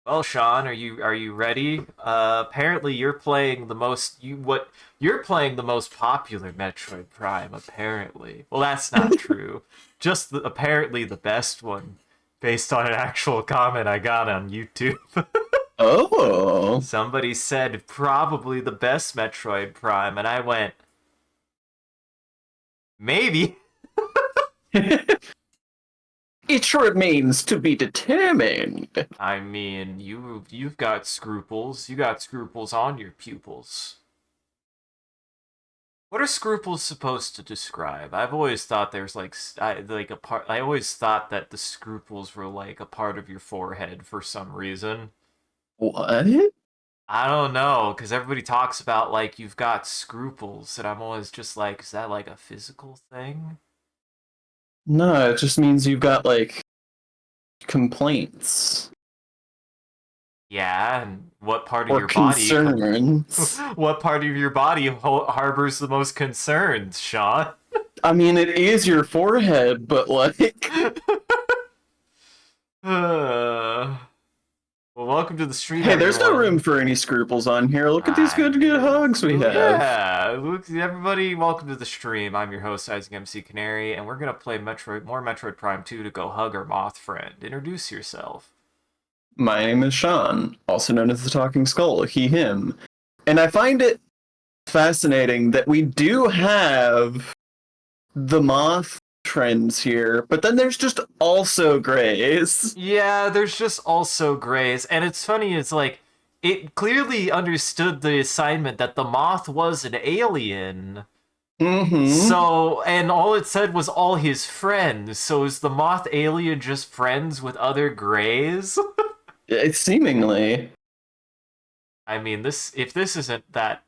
Well, Sean, are you ready? Apparently you're playing the most you're playing the most popular Metroid Prime, apparently. Well, that's not true. Apparently the best one, based on an actual comment I got on YouTube. Oh, Somebody said probably the best Metroid Prime, and I went, maybe. it remains to be determined. I mean, you've got scruples. You got scruples on your pupils. What are scruples supposed to describe? I've always thought there's like a part. I always thought that the scruples were like a part of your forehead for some reason. What? I don't know, because everybody talks about like you've got scruples, and I'm always just like, is that like a physical thing? No, it just means you've got like complaints Yeah, and what part of or your body? concerns. What part of your body harbors the most concerns, Sean? I mean, it is your forehead, but like, Well, welcome to the stream, hey, there's no room everyone. for any scruples on here. Look at these I good mean, hugs we have. yeah. Look, everybody, welcome to the stream. I'm your host, Isaac MCCanary, and we're gonna play more Metroid Prime 2 to go hug our moth friend. Introduce yourself. My name is Sean, also known as the Talking Skull, he, him. And I find it fascinating that we do have the moth trends here, but then there's just also grays. Yeah, there's just also grays, and it's funny. It's like it clearly understood the assignment that the moth was an alien. Mm-hmm. So, and all it said was all his friends. So is the moth alien just friends with other grays? It's seemingly. I mean, if this isn't that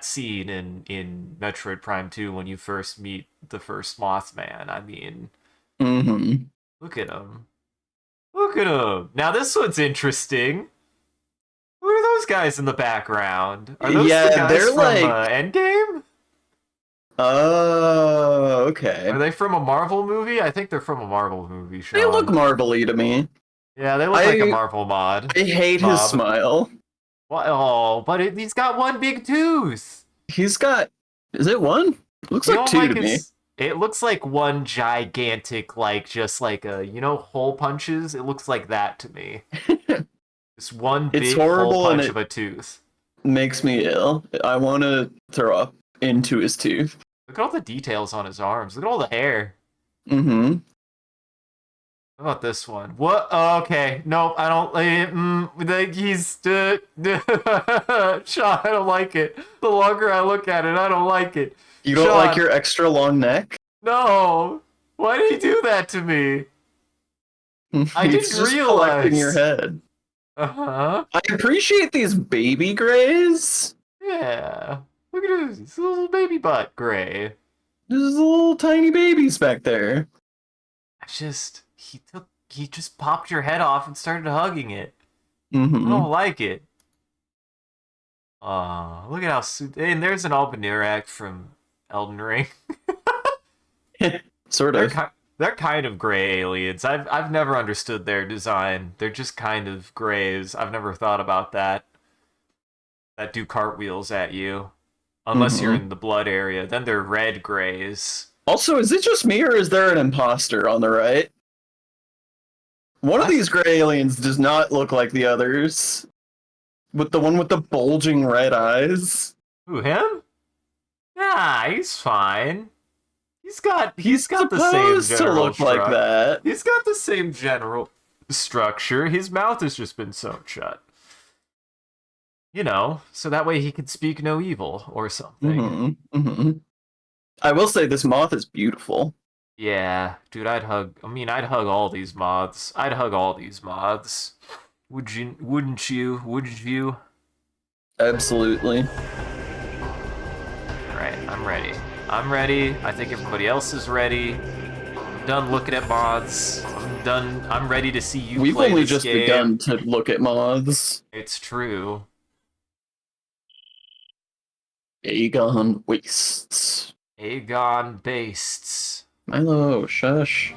scene in Metroid Prime 2 when you first meet the first Mothman, I mean, Mm-hmm. look at him. Look at him. Now this one's interesting. Who are those guys in the background? Are those the Yeah, guys they're from like, Endgame? oh, Are okay. they from a Marvel movie? I think they're from a Marvel movie, They look Sean. Marvel-y to me. Yeah, they look like a I Marvel I hate his mob. smile. What? Oh, but he's got one big tooth. He's got, is it one? Looks You like don't two like to me. his. It looks like one gigantic, like just like hole punches. It looks like that to me. Just one It's big hole horrible and punch of it a tooth. makes me ill. I want to throw up into his tooth. Look at all the details on his arms. Look at all the hair. Mm-hmm. How about this one? What? Oh, okay. Nope, I don't. He's. Sean, I don't like it. The longer I look at it, I don't like it. You don't like Sean, your extra long neck? no. Why did he do that to me? I He's didn't just collecting your realize. head. Uh huh. I appreciate these baby grays. Yeah. Look at his little baby butt gray. There's little tiny babies back there. He just popped your head off and started hugging it. I Mm-hmm. don't like it. Look at and there's an Albinarak from Elden Ring. Sort They're of. kind they're kind of gray aliens. I've never understood their design. They're just kind of grays. I've never thought about that do cartwheels at you. Unless you're Mm-hmm. in the blood area, then they're red grays. Also, is it just me or is there an imposter on the right? One of What? these gray aliens does not look like the others. With the one with the bulging red eyes. Who, him? Nah, he's fine. He's He's got the same supposed to general look like structure. that. He's got the same general structure. His mouth has just been sewn shut. So that way he can speak no evil or something. Mm-hmm. Mm-hmm. I will say this moth is beautiful. Yeah, dude, I'd hug all these moths. I'd hug all these moths. Wouldn't you? Wouldn't you? Absolutely. Alright, I'm ready. I'm ready. I think everybody else is ready. I'm done looking at moths. I'm done. I'm ready to see you We've play only this just begun game. to look at moths. It's true. Aegon wastes. Aegon Bastes. Milo, shush.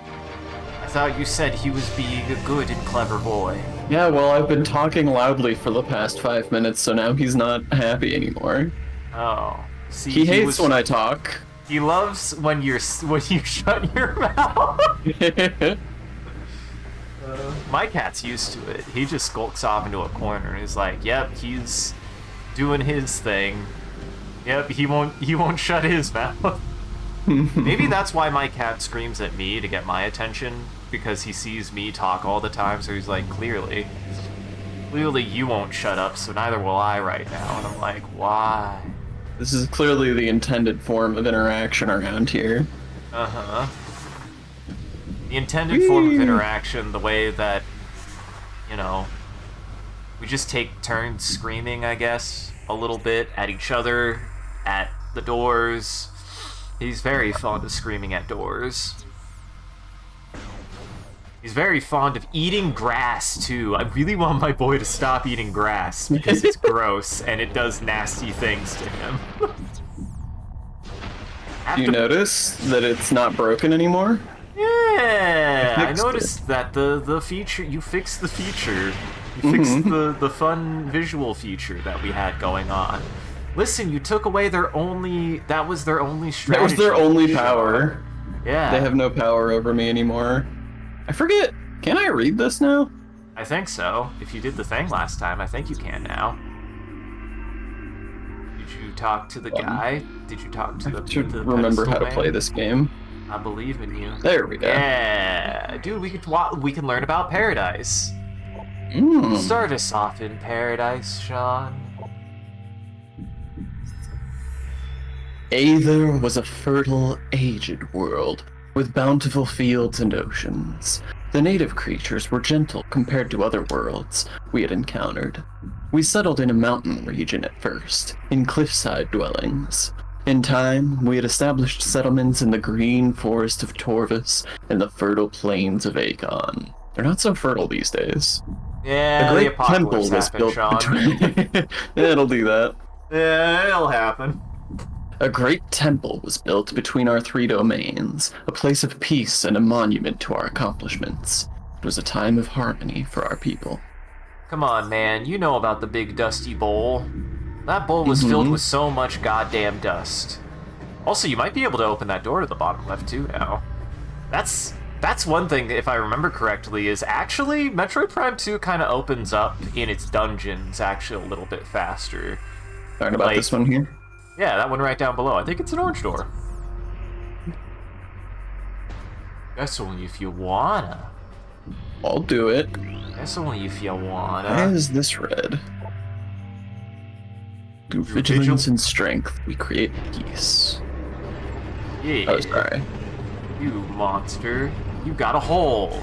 thought you said he was being a good and clever boy. Yeah, well, I've been talking loudly for the past 5 minutes, so now he's not happy anymore. Oh. See, He hates when I talk. He loves when you shut your mouth. My cat's used to it. He just skulks off into a corner and is like, "Yep, he's doing his thing. Yep, he won't shut his mouth." Maybe that's why my cat screams at me to get my attention, because he sees me talk all the time, so he's like, clearly you won't shut up, so neither will I right now. And I'm like, why? This is clearly the intended form of interaction around here. Uh-huh. The intended form of interaction, the way that, you know, we just take turns screaming, I guess, a little bit at each other, at the doors. He's very fond of screaming at doors. He's very fond of eating grass, too. I really want my boy to stop eating grass, because it's gross, and it does nasty things to him. Do you notice that it's not broken anymore? Yeah, I fixed noticed that the feature, you fixed the feature. You fixed the fun visual feature that we had going on. Listen, you took away that was their only strategy. That was their only power. Yeah. They have no power over me anymore. I forget, can I read this now? I think so. If you did the thing last time, I think you can now. Did you talk to the guy? Did you talk to I should remember how to play this game. I believe in you. There we go. Yeah, dude, we can learn about paradise. Start us off in paradise, Sean. Aether was a fertile, aged world, with bountiful fields and oceans. The native creatures were gentle compared to other worlds we had encountered. We settled in a mountain region at first, in cliffside dwellings. In time, we had established settlements in the green forest of Torvus and the fertile plains of Akon. They're not so fertile these days. Yeah, a the great apocalypse temple was happened, built Sean. between. It'll do that. Yeah, it'll happen. A great temple was built between our three domains, a place of peace and a monument to our accomplishments. It was a time of harmony for our people. Come on, man. You know about the big dusty bowl. That bowl was filled with so much goddamn dust. Also, you might be able to open that door to the bottom left, too, now. That's one thing, if I remember correctly, is actually Metroid Prime 2 kind of opens up in its dungeons actually a little bit faster. Talking about this one here? Yeah, that one right down below. I think it's an orange door. That's only if you wanna. I'll do it. That's only if you wanna. Why is this red? Through vigilance and strength, we create peace. Yeah. Oh, sorry. You monster. You got a hole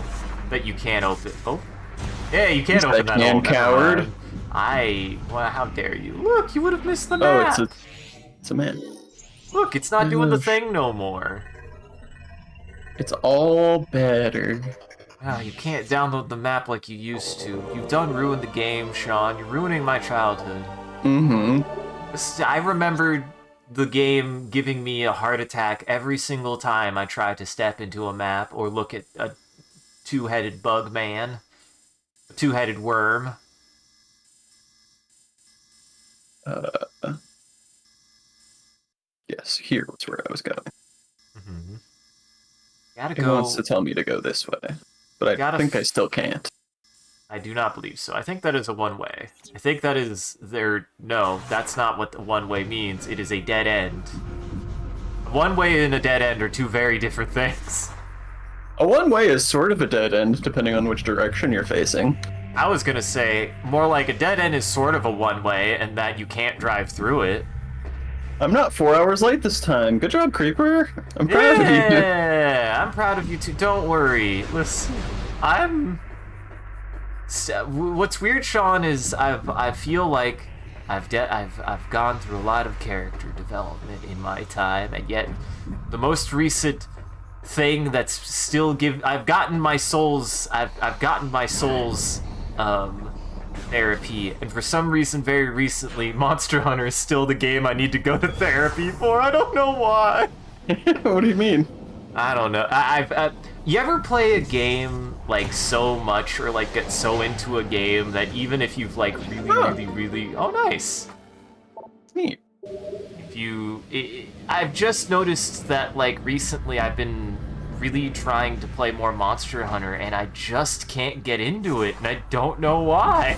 that you can't open. Oh. Yeah, you can't open that hole. Coward. Well, how dare you? Look, you would have missed the map. Oh, it's a man. Look, it's not doing the thing no more. It's all better. Ah, you can't download the map like you used to. You've done ruined the game, Sean. You're ruining my childhood. I remembered the game giving me a heart attack every single time I tried to step into a map or look at a two-headed bug man. A two-headed worm. Yes, here was where I was going. Gotta It go. wants to tell me to go this way, but I think I still can't. I do not believe so. I think that is a one-way. I think that is there. No, that's not what the one-way means. It is a dead end. A one-way and a dead end are two very different things. A one-way is sort of a dead end, depending on which direction you're facing. I was gonna say, more like a dead end is sort of a one-way, and that you can't drive through it. I'm not 4 hours late this time. Good job, Creeper. I'm proud of you. Yeah, I'm proud of you too. Don't worry. Listen, what's weird, Sean, is I feel like I've gone through a lot of character development in my time, and yet the most recent thing that's still I've gotten my soul's therapy, and for some reason very recently Monster Hunter is still the game I need to go to therapy for. I don't know why. What do you mean? I don't know. You ever play a game like so much or like get so into a game that even if you've like Huh. really oh nice. Neat. If you I've just noticed that like recently I've been really trying to play more Monster Hunter and I just can't get into it and I don't know why.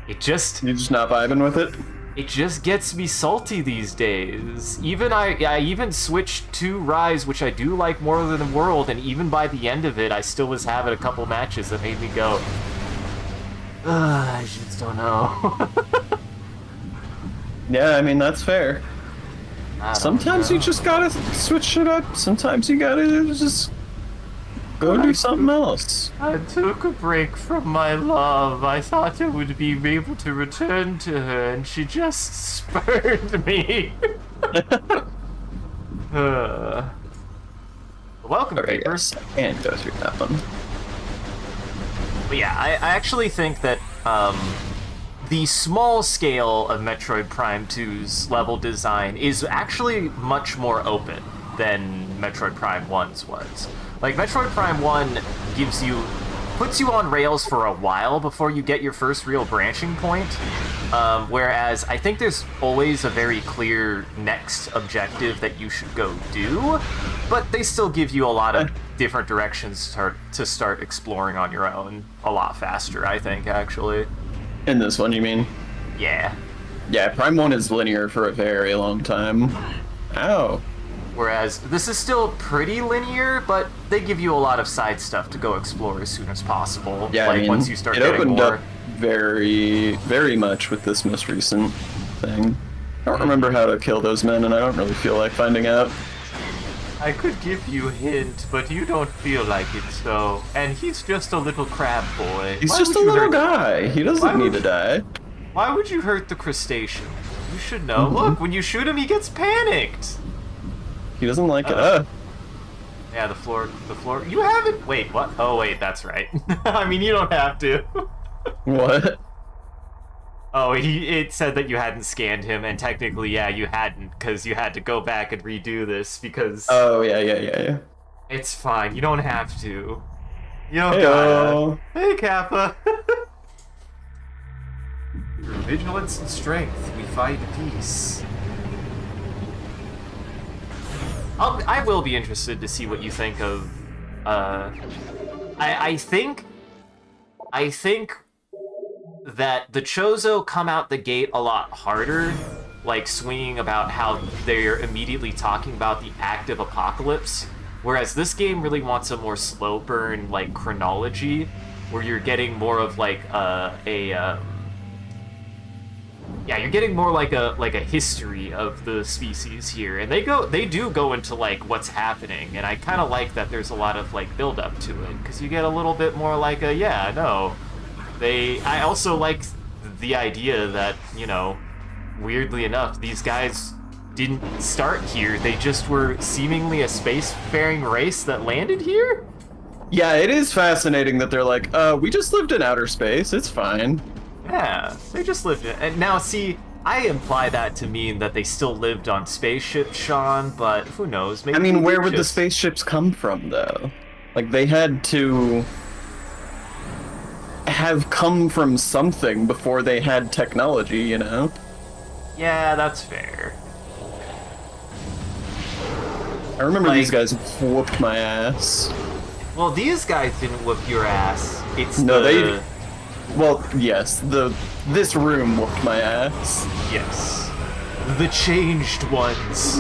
it just You're just not vibing with it? It just gets me salty these days. I even switched to Rise, which I do like more than the World, and even by the end of it, I still was having a couple matches that made me go, I just don't know. Yeah, I mean, that's fair. I don't Sometimes know. you just gotta switch it up. Sometimes you gotta just go do something else. I took a break from my love. I thought I would be able to return to her, and she just spurned me. Welcome, Alright, Creeper. yes, I can go through that one. But yeah, I actually think that the small scale of Metroid Prime 2's level design is actually much more open than Metroid Prime 1's was. Like, Metroid Prime 1 puts you on rails for a while before you get your first real branching point, whereas I think there's always a very clear next objective that you should go do, but they still give you a lot of different directions to start exploring on your own a lot faster, I think, actually. In this one, you mean? Yeah. Yeah, Prime 1 is linear for a very long time. Ow. Whereas this is still pretty linear, but they give you a lot of side stuff to go explore as soon as possible. Yeah, like I mean, once you start it getting opened more. up very, very much with this most recent thing. I don't remember how to kill those men, and I don't really feel like finding out. I could give you a hint, but you don't feel like it, so. And he's just a little crab boy. He's Why just a would you little hurt- guy. He Why doesn't need would to you- die. Why would you hurt the crustacean? You should know. Mm-hmm. Look, when you shoot him, he gets panicked. He doesn't like it. Yeah, the floor. You haven't. Wait, what? Oh, wait, that's right. I mean, you don't have to. What? Oh, it said that you hadn't scanned him, and technically, yeah, you hadn't, because you had to go back and redo this, because Oh, yeah. it's fine, you don't have to. You don't Heyo. gotta. Hey, Kappa! Through vigilance and strength, we fight peace. I will be interested to see what you think of, I think that the Chozo come out the gate a lot harder, like swinging about how they're immediately talking about the active apocalypse, whereas this game really wants a more slow burn, like, chronology, where you're getting more of like you're getting more like a history of the species here, and they do go into like what's happening, and I kind of like that there's a lot of like build up to it, because you get a little bit more like I also like the idea that, you know, weirdly enough, these guys didn't start here. They just were seemingly a spacefaring race that landed here? Yeah, it is fascinating that they're like, we just lived in outer space. It's fine. Yeah, they just lived in. And now, see, I imply that to mean that they still lived on spaceships, Sean, but who knows? Maybe I mean, they where did would the just- spaceships come from, though? Like, they had to have come from something before they had technology, you know? Yeah, that's fair. I remember Like- these guys whooped my ass. Well, these guys didn't whoop your ass. It's No, the... Well, yes, this room whooped my ass. Yes. The changed ones.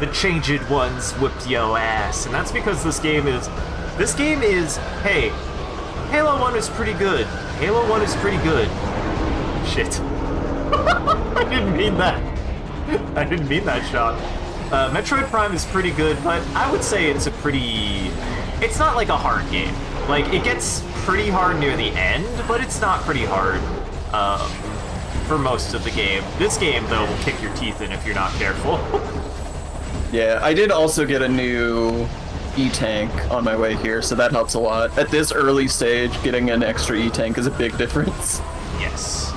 The changed ones whooped yo ass. And that's because this game is, hey, Halo 1 is pretty good. Halo 1 is pretty good. Shit. I didn't mean that. I didn't mean that, Sean. Metroid Prime is pretty good, but I would say it's it's not like a hard game. Like, it gets pretty hard near the end, but it's not pretty hard for most of the game. This game, though, will kick your teeth in if you're not careful. Yeah, I did also get a new E-Tank on my way here, so that helps a lot. At this early stage, getting an extra E-Tank is a big difference. Yes.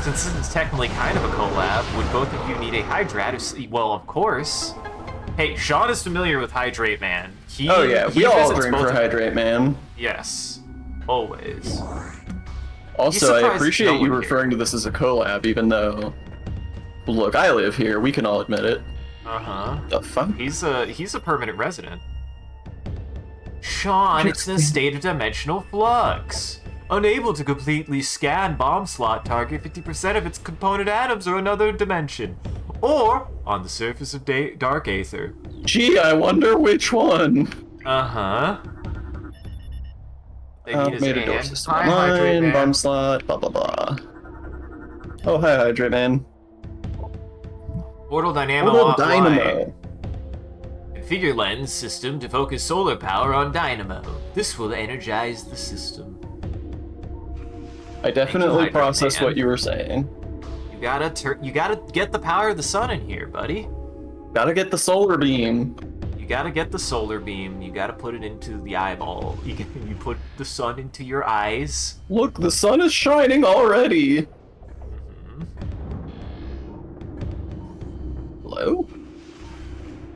Since this is technically kind of a collab, would both of you need a Hydratus? Well, of course. Hey, Sean is familiar with Hydrate Man. Oh yeah, we he all visits drink both for of- Hydrate Man. Yes, always. Also, I surprised appreciate no you one referring to this as a collab, even though, look, I live here. We can all admit it. Uh-huh. The fuck? He's a permanent resident. Sean, it's in a state of dimensional flux. Unable to completely scan bomb slot target 50% of its component atoms or another dimension. Or on the surface of dark aether. Gee, I wonder which one. Uh-huh. They need his Automated door hand. system Hi, Hydrate online, Man. bomb slot, blah blah blah. Oh, hi, Hydrate Man. Portal Dynamo Portal offline. Dynamo. Configure lens system to focus solar power on Dynamo. This will energize the system. I definitely Hydrate processed Man. what you were saying. You gotta get the power of the sun in here, buddy. Gotta get the solar beam. You gotta get the solar beam. You gotta put it into the eyeball. You put the sun into your eyes. Look, the sun is shining already. Hello?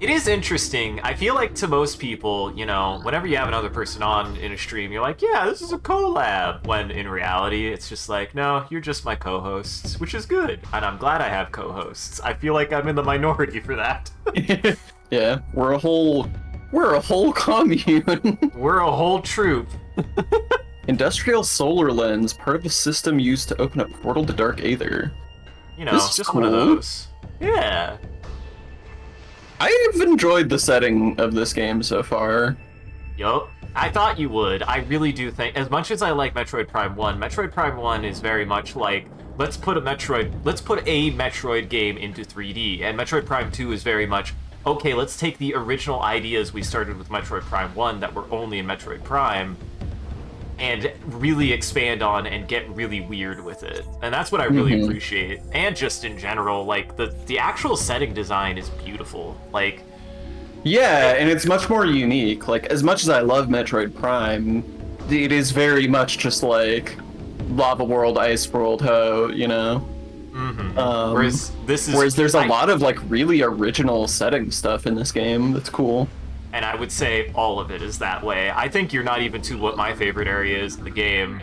It is interesting. I feel like to most people, you know, whenever you have another person on in a stream, you're like, yeah, this is a collab. When in reality, it's just like, no, you're just my co-hosts, which is good. And I'm glad I have co-hosts. I feel like I'm in the minority for that. Yeah, we're a whole commune. We're a whole troop. Industrial solar lens, part of a system used to open a portal to dark aether. You know, This is just one of cool. those. Yeah. I've enjoyed the setting of this game so far. Yup. I thought you would. I really do think, as much as I like Metroid Prime 1, Metroid Prime 1 is very much like, let's put a Metroid game into 3D, and Metroid Prime 2 is very much, okay, let's take the original ideas we started with Metroid Prime 1 that were only in Metroid Prime, and really expand on and get really weird with it. And that's what I really appreciate. And just in general, like, the actual setting design is beautiful. Like, Yeah, and it's much more unique. Like, as much as I love Metroid Prime, it is very much just like Lava World, Ice World, Ho, you know? whereas this is... Whereas there's a lot of, like, really original setting stuff in this game that's cool. And I would say all of it is that way. I think you're not even to what my favorite area is in the game.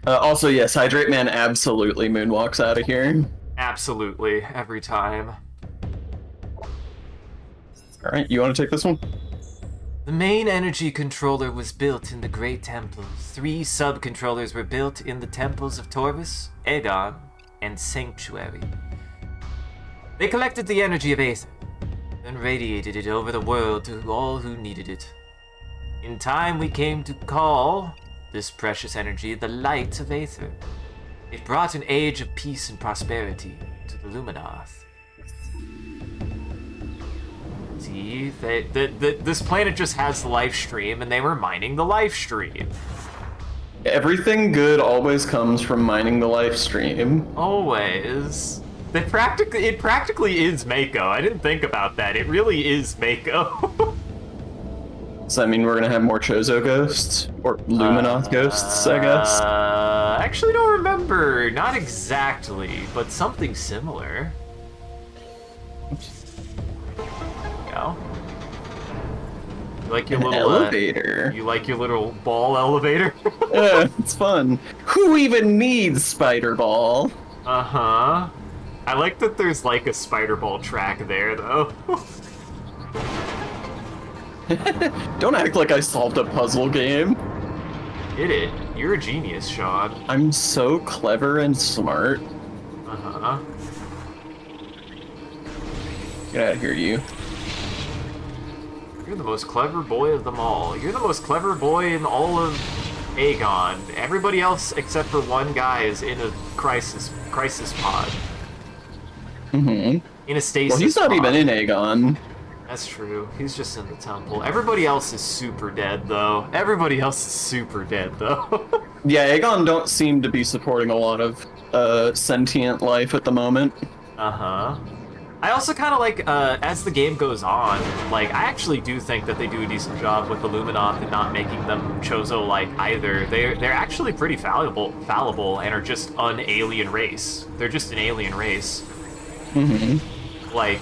Also, yes, Hydrate Man absolutely moonwalks out of here. Absolutely, every time. Alright, you want to take this one? The main energy controller was built in the Great Temple. 3 sub-controllers were built in the temples of Torvus, Aegon, and Sanctuary. They collected the energy of Aether, and radiated it over the world to all who needed it. In time, we came to call this precious energy the Light of Aether. It brought an age of peace and prosperity to the Luminoth. See, this planet just has the life stream, and they were mining the life stream. Everything good always comes from mining the life stream. Always. It practically is Mako. I didn't think about that. It really is Mako. Does that mean we're gonna have more Chozo ghosts? Or Luminoth ghosts, I guess? I actually don't remember. Not exactly, but something similar. Go. You like your An little elevator. you like your little ball elevator? Yeah, it's fun. Who even needs Spider Ball? Uh-huh. I like that there's like a spider ball track there though. Don't act like I solved a puzzle game. Get it. You're a genius, Sean. I'm so clever and smart. Uh-huh. Get out of here, you. You're the most clever boy of them all. You're the most clever boy in all of Aegon. Everybody else except for one guy is in a crisis pod. In a stasis Well, he's not pod. even in Aegon. That's true. He's just in the temple. Everybody else is super dead, though. Everybody else is super dead, though. Yeah, Aegon don't seem to be supporting a lot of sentient life at the moment. Uh-huh. I also kind of like, as the game goes on, like, I actually do think that they do a decent job with the Luminoth and not making them Chozo-like either. They're actually pretty fallible, and are just an alien race. They're just an alien race. Like,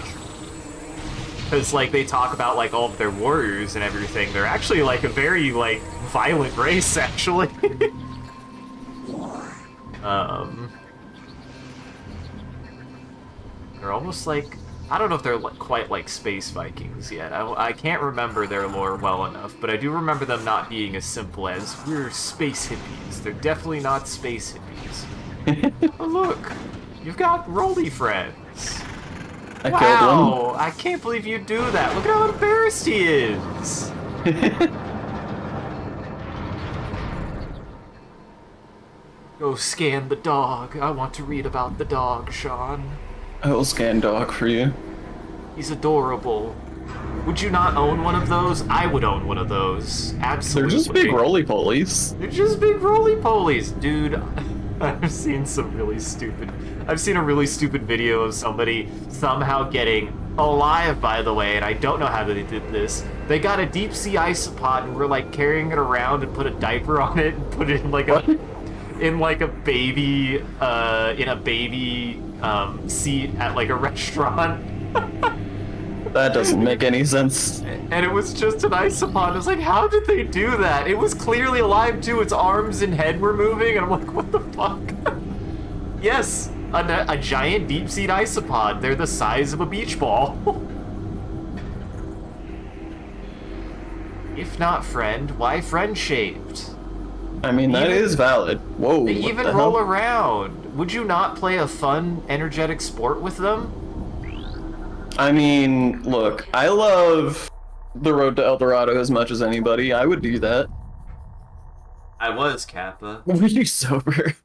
because like they talk about like all of their warriors and everything. They're actually like a very like violent race, actually. They're almost like, I don't know if they're like, quite like space Vikings yet. I can't remember their lore well enough, but I do remember them not being as simple as we're space hippies. They're definitely not space hippies. Oh look, you've got Rolly friends. I Wow, killed I can't believe you do that. Look at how embarrassed he is. one. Go scan the dog. I want to read about the dog, Sean. I will scan dog for you. He's adorable. Would you not own one of those? I would own one of those. Absolutely. They're just big roly-polies. They're just big roly-polies, dude. I've seen some really stupid... I've seen a really stupid video of somebody somehow getting alive, by the way, and I don't know how they did this. They got a deep-sea isopod and were, like, carrying it around and put a diaper on it and put it in, like, What? a baby, seat at, like, a restaurant. That doesn't make any sense. And it was just an isopod. I was like, how did they do that? It was clearly alive too. Its arms and head were moving, and I'm like, what the fuck? Yes, a giant deep sea isopod. They're the size of a beach ball. If not friend, why friend-shaped? I mean, that is valid. Whoa, They what even the roll hell? around. Would you not play a fun, energetic sport with them? I mean, look, I love the Road to El Dorado as much as anybody. I would do that. I was, Kappa. Were you sober?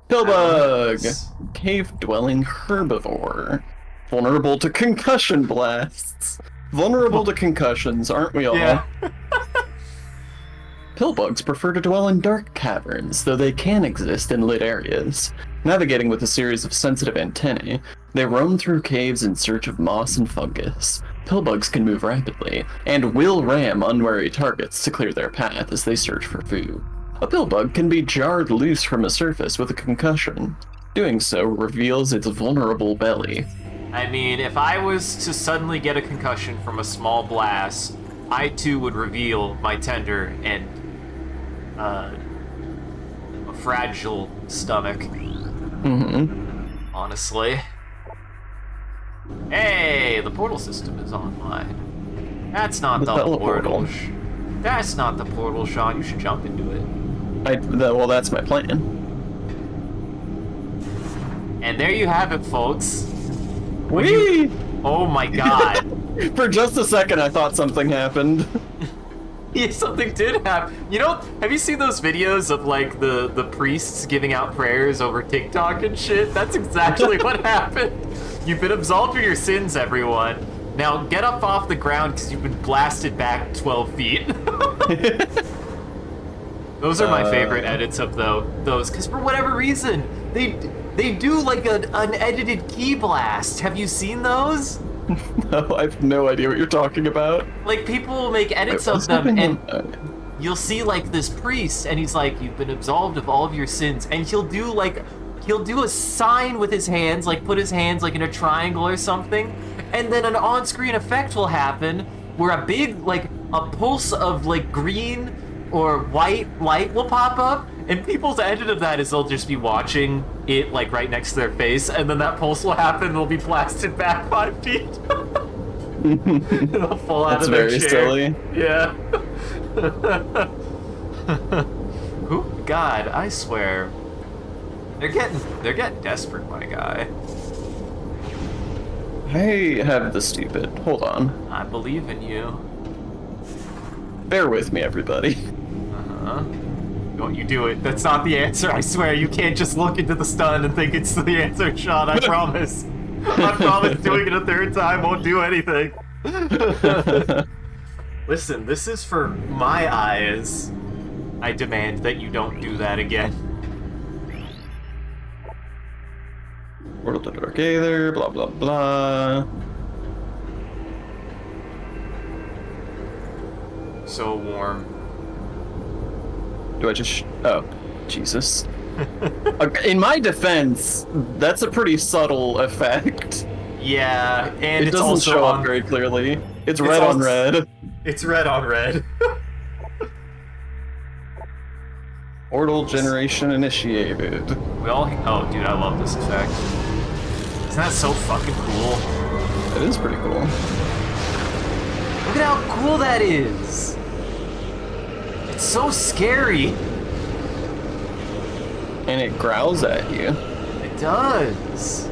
Pillbug! Cave-dwelling herbivore. Vulnerable to concussion blasts. Vulnerable to concussions, aren't we all? Yeah. Pillbugs prefer to dwell in dark caverns, though they can exist in lit areas. Navigating with a series of sensitive antennae, they roam through caves in search of moss and fungus. Pillbugs can move rapidly, and will ram unwary targets to clear their path as they search for food. A pillbug can be jarred loose from a surface with a concussion. Doing so reveals its vulnerable belly. I mean, if I was to suddenly get a concussion from a small blast, I too would reveal my tender and a fragile stomach. Mm-hmm. Honestly. Hey, the portal system is online. That's not the portal. teleportal. That's not the portal, Sean. You should jump into it. Well, that's my plan. And there you have it, folks. Whee! Oh my god. For just a second, I thought something happened. Yeah, something did happen. You know, have you seen those videos of like the priests giving out prayers over TikTok and shit? That's exactly what happened. You've been absolved of your sins, everyone. Now get up off the ground because you've been blasted back 12 feet. Those are my favorite edits of those, because for whatever reason, they do like an unedited key blast. Have you seen those? No, I have no idea what you're talking about. Like, people will make edits of them, and you'll see, like, this priest, and he's like, you've been absolved of all of your sins, and he'll do a sign with his hands, like, put his hands, like, in a triangle or something, and then an on-screen effect will happen where a big, like, a pulse of, like, green or white light will pop up, and people's edit of that is they'll just be watching it, like, right next to their face, and then that pulse will happen, and they'll be blasted back 5 feet. They'll fall out That's of their very chair. silly. Yeah. Oh, God, I swear. They're getting desperate, my guy. I have the stupid. Hold on. I believe in you. Bear with me, everybody. Uh-huh. Don't you do it. That's not the answer, I swear. You can't just look into the stun and think it's the answer, Sean. I promise. I promise doing it a third time won't do anything. Listen, this is for my eyes. I demand that you don't do that again. Portal to Dark Aether, blah blah blah. So warm. Do I just... Oh, Jesus. In my defense, that's a pretty subtle effect. Yeah, and It it's doesn't also show up on. very clearly. It's It's red on also- red. It's red on red. Portal generation initiated. We all. Oh, dude, I love this effect. Isn't that so fucking cool? It is pretty cool. Look at how cool that is. It's so scary. And it growls at you. It does.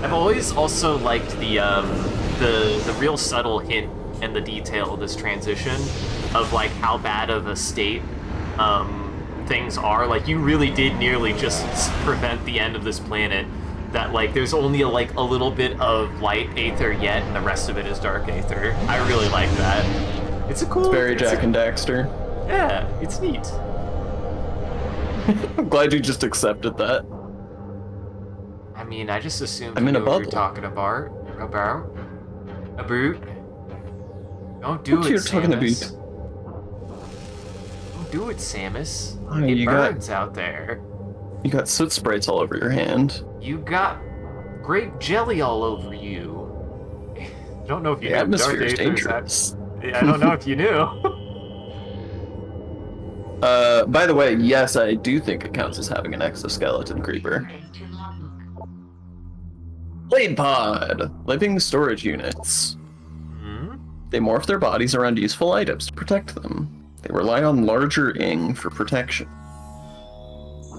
I've always also liked the real subtle hint and the detail of this transition of like how bad of a state things are. Like you really did nearly just prevent the end of this planet. That like there's only a little bit of light aether yet, and the rest of it is dark aether. I really like that. It's a cool. It's very Jack and Daxter. Yeah, it's neat. I'm glad you just accepted that. I mean, I just assumed I'm you in a knew what bubble. you're talking about. Don't do What it, you're talking Samus. about? Don't do it, Samus. Oh, it you got- burns out there. You got soot sprays all over your hand. You got grape jelly all over you. I don't know if you The know atmosphere Darth is Aether dangerous. I don't know if you knew. By the way, yes, I do think it counts as having an exoskeleton creeper. Blade Pod! Living storage units. Hmm? They morph their bodies around useful items to protect them. They rely on larger ing for protection.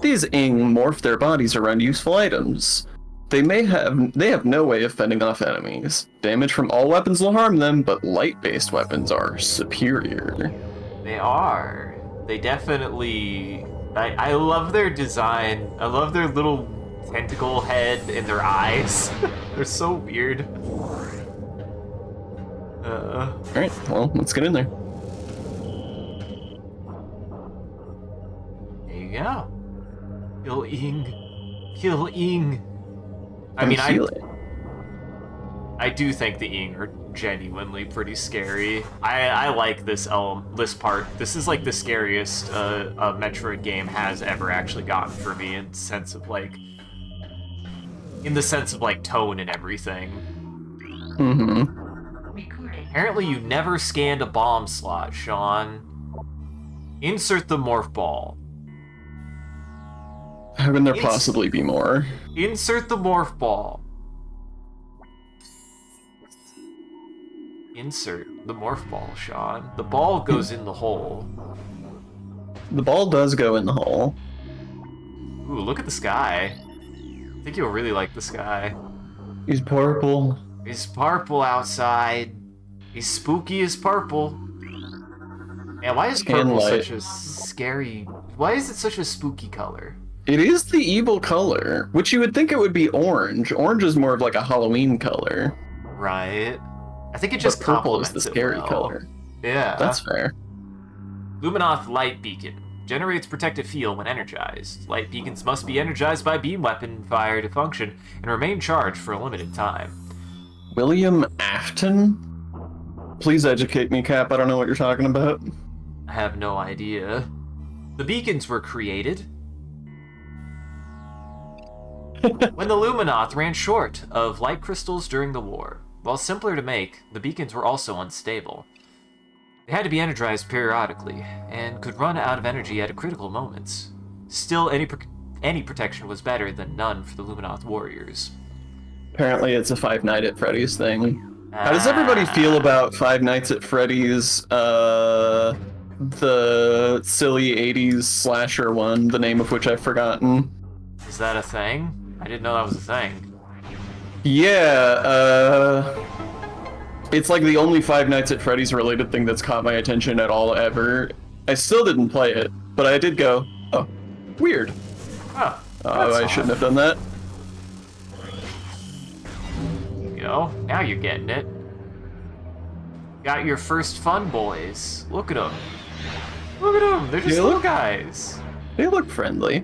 These ing morph their bodies around useful items. They have no way of fending off enemies. Damage from all weapons will harm them, but light-based weapons are superior. They are. They definitely. I love their design. I love their little tentacle head and their eyes. They're so weird. Alright, well, let's get in there. There you go. Kill Ing. Kill Ing. I mean, Feel it. I do think the Ing are genuinely pretty scary. I like this part. This is like the scariest a Metroid game has ever actually gotten for me in the sense of like tone and everything. Mm-hmm. Apparently you never scanned a bomb slot, Sean. Insert the morph ball. How can there possibly be more? Insert the morph ball. Insert the morph ball, Sean. The ball goes in the hole. The ball does go in the hole. Ooh, look at the sky. I think you'll really like the sky. He's purple. It's purple outside. He's spooky as purple. Man, why is purple Scanlight. such a scary... Why is it such a spooky color? It is the evil color, which you would think it would be orange. Orange is more of like a Halloween color. Right. I think it just But purple is complements the it scary well. color. Yeah. That's fair. Luminoth Light Beacon. Generates protective field when energized. Light beacons must be energized by beam weapon fire to function and remain charged for a limited time. William Afton? Please educate me, Cap. I don't know what you're talking about. I have no idea. The beacons were created when the Luminoth ran short of light crystals during the war. While simpler to make, the beacons were also unstable. They had to be energized periodically, and could run out of energy at critical moments. Still, any protection was better than none for the Luminoth warriors. Apparently it's a Five Nights at Freddy's thing. How does everybody feel about Five Nights at Freddy's, the silly 80s slasher one, the name of which I've forgotten? Is that a thing? I didn't know that was a thing. Yeah, it's like the only Five Nights at Freddy's related thing that's caught my attention at all ever. I still didn't play it, but I did go, oh, weird. Oh, Oh, I shouldn't have done that. There you go. Now you're getting it. Got your first fun boys. Look at them. Look at them. They're just They little look- guys. They look friendly.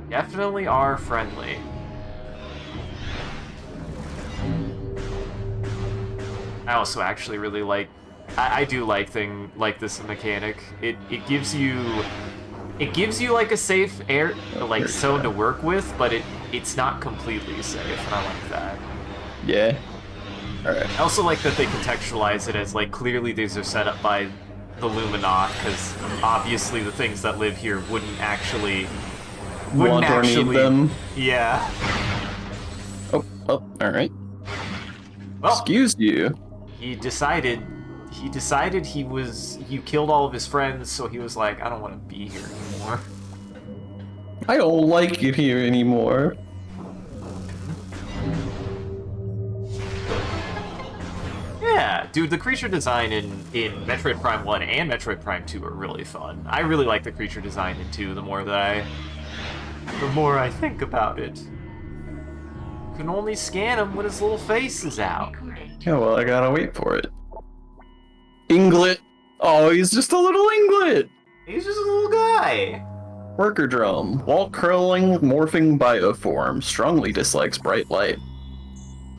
Definitely are friendly. I also actually really like. I do like thing like this mechanic. It gives you like a safe air like zone to work with, but it's not completely safe, and I like that. Yeah. Alright. I also like that they contextualize it as, like, clearly these are set up by the Luminoth, because obviously the things that live here wouldn't actually... Want or need them. Yeah. Oh, alright. Well, Excuse you. he decided he killed all of his friends, so he was like, I don't want to be here anymore. I don't like it here anymore. Yeah, dude, the creature design in Metroid Prime 1 and Metroid Prime 2 are really fun. I really like the creature design in 2 the more I think about it. You can only scan him when his little face is out. Yeah, well, I gotta wait for it. Inglet! Oh, he's just a little Inglet! He's just a little guy. Worker drum. Wall curling, morphing bioform. Strongly dislikes bright light.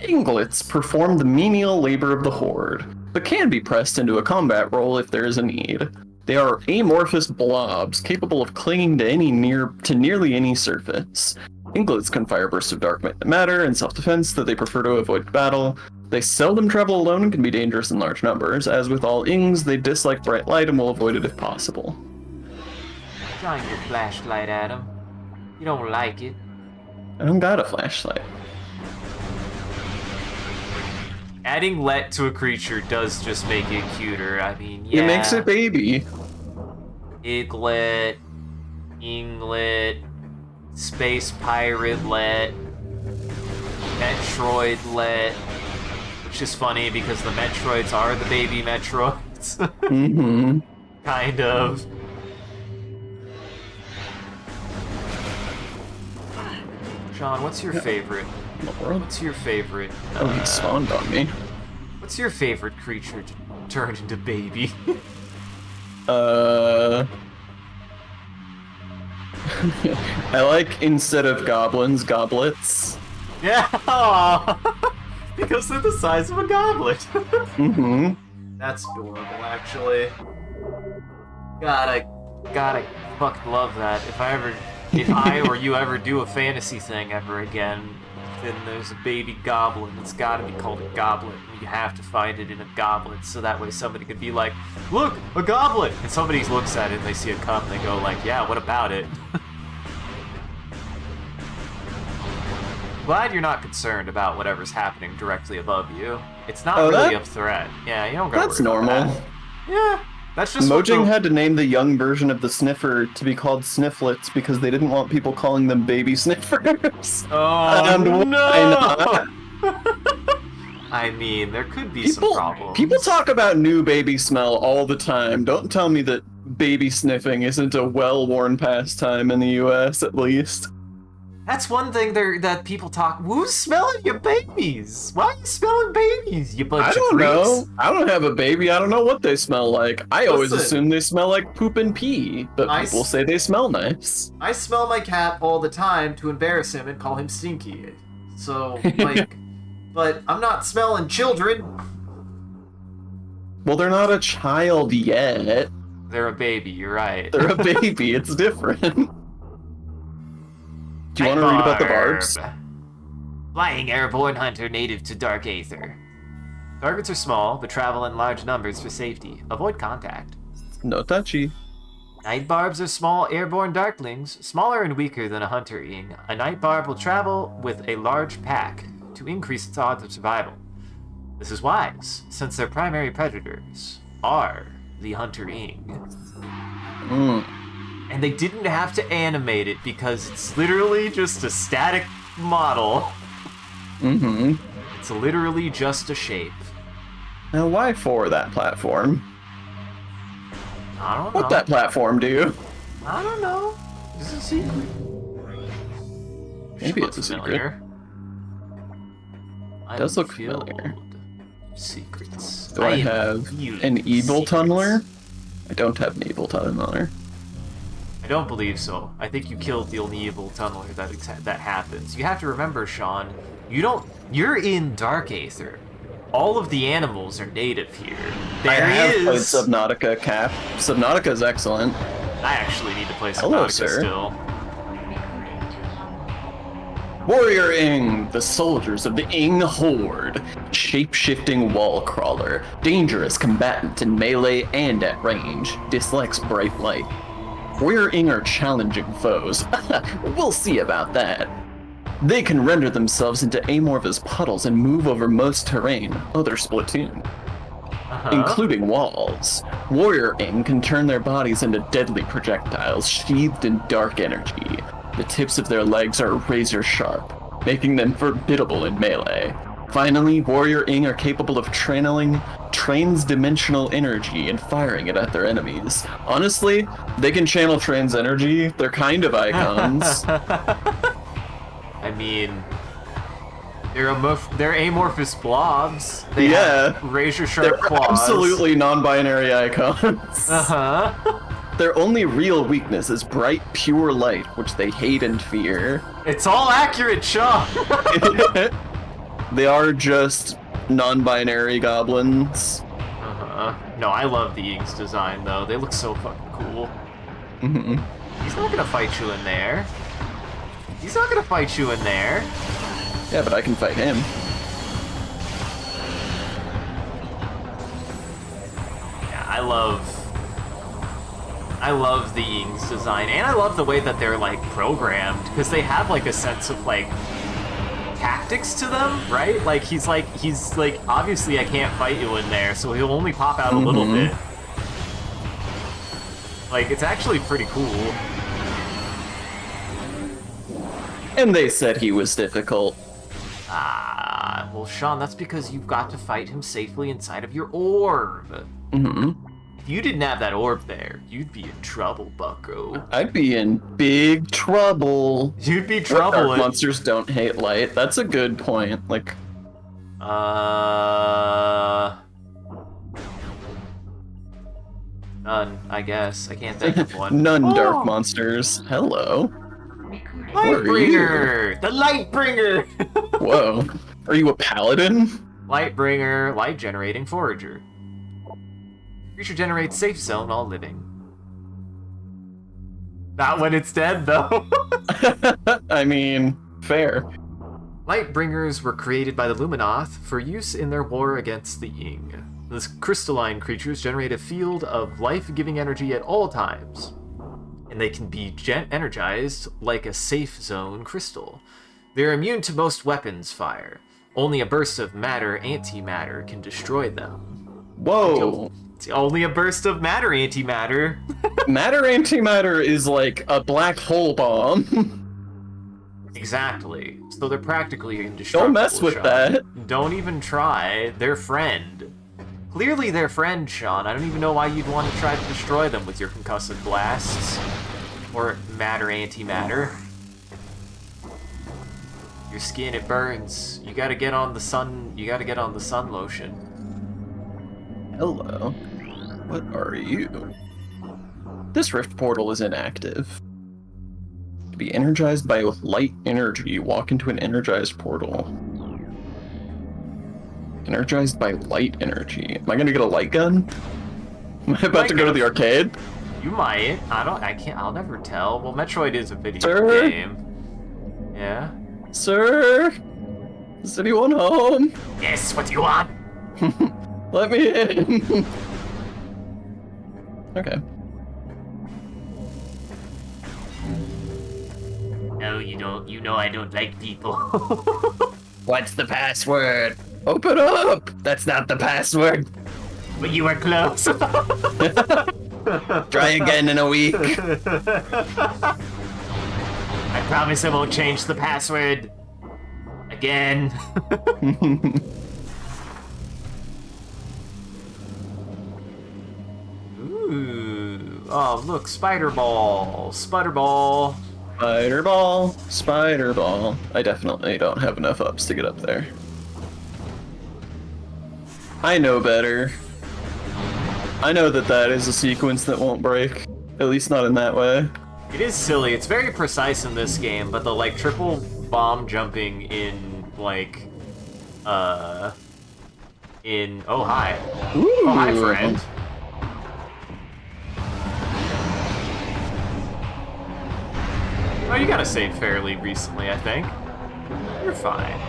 Inglets perform the menial labor of the horde, but can be pressed into a combat role if there is a need. They are amorphous blobs, capable of clinging to nearly any surface. Inglets can fire bursts of dark matter in self-defense that they prefer to avoid battle. They seldom travel alone and can be dangerous in large numbers. As with all Ings, they dislike bright light and will avoid it if possible. Shine your flashlight at him. You don't like it. I don't got a flashlight. Adding let to a creature does just make it cuter. I mean, yeah. It makes it baby. Iglet, Inglet, Space Pirate let, Metroid let, which is funny because the Metroids are the baby Metroids. Mm-hmm. Kind of. Sean, what's your favorite? What's your favorite? Oh, he spawned on me. What's your favorite creature to turn into baby? I like, instead of goblins, goblets. Yeah, because they're the size of a goblet. Mm-hmm. That's adorable, actually. God, I fucking love that. If I or you ever do a fantasy thing ever again, then there's a baby goblin. It's gotta be called a goblet. You have to find it in a goblet, so that way somebody could be like, look, a goblet! And somebody looks at it and they see a cup and they go like, yeah, what about it? Glad you're not concerned about whatever's happening directly above you. It's not really a threat. Yeah, you don't gotta That's worry about normal. that. Yeah, that's just Mojang had to name the young version of the sniffer to be called Snifflets because they didn't want people calling them baby sniffers. Oh, And no! I mean, there could be some problems. People talk about new baby smell all the time. Don't tell me that baby sniffing isn't a well-worn pastime in the US, at least. That's one thing that people talk. Who's smelling your babies? Why are you smelling babies? You bunch I of don't creeps? know. I don't have a baby. I don't know what they smell like. I always assume they smell like poop and pee, but people say they smell nice. I smell my cat all the time to embarrass him and call him stinky. So, like, but I'm not smelling children. Well, they're not a child yet. They're a baby, you're right. They're a baby. It's different. Do you want to read about the barbs? Flying airborne hunter native to Dark Aether. Targets are small, but travel in large numbers for safety. Avoid contact. No touchy. Night barbs are small airborne darklings, smaller and weaker than a hunter ing. A night barb will travel with a large pack to increase its odds of survival. This is wise, since their primary predators are the hunter ing. And they didn't have to animate it because it's literally just a static model. Mm-hmm. It's literally just a shape. Now, why for that platform? I don't know. What that platform do? I don't know. It's a secret. Maybe it's a secret. It does look familiar. Secrets. Do I have an evil tunneler? I don't have an evil tunneler. I don't believe so. I think you killed the only evil tunneler that happens. You have to remember, Sean, you're in Dark Aether. All of the animals are native here. I have played Subnautica, Cap. Subnautica is excellent. I actually need to play Subnautica still. Warrior Ing, the soldiers of the Ing Horde. Shape-shifting wall crawler. Dangerous combatant in melee and at range. Dislikes bright light. Warrior Ing are challenging foes. We'll see about that. They can render themselves into amorphous puddles and move over most terrain, other Splatoon, including walls. Warrior Ing can turn their bodies into deadly projectiles sheathed in dark energy. The tips of their legs are razor sharp, making them formidable in melee. Finally, Warrior Ing are capable of channeling trans-dimensional energy and firing it at their enemies. Honestly, they can channel trans energy. They're kind of icons. I mean, they're amorphous blobs. They have razor sharp claws. Absolutely non-binary icons. Uh-huh. Their only real weakness is bright, pure light, which they hate and fear. It's all accurate, Sean! They are just non-binary goblins. Uh-huh. No, I love the Ing's design, though. They look so fucking cool. Mm-hmm. He's not gonna fight you in there. He's not gonna fight you in there. Yeah, but I can fight him. Yeah, I love the Ing's design, and I love the way that they're, like, programmed, because they have, like, a sense of, like, tactics to them, right? Like, he's like, obviously I can't fight you in there, so he'll only pop out a little bit. Like, it's actually pretty cool. And they said he was difficult. Ah, well, Sean, that's because you've got to fight him safely inside of your orb. If you didn't have that orb there, you'd be in trouble, bucko. I'd be in big trouble. You'd be trouble. Dark monsters don't hate light. That's a good point. Like, none, I guess. I can't think of one. None dark monsters. Hello. Lightbringer! The Lightbringer! Whoa. Are you a paladin? Lightbringer, light generating forager. Creature generates safe zone while living. Not when it's dead, though. I mean, fair. Lightbringers were created by the Luminoth for use in their war against the Ing. These crystalline creatures generate a field of life-giving energy at all times, and they can be energized like a safe zone crystal. They're immune to most weapons fire. Only a burst of matter-antimatter can destroy them. Whoa. It's only a burst of matter-antimatter. Matter-antimatter is like a black hole bomb. Exactly. So they're practically indestructible. Don't mess with Sean. that. Don't even try. They're friend. Clearly they're friend, Sean. I don't even know why you'd want to try to destroy them with your concussive blasts. Or matter-antimatter. Your skin, it burns. You gotta get on the sun. You gotta get on the sun lotion. Hello. What are you? This rift portal is inactive. To be energized by light energy, walk into an energized portal. Energized by light energy. Am I gonna get a light gun? Am I about to go to the arcade? You might. I'll never tell. Well, Metroid is a video Sir? game. Yeah? Sir? Is anyone home? Yes, what do you want? Let me in. Okay. No, you don't. You know I don't like people. What's the password? Open up! That's not the password. But you were close. Try again in a week. I promise I won't change the password. Again. Ooh. Oh, look, spider ball. Spider ball. Spider ball, spider ball. I definitely don't have enough ups to get up there. I know better. I know that that is a sequence that won't break. At least not in that way. It is silly. It's very precise in this game, but the, like, triple bomb jumping in, like, Oh, hi. Ooh. Oh, hi, friend. Oh, you got to save fairly recently, I think. You're fine.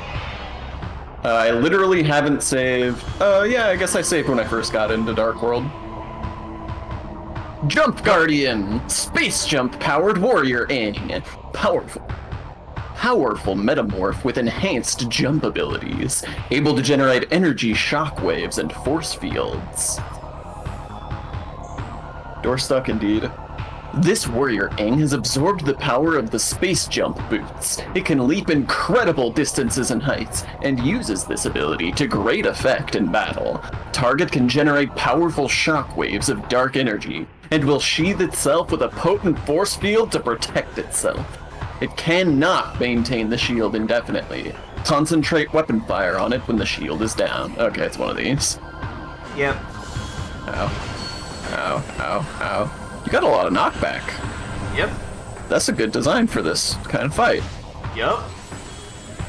I literally haven't saved. Yeah, I guess I saved when I first got into Dark World. Jump Guardian! Space jump powered warrior Aang. Powerful metamorph with enhanced jump abilities, able to generate energy shockwaves and force fields. Door stuck indeed. This warrior Aang has absorbed the power of the space jump boots. It can leap incredible distances and heights, and uses this ability to great effect in battle. Target can generate powerful shockwaves of dark energy, and will sheathe itself with a potent force field to protect itself. It cannot maintain the shield indefinitely. Concentrate weapon fire on it when the shield is down. Okay, it's one of these. Yep. Ow. Ow, ow, ow. You got a lot of knockback. Yep. That's a good design for this kind of fight. Yep.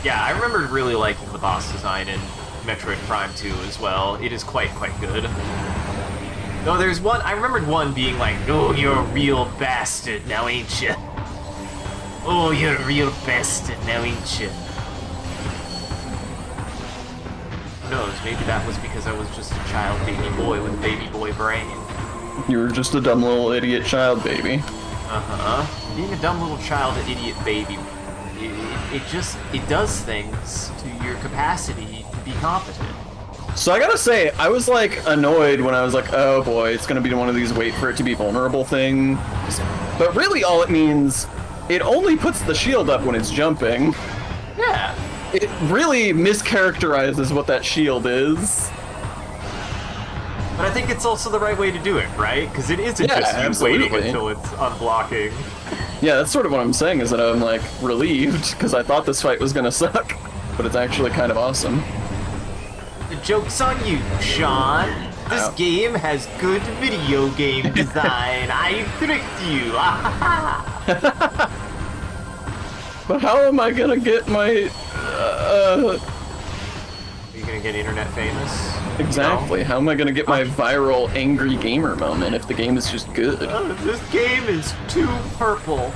Yeah, I remember really liking the boss design in Metroid Prime 2 as well. It is quite good. Though there's one, I remembered one being like, oh, you're a real bastard now, ain't you? Oh, you're a real bastard now, ain't you? Who knows, maybe that was because I was just a child baby boy with a baby boy brain. You were just a dumb little idiot child baby. Uh-huh. Being a dumb little child idiot baby, it does things to your capacity to be competent. So I gotta say, I was like annoyed when I was like, oh boy, it's gonna be one of these wait for it to be vulnerable things. But really all it means, it only puts the shield up when it's jumping. Yeah. It really mischaracterizes what that shield is. But I think it's also the right way to do it, right? Because it isn't Yeah, just you absolutely. waiting until it's unblocking. Yeah, that's sort of what I'm saying, is that I'm like relieved, because I thought this fight was gonna suck. But it's actually kind of awesome. The joke's on you, Sean. This Ow. game has good video game design. I tricked you. But how am I gonna get my... Are you gonna get internet famous? Exactly. How am I gonna get my viral angry gamer moment if the game is just good? Oh, this game is too purple.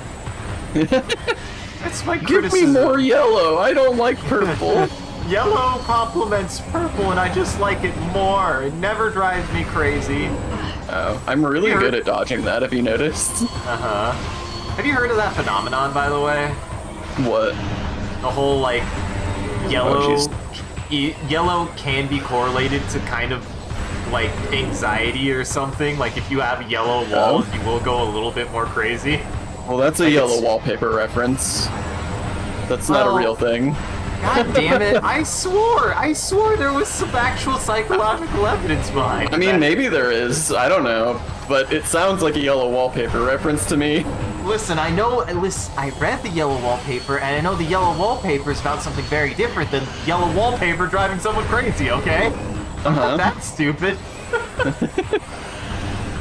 That's my Give criticism. me more yellow. I don't like purple. Yellow complements purple, and I just like it more. It never drives me crazy. Oh, I'm really good at dodging that, have you noticed? Uh-huh. Have you heard of that phenomenon, by the way? What? The whole, like, yellow... jeez. Yellow can be correlated to kind of, like, anxiety or something. Like, if you have yellow walls, you will go a little bit more crazy. Well, that's a Like, yellow it's- wallpaper reference. That's not a Well- real thing. God damn it, I swore there was some actual psychological evidence behind I mean, that. maybe there is. I don't know. But it sounds like a yellow wallpaper reference to me. Listen, I read the yellow wallpaper, and I know the yellow wallpaper is about something very different than yellow wallpaper driving someone crazy, okay? Uh-huh. That's stupid.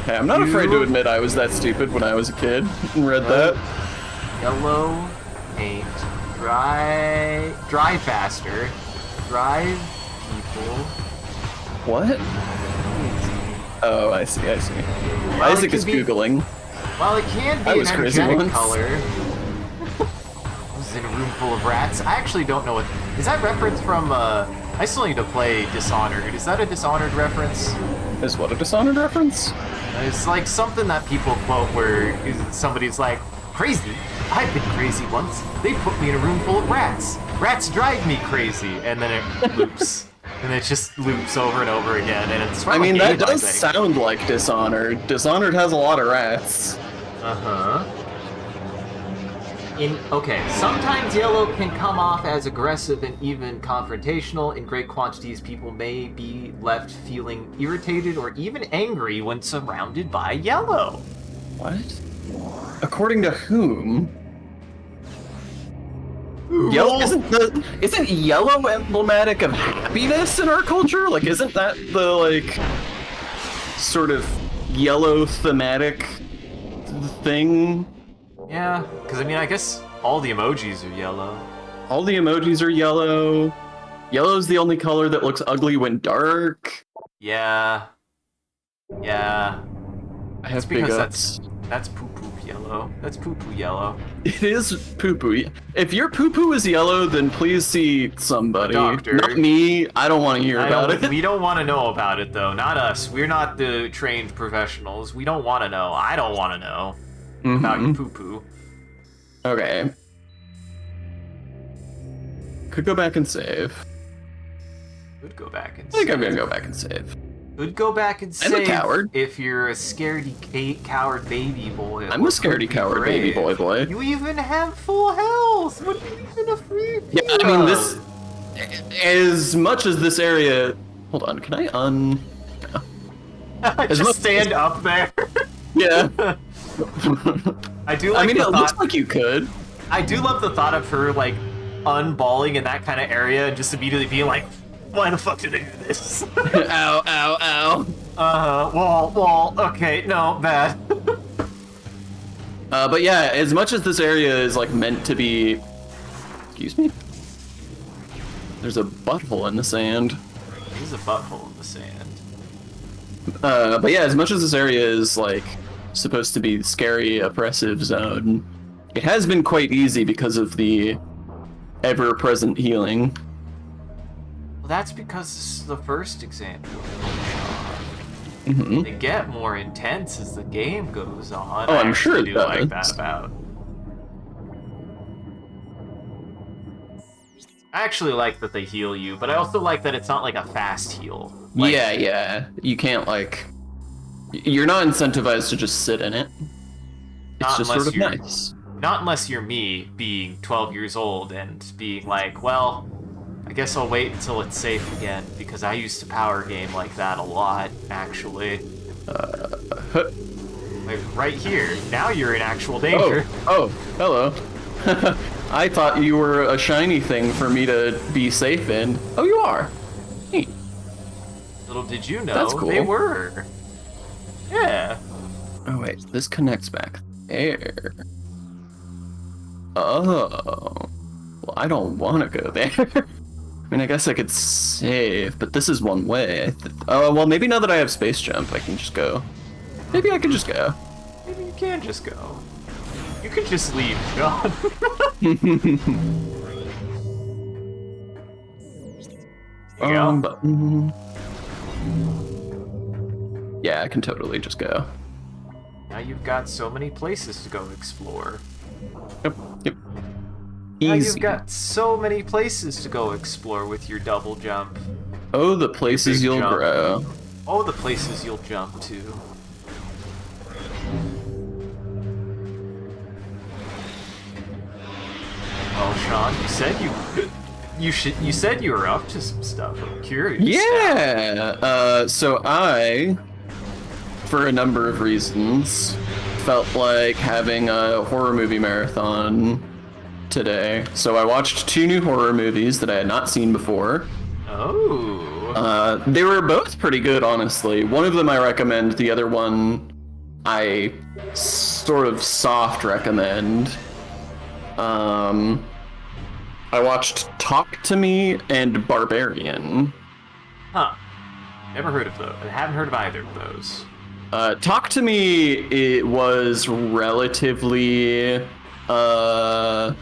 Hey, I'm not afraid to admit I was that stupid when I was a kid and read that. Yellow paint, dry faster, drive people What? crazy. Oh, I see. Well, Isaac it is could be- Googling. While it can be I an was crazy energetic once. color, this is in a room full of rats. I actually don't know what is that reference from. I still need to play Dishonored. Is that a Dishonored reference? Is what a Dishonored reference? It's like something that people quote where somebody's like, crazy? I've been crazy once. They put me in a room full of rats. Rats drive me crazy. And then it loops. And it just loops over and over again. And it's from I mean, a that game, I does think. sound like Dishonored. Dishonored has a lot of rats. Uh-huh. Okay, sometimes yellow can come off as aggressive and even confrontational. In great quantities, people may be left feeling irritated or even angry when surrounded by yellow. What? According to whom? Yellow isn't yellow emblematic of happiness in our culture? Like, isn't that the like sort of yellow thematic thing? Yeah, because I mean, I guess all the emojis are yellow. All the emojis are yellow. Yellow's the only color that looks ugly when dark. Yeah. Yeah. I That's have big because ups. that's poo poo yellow. That's poo poo yellow. It is poo poo. If your poo poo is yellow, then please see somebody. doctor. Not me. I don't want to hear about it. We don't want to know about it though. Not us. We're not the trained professionals. We don't want to know. I don't want to know about your poo poo. Okay. Could go back and save. Could go back and I think I'm gonna go back and save. Could go back and I'm a save coward. if you're a scaredy coward baby boy. I'm a scaredy coward baby boy. You even have full health. What are you even afraid of? Yeah, I mean this. As much as this area. Hold on. Can I Just stand up there. Yeah. I do like I mean, the it thought. looks like you could. I do love the thought of her like unballing in that kind of area and just immediately being like, "Why the fuck did I do this?" Ow! Ow! Ow! Wall. Okay, no, bad. But yeah, as much as this area is like meant to be. Excuse me. There's a butthole in the sand. There's a butthole in the sand. But yeah, as much as this area is like supposed to be scary, oppressive zone, it has been quite easy because of the ever-present healing. Well, that's because this is the first example. Mm-hmm. They get more intense as the game goes on. Oh, I I'm sure actually it do like does. that about. I actually like that they heal you, but I also like that it's not like a fast heal. Like, Yeah. You can't like. You're not incentivized to just sit in it. It's Not just unless sort of you're- nice. Not unless you're me, being 12 years old and being like, well, I guess I'll wait until it's safe again, because I used to power game like that a lot, actually. Like, right here. Now you're in actual danger. Oh, hello. I thought you were a shiny thing for me to be safe in. Oh, you are. Neat. Little did you know, That's cool. they were. Yeah. Oh wait, this connects back there. Oh. Well, I don't want to go there. I mean, I guess I could save, but this is one way. Oh, well, maybe now that I have space jump, I can just go. Maybe I can just go. Maybe you can just go. You could just leave, John. There you go. But, yeah, I can totally just go. Now you've got so many places to go explore. Yep. Now Easy. you've got so many places to go explore with your double jump. Oh, the places Big you'll jump. grow. Oh, the places you'll jump to. Well, Sean, you said you were up to some stuff. I'm curious. Yeah. So I, for a number of reasons, felt like having a horror movie marathon today. So I watched 2 new horror movies that I had not seen before. Oh. They were both pretty good, honestly. One of them I recommend. The other one I sort of soft recommend. I watched Talk to Me and Barbarian. Huh. Never heard of those. I haven't heard of either of those. Talk to Me, it was relatively. Talk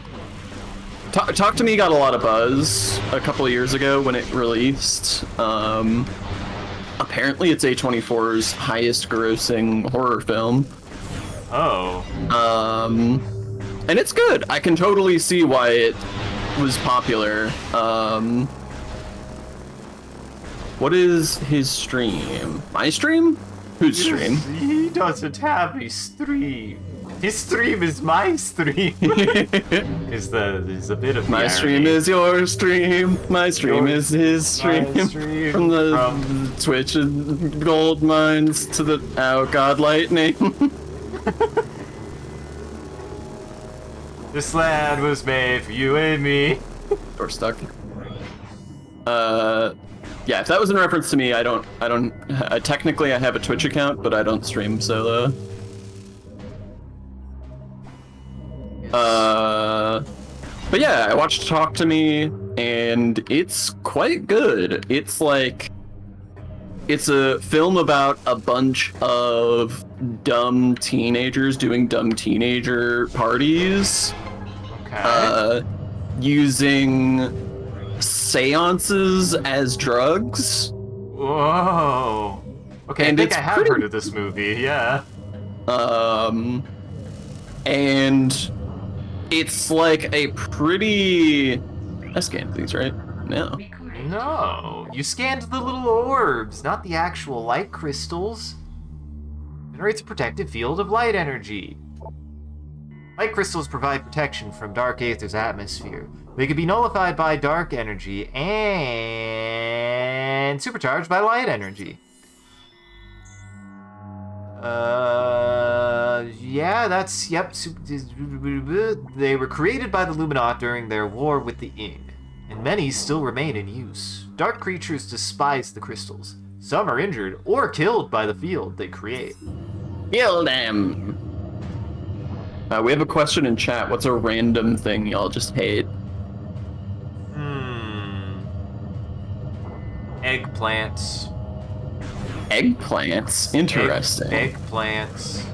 to Me got a lot of buzz a couple of years ago when it released. Apparently, it's A24's highest grossing horror film. Oh. And it's good. I can totally see why it was popular. What is his stream? My stream? Whose stream? He doesn't have a stream. His stream is my stream. is a bit of My the stream irony. is your stream. My stream Your- is his stream. my stream From the from- Twitch and gold mines to the God lightning. This land was made for you and me. Or stuck. Yeah, if that was in reference to me, I don't, technically I have a Twitch account, but I don't stream solo. But yeah, I watched Talk to Me, and it's quite good. It's like, it's a film about a bunch of dumb teenagers doing dumb teenager parties, Okay. using seances as drugs. Whoa. Okay, I And think it's I have pretty heard of this movie. Yeah. And it's like a pretty. I scanned these, right? No. No, you scanned the little orbs, not the actual light crystals. Generates a protective field of light energy. Light crystals provide protection from Dark Aether's atmosphere. They can be nullified by dark energy and supercharged by light energy. Yeah, that's, yep. They were created by the Luminat during their war with the Ing, and many still remain in use. Dark creatures despise the crystals. Some are injured or killed by the field they create. Kill them. We have a question in chat. What's a random thing y'all just hate? Eggplants. Eggplants. Interesting. Eggplants.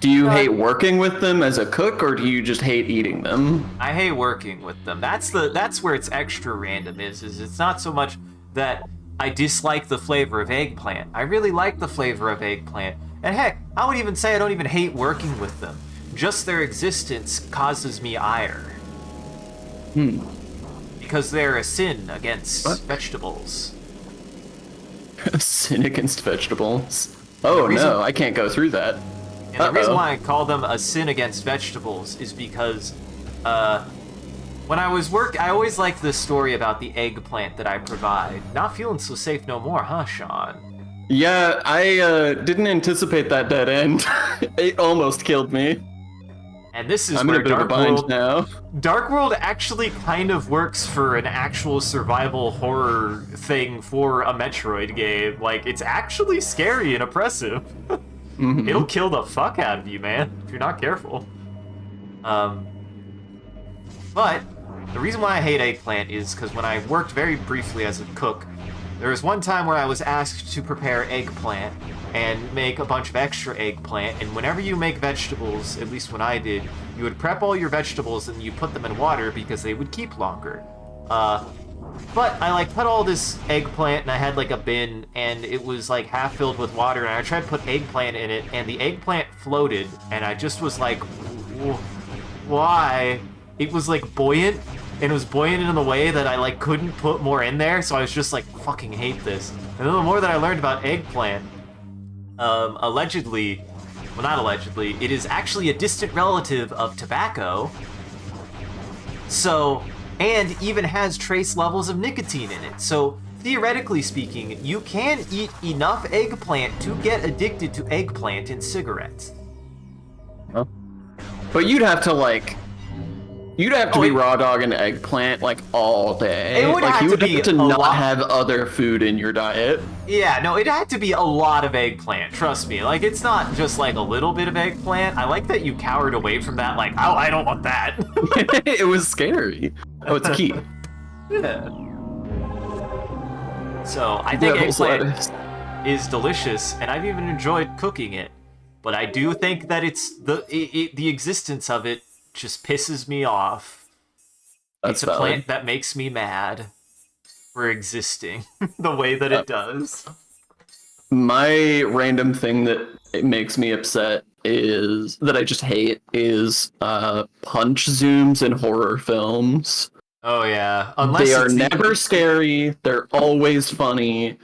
Do you hate working with them as a cook, or do you just hate eating them? I hate working with them. That's where it's extra random is it's not so much that I dislike the flavor of eggplant. I really like the flavor of eggplant. And heck, I would even say I don't even hate working with them. Just their existence causes me ire. Because they're a sin against vegetables. A sin against vegetables? Oh no, I can't go through that. And the reason why I call them a sin against vegetables is because when I was I always liked this story about the eggplant that I provide. Not feeling so safe no more, huh, Sean? Yeah, I didn't anticipate that dead end. It almost killed me. And this is I'm where in a bit of a bind now. Dark World actually kind of works for an actual survival horror thing for a Metroid game. Like, it's actually scary and oppressive. It'll kill the fuck out of you, man, if you're not careful. But the reason why I hate eggplant is because when I worked very briefly as a cook, there was one time where I was asked to prepare eggplant and make a bunch of extra eggplant, and whenever you make vegetables, at least when I did, you would prep all your vegetables and you put them in water because they would keep longer. But I put all this eggplant and I had a bin and it was half filled with water, and I tried to put eggplant in it and the eggplant floated, and I just was like, why? It was buoyant, and it was buoyant in the way that I couldn't put more in there, so I was just fucking hate this. And then the more that I learned about eggplant, allegedly, well, not allegedly, it is actually a distant relative of tobacco. So, and even has trace levels of nicotine in it. So, theoretically speaking, you can eat enough eggplant to get addicted to eggplant in cigarettes. Huh? But you'd have to be raw dogging eggplant all day. It would have you to would be have to a not lot. have other food in your diet. Yeah, no, it had to be a lot of eggplant, trust me. It's not just a little bit of eggplant. I like that you cowered away from that, oh, I don't want that. It was scary. Oh, it's key. Yeah. So, I think eggplant is delicious, and I've even enjoyed cooking it. But I do think that it's the existence of it just pisses me off. That's it's a plant that makes me mad for existing the way that it does. My random thing that it makes me upset is that I just hate is punch zooms in horror films. Oh yeah, unless they are never scary. They're always funny.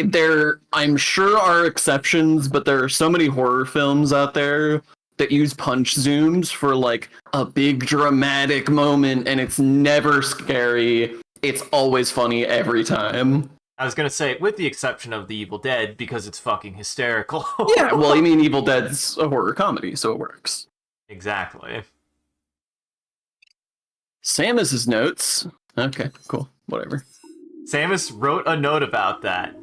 There, I'm sure, are exceptions, but there are so many horror films out there that use punch zooms for a big dramatic moment, and it's never scary. It's always funny every time. I was gonna say, with the exception of The Evil Dead, because it's fucking hysterical. Yeah, well, I mean, Evil Dead's a horror comedy, so it works. Exactly. Samus's notes. Okay, cool. Whatever. Samus wrote a note about that.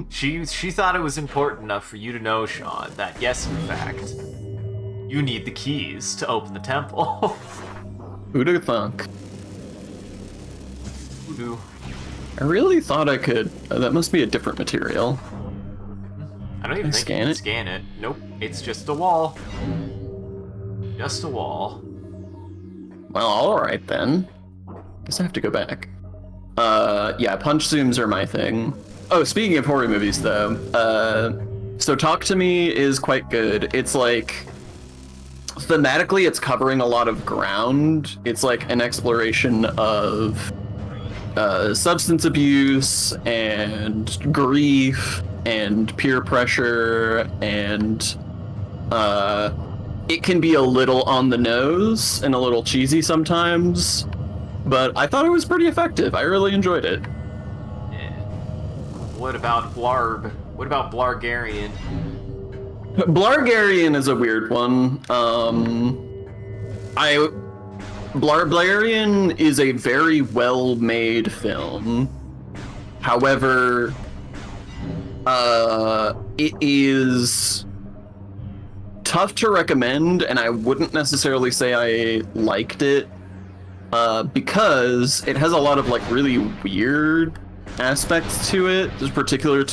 She thought it was important enough for you to know, Sean, that yes, in fact, you need the keys to open the temple. Who'd have thunk? Voodoo. I really thought I could. That must be a different material. I don't even think you can scan it. Nope, it's just a wall. Just a wall. Well, alright then. Guess I have to go back. Yeah, punch zooms are my thing. Oh, speaking of horror movies though, so Talk to Me is quite good. It's like, thematically it's covering a lot of ground. It's like an exploration of substance abuse and grief and peer pressure, and it can be a little on the nose and a little cheesy sometimes, but I thought it was pretty effective. I really enjoyed it. Yeah. What about Blarb? What about Blargarian? Blargarian is a weird one. Blargarian is a very well-made film. However, it is tough to recommend, and I wouldn't necessarily say I liked it, because it has a lot of like really weird aspects to it, just particularly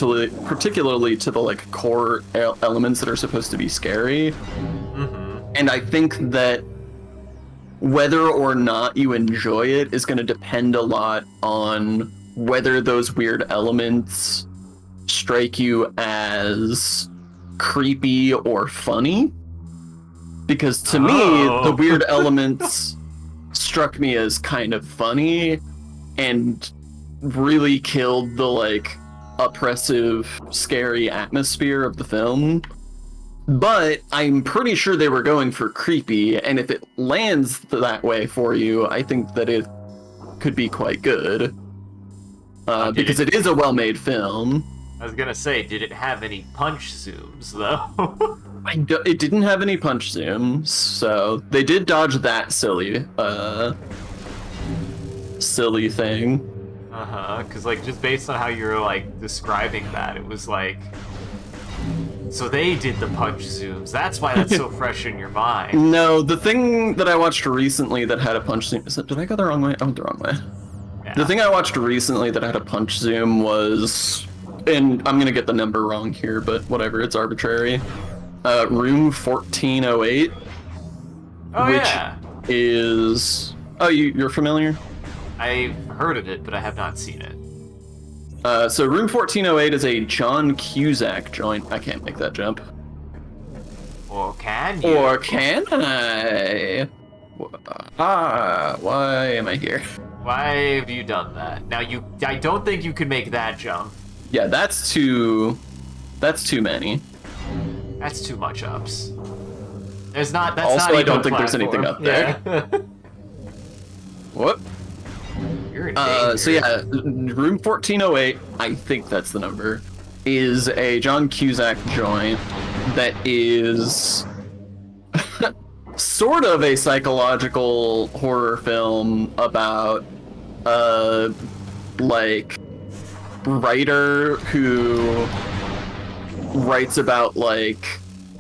to the like core elements that are supposed to be scary. Mm-hmm. And I think that whether or not you enjoy it is going to depend a lot on whether those weird elements strike you as creepy or funny. Because to me, the weird elements struck me as kind of funny and really killed the like oppressive, scary atmosphere of the film. But I'm pretty sure they were going for creepy, and if it lands that way for you, I think that it could be quite good. Because it is a well-made film. I was gonna say, did it have any punch zooms, though? It didn't have any punch zooms, so they did dodge that silly thing. Uh-huh, because, like, just based on how you're, like, describing that, it was like... So they did the punch zooms. That's why that's so fresh in your mind. No, the thing that I watched recently that had a punch zoom... Did I go the wrong way? I went the wrong way. Yeah. The thing I watched recently that had a punch zoom was... And I'm gonna get the number wrong here, but whatever, it's arbitrary. Room 1408. Oh, which yeah. is... Oh, you're familiar? I've heard of it, but I have not seen it. So Room 1408 is a John Cusack joint. I can't make that jump. Or can you? Or can I? Why am I here? Why have you done that? Now, I don't think you could make that jump. Yeah, that's too many. That's too much ups. That's not also, even I don't a think there's anything platform. up there. Yeah. What? You're in danger. So yeah, Room 1408, I think that's the number, is a John Cusack joint that is sort of a psychological horror film about like writer who writes about like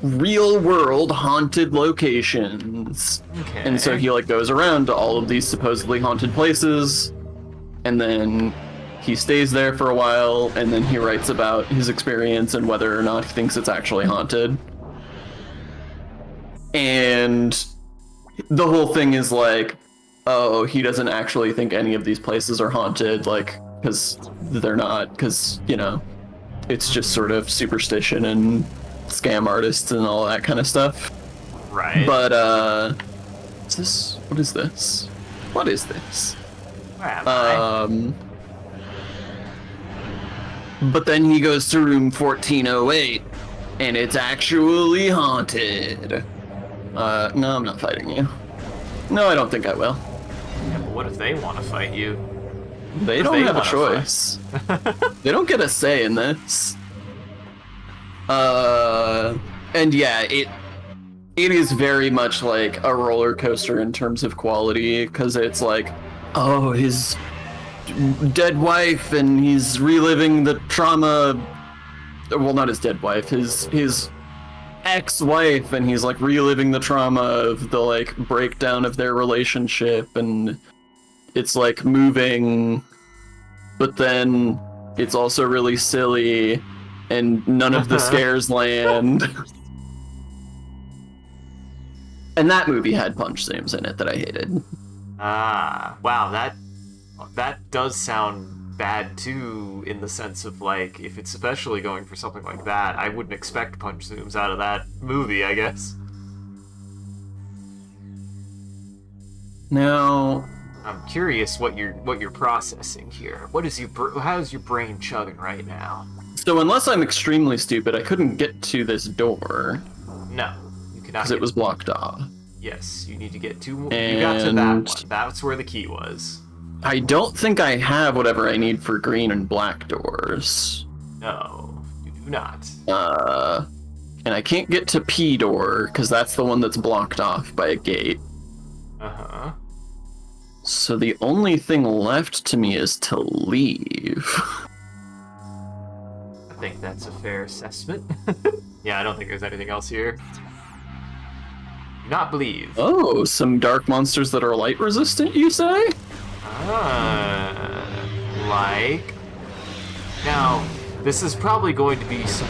real world haunted locations. Okay. And so he like goes around to all of these supposedly haunted places, and then he stays there for a while, and then he writes about his experience and whether or not he thinks it's actually haunted. And the whole thing is like, oh, he doesn't actually think any of these places are haunted, like, because they're not, because, you know, it's just sort of superstition and scam artists and all that kind of stuff. Right. But, what is this? What is this? Where am I? But then he goes to room 1408, and it's actually haunted. No, I'm not fighting you. No, I don't think I will. Yeah, but what if they want to fight you? They don't have a choice. They don't get a say in this. And yeah, it is very much like a roller coaster in terms of quality, because it's like, oh, his dead wife, and he's reliving the trauma. Well, not his dead wife, his ex-wife, and he's like reliving the trauma of the like breakdown of their relationship, and it's like moving, but then it's also really silly, and none of the scares land. And that movie had punch zooms in it that I hated. Ah, wow, that does sound bad too, in the sense of, like, if it's especially going for something like that, I wouldn't expect punch zooms out of that movie, I guess. Now, I'm curious what you're processing here. How's your brain chugging right now? so unless I'm extremely stupid, I couldn't get to this door No, you cannot. because it was blocked off. Yes, you need to get to. You got to that one. That's where the key was. I don't think I have whatever I need for green and black doors. No, you do not. And I can't get to P door because that's the one that's blocked off by a gate. Uh-huh. So the only thing left to me is to leave. I think that's a fair assessment. Yeah, I don't think there's anything else here. Do not believe. Oh, some dark monsters that are light resistant, you say? Like... Now, this is probably going to be some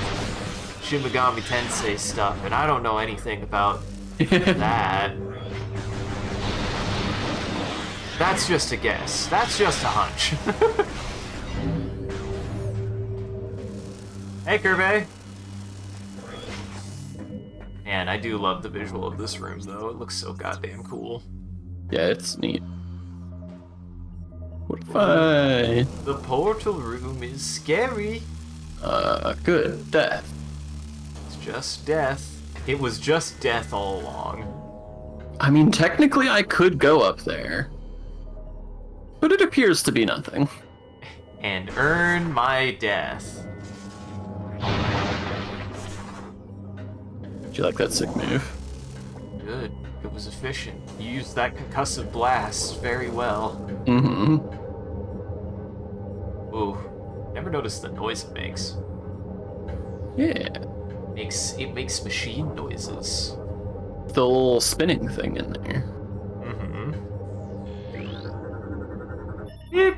Shin Megami Tensei stuff, and I don't know anything about that. That's just a guess. That's just a hunch. Hey, Kirby. Man, I do love the visual of this room, though. It looks so goddamn cool. Yeah, it's neat. What if I... The portal room is scary. Good. Death. It's just death. It was just death all along. I mean, technically I could go up there. But it appears to be nothing. And earn my death. Do you like that sick move? Good. It was efficient. You used that concussive blast very well. Mm-hmm. Ooh. Never noticed the noise it makes. Yeah. It makes machine noises. The little spinning thing in there. Mm-hmm. Beep.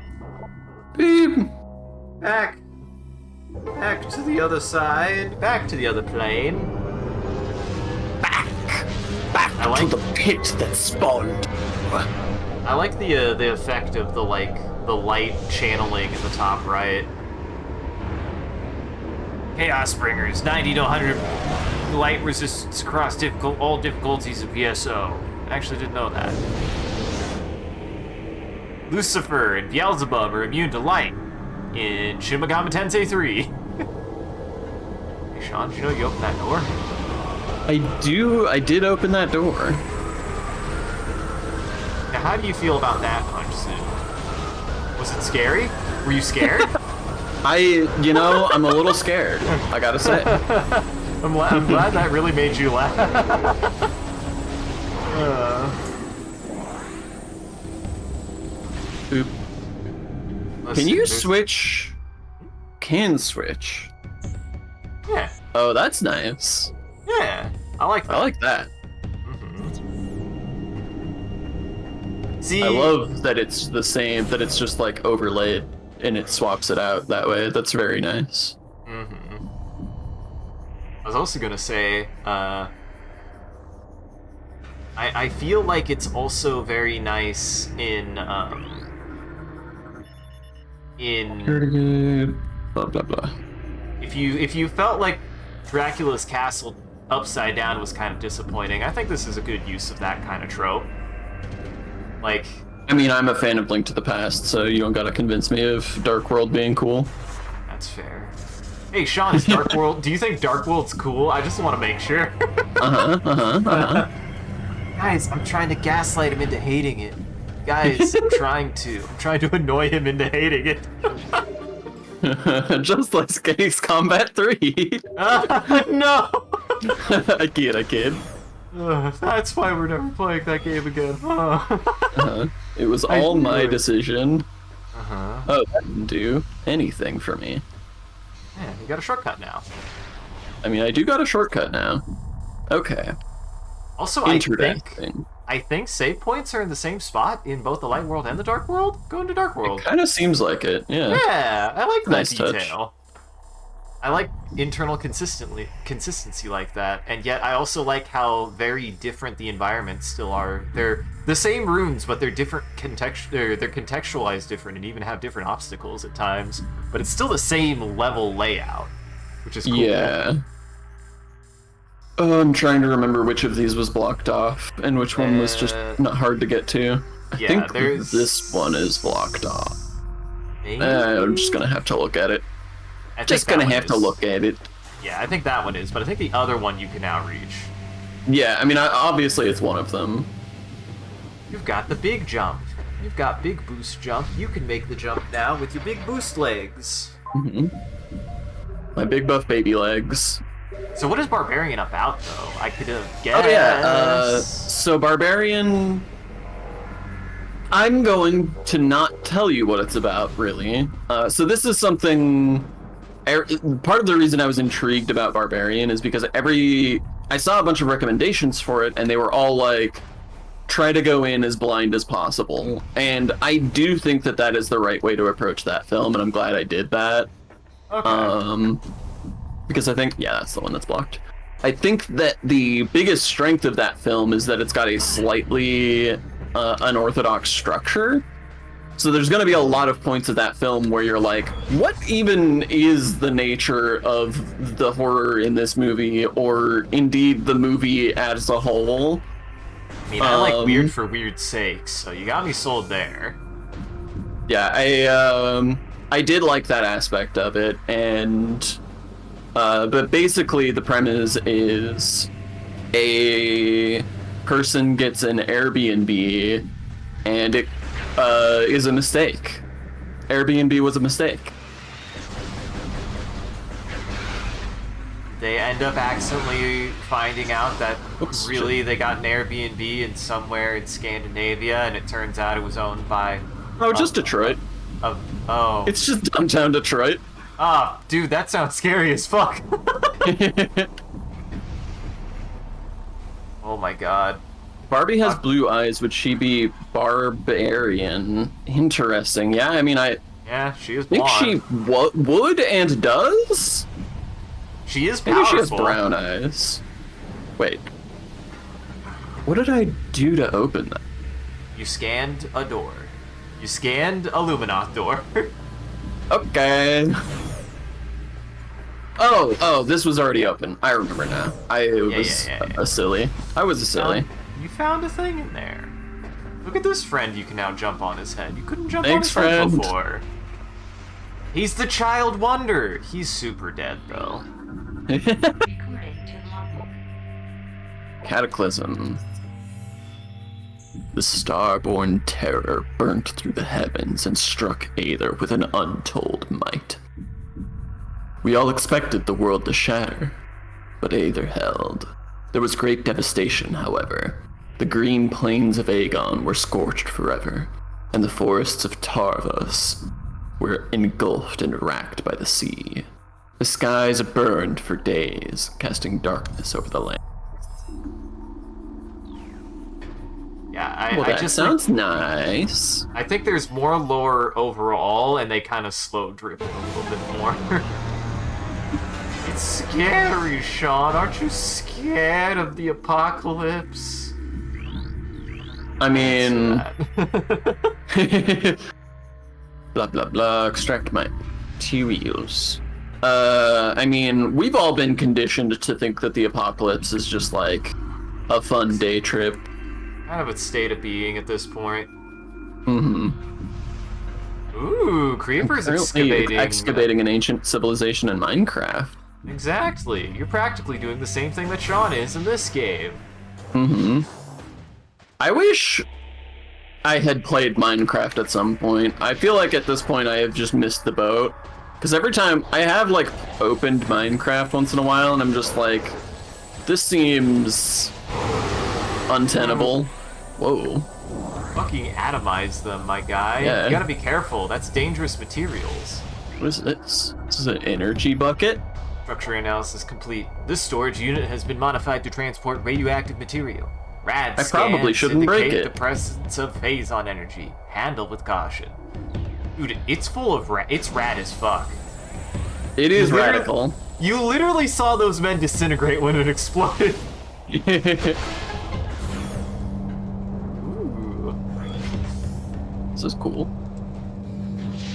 Beep. Back to the other side. Back to the other plane. Back to the pit that spawned. I like the effect of the light channeling in the top right. Chaos Bringers, 90 to 100 light resistance across all difficulties of PSO. I actually didn't know that. Lucifer and Beelzebub are immune to light in Shin Megami Tensei 3. Hey Sean, did you know you opened that door? I did open that door. Now, how do you feel about that punch suit? Was it scary? Were you scared? I'm a little scared, I gotta say. I'm glad that really made you laugh. Oop. Can you switch? Can switch. Yeah. Oh, that's nice. Yeah. I like that. I like that. Mm-hmm. See, I love that it's the same, that it's just like overlaid and it swaps it out that way. That's very nice. Mm-hmm. I was also gonna say, I feel like it's also very nice in blah blah blah. if you felt like Dracula's castle upside down was kind of disappointing, I think this is a good use of that kind of trope. Like, I mean, I'm a fan of Link to the Past, so you don't gotta convince me of Dark World being cool. that's fair. Hey Sean, is Dark World? Do you think Dark World's cool? I just want to make sure. Guys, I'm trying to gaslight him into hating it. Guys, I'm trying to annoy him into hating it. Just like Ace Combat 3. No! I kid. That's why we're never playing that game again. It was all my decision. Uh-huh. Oh, that didn't do anything for me. Man, you got a shortcut now. I mean, I do got a shortcut now. Okay. Also, I think save points are in the same spot in both the Light World and the Dark World. Go into Dark World. It kind of seems like it, yeah. Yeah, I like that Nice detail. I like internal consistency like that, and yet I also like how very different the environments still are. They're the same runes, but they're different they're contextualized different, and even have different obstacles at times. But it's still the same level layout, which is cool. Yeah. Oh, I'm trying to remember which of these was blocked off and which one was just not hard to get to. I think this one is blocked off. I'm just gonna have to look at it. Just gonna have to look at it. Yeah, I think that one is, but I think the other one you can now reach. Yeah, I mean, obviously it's one of them. You've got the big jump. You've got big boost jump. You can make the jump now with your big boost legs. Mm-hmm. My big buff baby legs. So what is Barbarian about, though? I could have guessed. Oh, yeah. So Barbarian... I'm going to not tell you what it's about, really. So this is something... Part of the reason I was intrigued about Barbarian is because I saw a bunch of recommendations for it, and they were all like, try to go in as blind as possible. And I do think that that is the right way to approach that film, and I'm glad I did that. Okay. Because I think, yeah, that's the one that's blocked. I think that the biggest strength of that film is that it's got a slightly unorthodox structure. So there's going to be a lot of points of that film where you're like, what even is the nature of the horror in this movie, or indeed the movie as a whole? I mean, I like weird for weird's sake, so you got me sold there. Yeah, I did like that aspect of it, and but basically the premise is a person gets an Airbnb, and it is a mistake. Airbnb was a mistake. They end up accidentally finding out that they got an Airbnb in somewhere in Scandinavia, and it turns out it was owned by... Oh, just Detroit. Oh. It's just downtown Detroit. Ah, dude, that sounds scary as fuck. Oh my god. Barbie has blue eyes. Would she be Barbarian? Interesting. Yeah, I mean, yeah, she is think blonde. She would and does? She is powerful. Maybe she has brown eyes. Wait. What did I do to open that? You scanned a door. You scanned a Lumineth door. Okay. Oh, this was already open. I remember now. I was a silly. I was a silly. You found a thing in there. Look at this friend you can now jump on his head. You couldn't jump Thanks, on his head friend. before. He's the child wonder. He's super dead, though. Cataclysm. The star-born terror burnt through the heavens and struck Aether with an untold might. We all expected the world to shatter, but Aether held. There was great devastation, however. The green plains of Aegon were scorched forever, and the forests of Tarvos were engulfed and racked by the sea. The skies burned for days, casting darkness over the land. Yeah, Well, that sounds nice. I think there's more lore overall, and they kind of slow drip it a little bit more. It's scary, Sean. Aren't you scared of the apocalypse? I mean... blah, blah, blah. Extract my materials. I mean, we've all been conditioned to think that the apocalypse is just like a fun day trip. Kind of a state of being at this point. Mm-hmm. Ooh, creepers excavating an ancient civilization in Minecraft. Exactly. You're practically doing the same thing that Sean is in this game. Mm-hmm. I wish I had played Minecraft at some point. I feel like at this point I have just missed the boat. Because every time I have like opened Minecraft once in a while and I'm just like, this seems untenable. Whoa. Fucking atomize them, my guy. Yeah. You gotta be careful. That's dangerous materials. What is this? This is an energy bucket? Structure analysis complete. This storage unit has been modified to transport radioactive material. Rad I probably shouldn't break it. The presence of phazon energy. Handle with caution. Dude, it's full of it's rad as fuck. It is Literally- radical. You literally saw those men disintegrate when it exploded. Ooh. This is cool.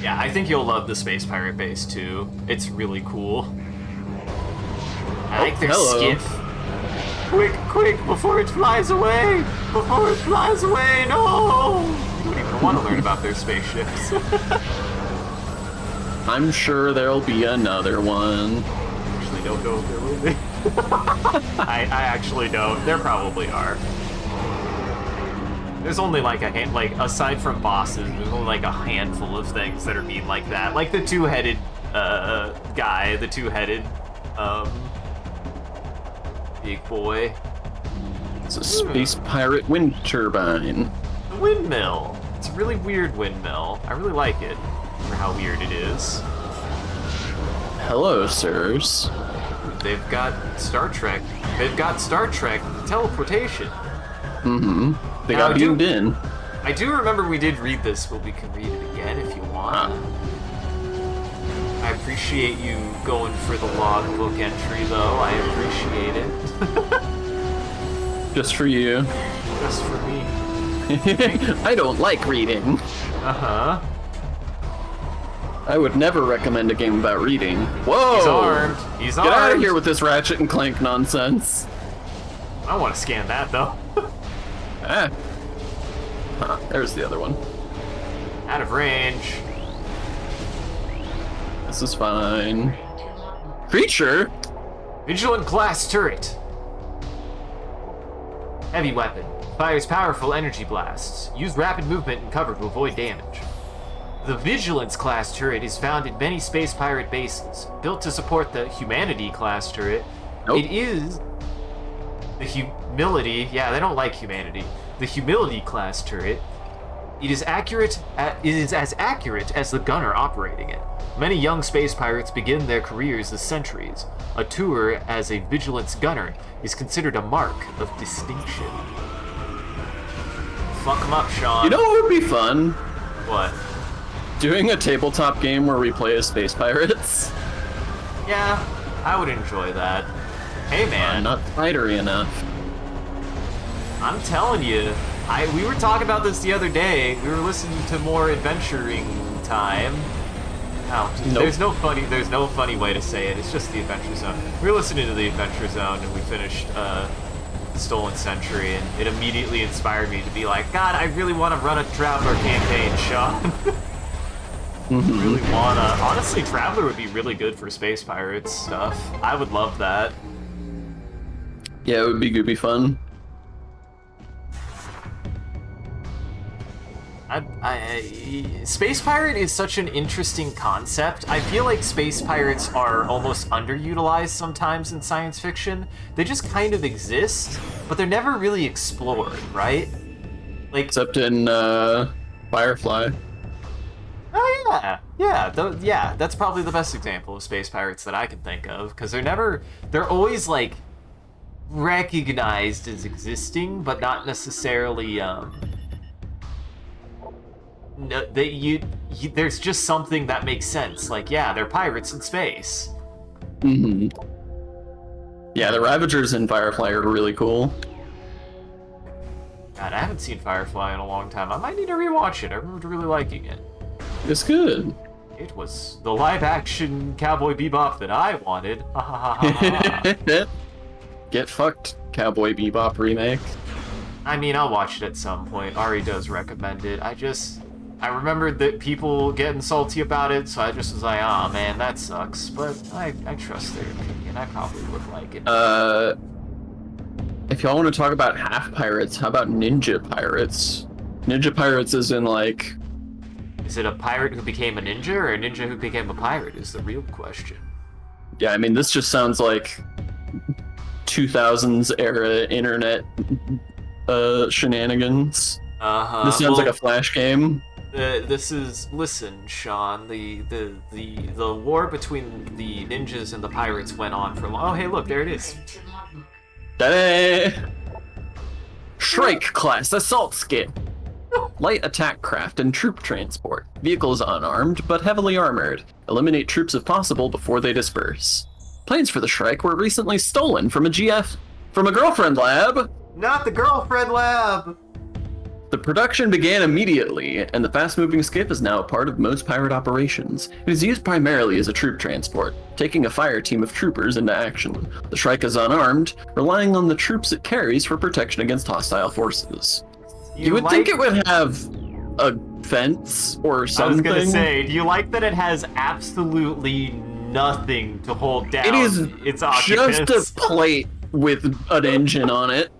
Yeah, I think you'll love the Space Pirate base too. It's really cool. I like their hello. skiff. Quick, quick, before it flies away! Before it flies away, no! You don't even want to learn about their spaceships. I'm sure there'll be another one. Actually don't know if there will be. I actually don't. There probably are. There's only like aside from bosses, there's only like a handful of things that are mean like that. Like the two-headed guy, the two-headed big boy. It's a space pirate wind turbine. The windmill. It's a really weird windmill. I really like it for how weird it is. Hello, sirs. They've got Star Trek. They've got Star Trek teleportation. Mm-hmm. They Now, got beamed in. I do remember we did read this, but we can read it again if you want. I appreciate you going for the logbook entry, though. I appreciate it. Just for you. Just for me. I don't like reading. Uh-huh. I would never recommend a game about reading. Whoa! He's armed. He's armed. Get out of here with this Ratchet and Clank nonsense. I want to scan that, though. Ah. Huh, there's the other one. Out of range. This is fine. Creature? Vigilant class turret. Heavy weapon. Fires powerful energy blasts. Use rapid movement and cover to avoid damage. The Vigilance class turret is found in many space pirate bases. Built to support the Humanity class turret, Nope. it is the Humility. Yeah, they don't like humanity. The Humility class turret. It is as accurate as the gunner operating it. Many young space pirates begin their careers as sentries. A tour as a Vigilance gunner is considered a mark of distinction. Fuck 'em up, Sean. You know what would be fun? What? Doing a tabletop game where we play as space pirates. Yeah, I would enjoy that. Hey man, I'm not spidery enough. I'm telling you, we were talking about this the other day. We were listening to more adventuring time. Oh, Nope. there's no funny way to say it. It's just the Adventure Zone. We were listening to the Adventure Zone and we finished Stolen Century, and it immediately inspired me to be like, God, I really want to run a Traveler campaign, Sean. Really wanna. Honestly, Traveler would be really good for Space Pirates stuff. I would love that. Yeah, it would be fun. Space Pirate is such an interesting concept. I feel like Space Pirates are almost underutilized sometimes in science fiction. They just kind of exist, but they're never really explored, right? Like, Except in Firefly. oh yeah, that's probably the best example of Space Pirates that I can think of, because they're always like recognized as existing, but not necessarily no, there's just something that makes sense. Like, yeah, they're pirates in space. Mm-hmm. Yeah, the Ravagers in Firefly are really cool. God, I haven't seen Firefly in a long time. I might need to rewatch it. I remember really liking it. It's good. It was the live-action Cowboy Bebop that I wanted. Ha ha ha ha ha. Get fucked, Cowboy Bebop remake. I mean, I'll watch it at some point. Ari does recommend it. I remembered that people getting salty about it, so I just was like, oh man, that sucks. But I trust their opinion. I probably would like it. If y'all want to talk about half pirates, how about ninja pirates? Ninja pirates is in like... Is it a pirate who became a ninja, or a ninja who became a pirate is the real question. Yeah, I mean, this just sounds like 2000s era internet shenanigans. Uh-huh. This sounds like a Flash game. Listen, Sean, the war between the ninjas and the pirates went on for long. Oh, hey, look, there it is. Ta-da! Shrike class assault skin. Light attack craft and troop transport. Vehicles unarmed, but heavily armored. Eliminate troops if possible before they disperse. Plans for the Shrike were recently stolen from a girlfriend lab. Not the girlfriend lab! The production began immediately, and the fast-moving skiff is now a part of most pirate operations. It is used primarily as a troop transport, taking a fire team of troopers into action. The Shrike is unarmed, relying on the troops it carries for protection against hostile forces. You would think it would have a fence or something. I was gonna say, do you like that it has absolutely nothing to hold down It is its occupants? just a plate with an engine on it.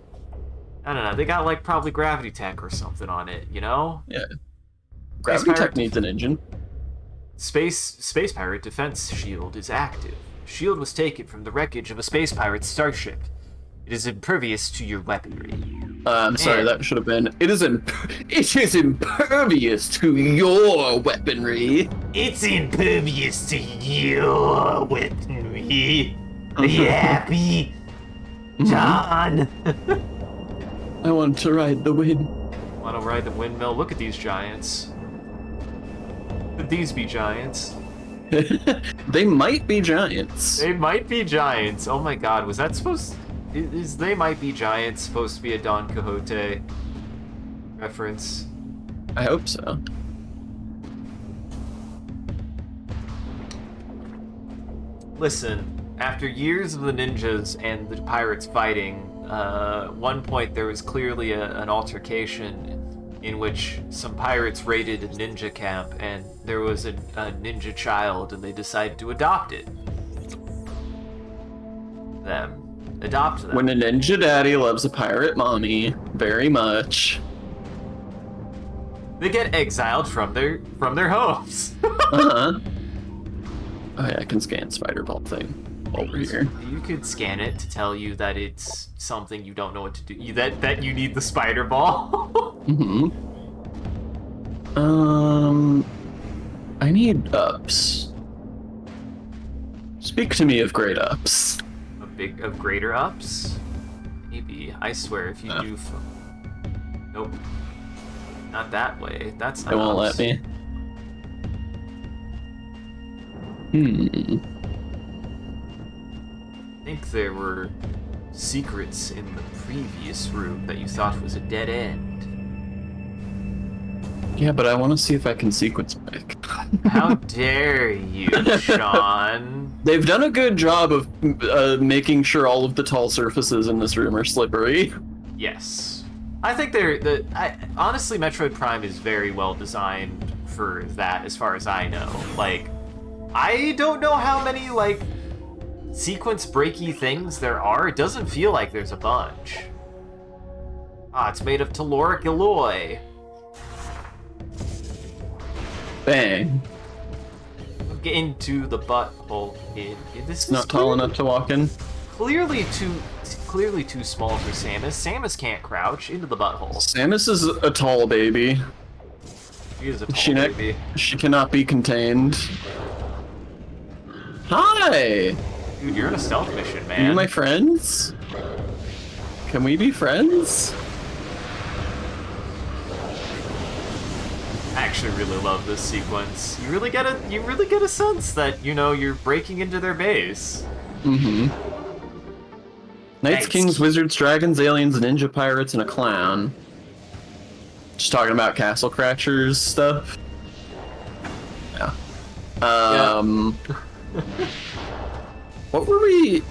I don't know, they got like probably gravity tech or something on it, you know? Yeah. Gravity tech needs an engine. Space pirate defense shield is active. Shield was taken from the wreckage of a space pirate starship. It is impervious to your weaponry. I'm sorry, that should have been. It is impervious to your weaponry. It's impervious to your weaponry. Are you happy, John? I want to ride the wind. Want to ride the windmill? Look at these giants. Could these be giants? They might be giants. They might be giants. Oh my god, was that supposed... Is They Might Be Giants supposed to be a Don Quixote reference? I hope so. Listen, after years of the ninjas and the pirates fighting, one point there was clearly an altercation in which some pirates raided a ninja camp, and there was a ninja child, and they decided to adopt it. Adopt them. When a ninja daddy loves a pirate mommy very much, they get exiled from their homes. Oh yeah, I can scan Spider Vault thing over here. You could scan it to tell you that it's something you don't know what to do. That you need the spider ball. I need ups. Speak to me of great ups. Of greater ups? Maybe. I swear, if you do... Nope. Not that way. That's not It won't ups. let me. I think there were secrets in the previous room that you thought was a dead end. Yeah, but I want to see if I can sequence break. How dare you, Sean? They've done a good job of making sure all of the tall surfaces in this room are slippery. Yes. I think honestly, Metroid Prime is very well designed for that, as far as I know. Like, I don't know how many, like, sequence breaky things there are. It doesn't feel like there's a bunch. Ah, it's made of telluric alloy. Bang. Get into the butthole. This is Not tall enough to walk in. Clearly too small for Samus. Samus can't crouch into the butthole. Samus is a tall baby. She is a tall baby. She cannot be contained. Hi! Dude, you're in a stealth mission, man. Are you my friends? Can we be friends? I actually really love this sequence. You really get a sense that, you know, you're breaking into their base. Knights, kings, wizards, dragons, aliens, ninja pirates, and a clown. Just talking about Castle Crashers stuff. Yeah. What were we...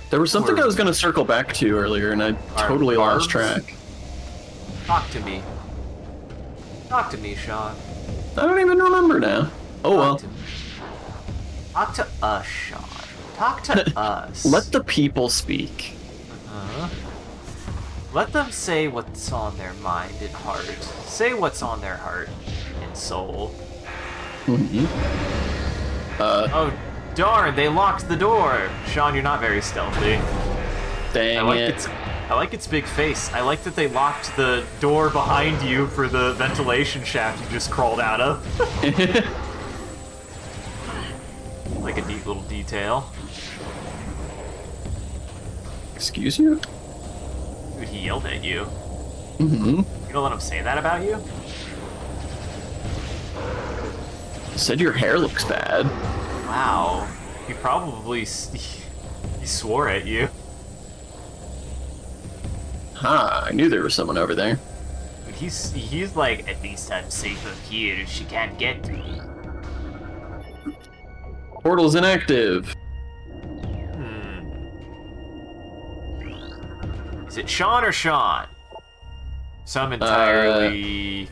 There was something I was going to circle back to earlier, and I totally lost track. Talk to me. Talk to me, Sean. I don't even remember now. Oh well. Talk to us, Sean. Talk to us. Let the people speak. Let them say what's on their mind and heart. Say what's on their heart and soul. Oh, darn, they locked the door. Sean, you're not very stealthy. Dang it. I like its big face. I like that they locked the door behind you for the ventilation shaft you just crawled out of. Like a neat little detail. Excuse you? Dude, he yelled at you. You don't let him say that about you? You said your hair looks bad. Wow. He probably he swore at you. Huh, I knew there was someone over there. He's like, at least I'm safe up here. She can't get to me. Portal's inactive. Is it Sean or Sean? Some entirely.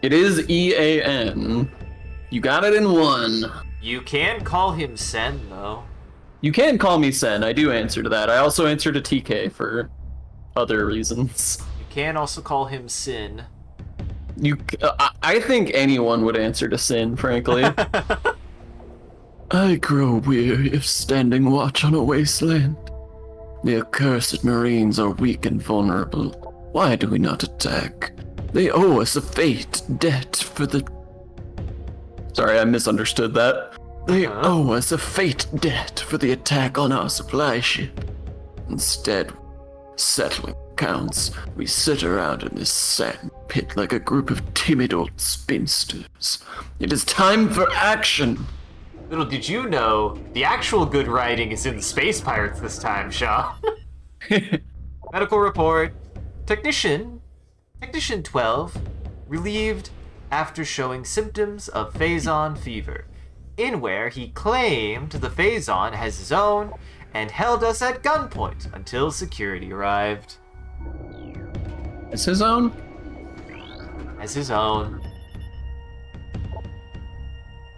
It is EAN. You got it in one. You can call him Sen though. You can call me Sen. I do answer to that. I also answer to TK for other reasons. You can also call him Sin. I think anyone would answer to Sin, frankly. I grow weary of standing watch on a wasteland. The accursed Marines are weak and vulnerable. Why do we not attack? They owe us a fate debt for the... Sorry, I misunderstood that. They owe us a fate debt for the attack on our supply ship. Instead, settling accounts, we sit around in this sand pit like a group of timid old spinsters. It is time for action! Little did you know, the actual good writing is in the Space Pirates this time, Shaw. Medical report. Technician 12, relieved after showing symptoms of Phazon fever, in where he claimed the Phazon as his own and held us at gunpoint until security arrived. As his own? As his own.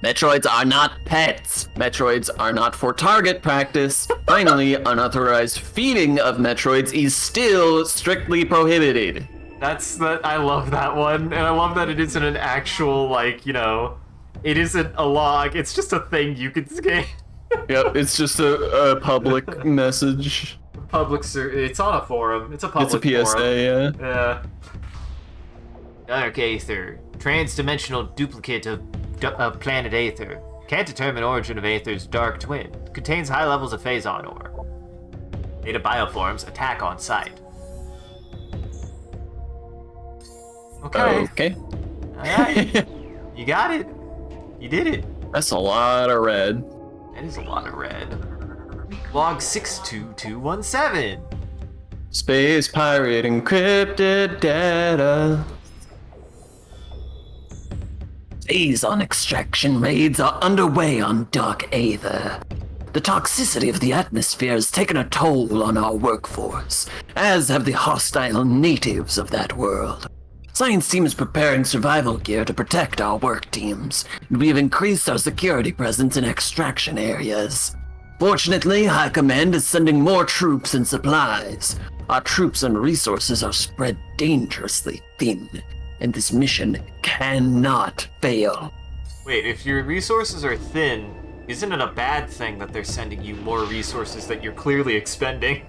Metroids are not pets. Metroids are not for target practice. Finally, unauthorized feeding of Metroids is still strictly prohibited. I love that one, and I love that it isn't an actual, like, you know, it isn't a log, it's just a thing you can scan. Yep, it's just a public message. It's on a forum. It's a public It's a PSA, forum. yeah. Dark Aether. Trans-dimensional duplicate of planet Aether. Can't determine origin of Aether's dark twin. Contains high levels of Phazon ore. Native bioforms attack on sight. Okay. Okay. Alright. You got it. You did it. That's a lot of red. That is a lot of red. Log 62217. Space pirate encrypted data. Phazon extraction raids are underway on Dark Aether. The toxicity of the atmosphere has taken a toll on our workforce, as have the hostile natives of that world. Science team is preparing survival gear to protect our work teams, and we have increased our security presence in extraction areas. Fortunately, High Command is sending more troops and supplies. Our troops and resources are spread dangerously thin, and this mission cannot fail. Wait, if your resources are thin, isn't it a bad thing that they're sending you more resources that you're clearly expending?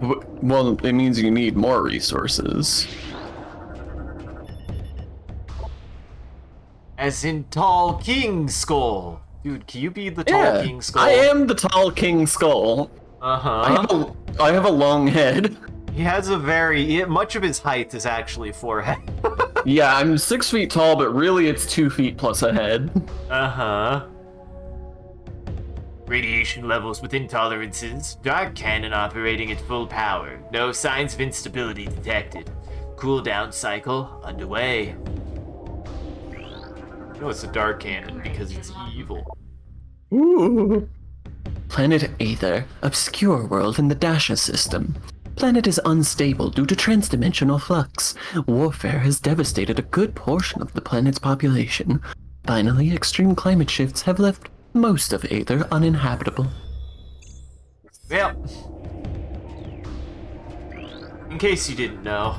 Well, it means you need more resources. As in Tall King Skull. Dude, can you be the Tall King Skull? I am the Tall King Skull. Uh-huh. I have a long head. He has much of his height is actually forehead. Yeah, I'm 6 feet tall, but really it's 2 feet plus a head. Uh-huh. Radiation levels within tolerances. Dark cannon operating at full power. No signs of instability detected. Cooldown cycle underway. You know it's a dark cannon because it's evil. Ooh. Planet Aether, obscure world in the Dasha system. Planet is unstable due to transdimensional flux. Warfare has devastated a good portion of the planet's population. Finally, extreme climate shifts have left most of Aether uninhabitable. Well, in case you didn't know,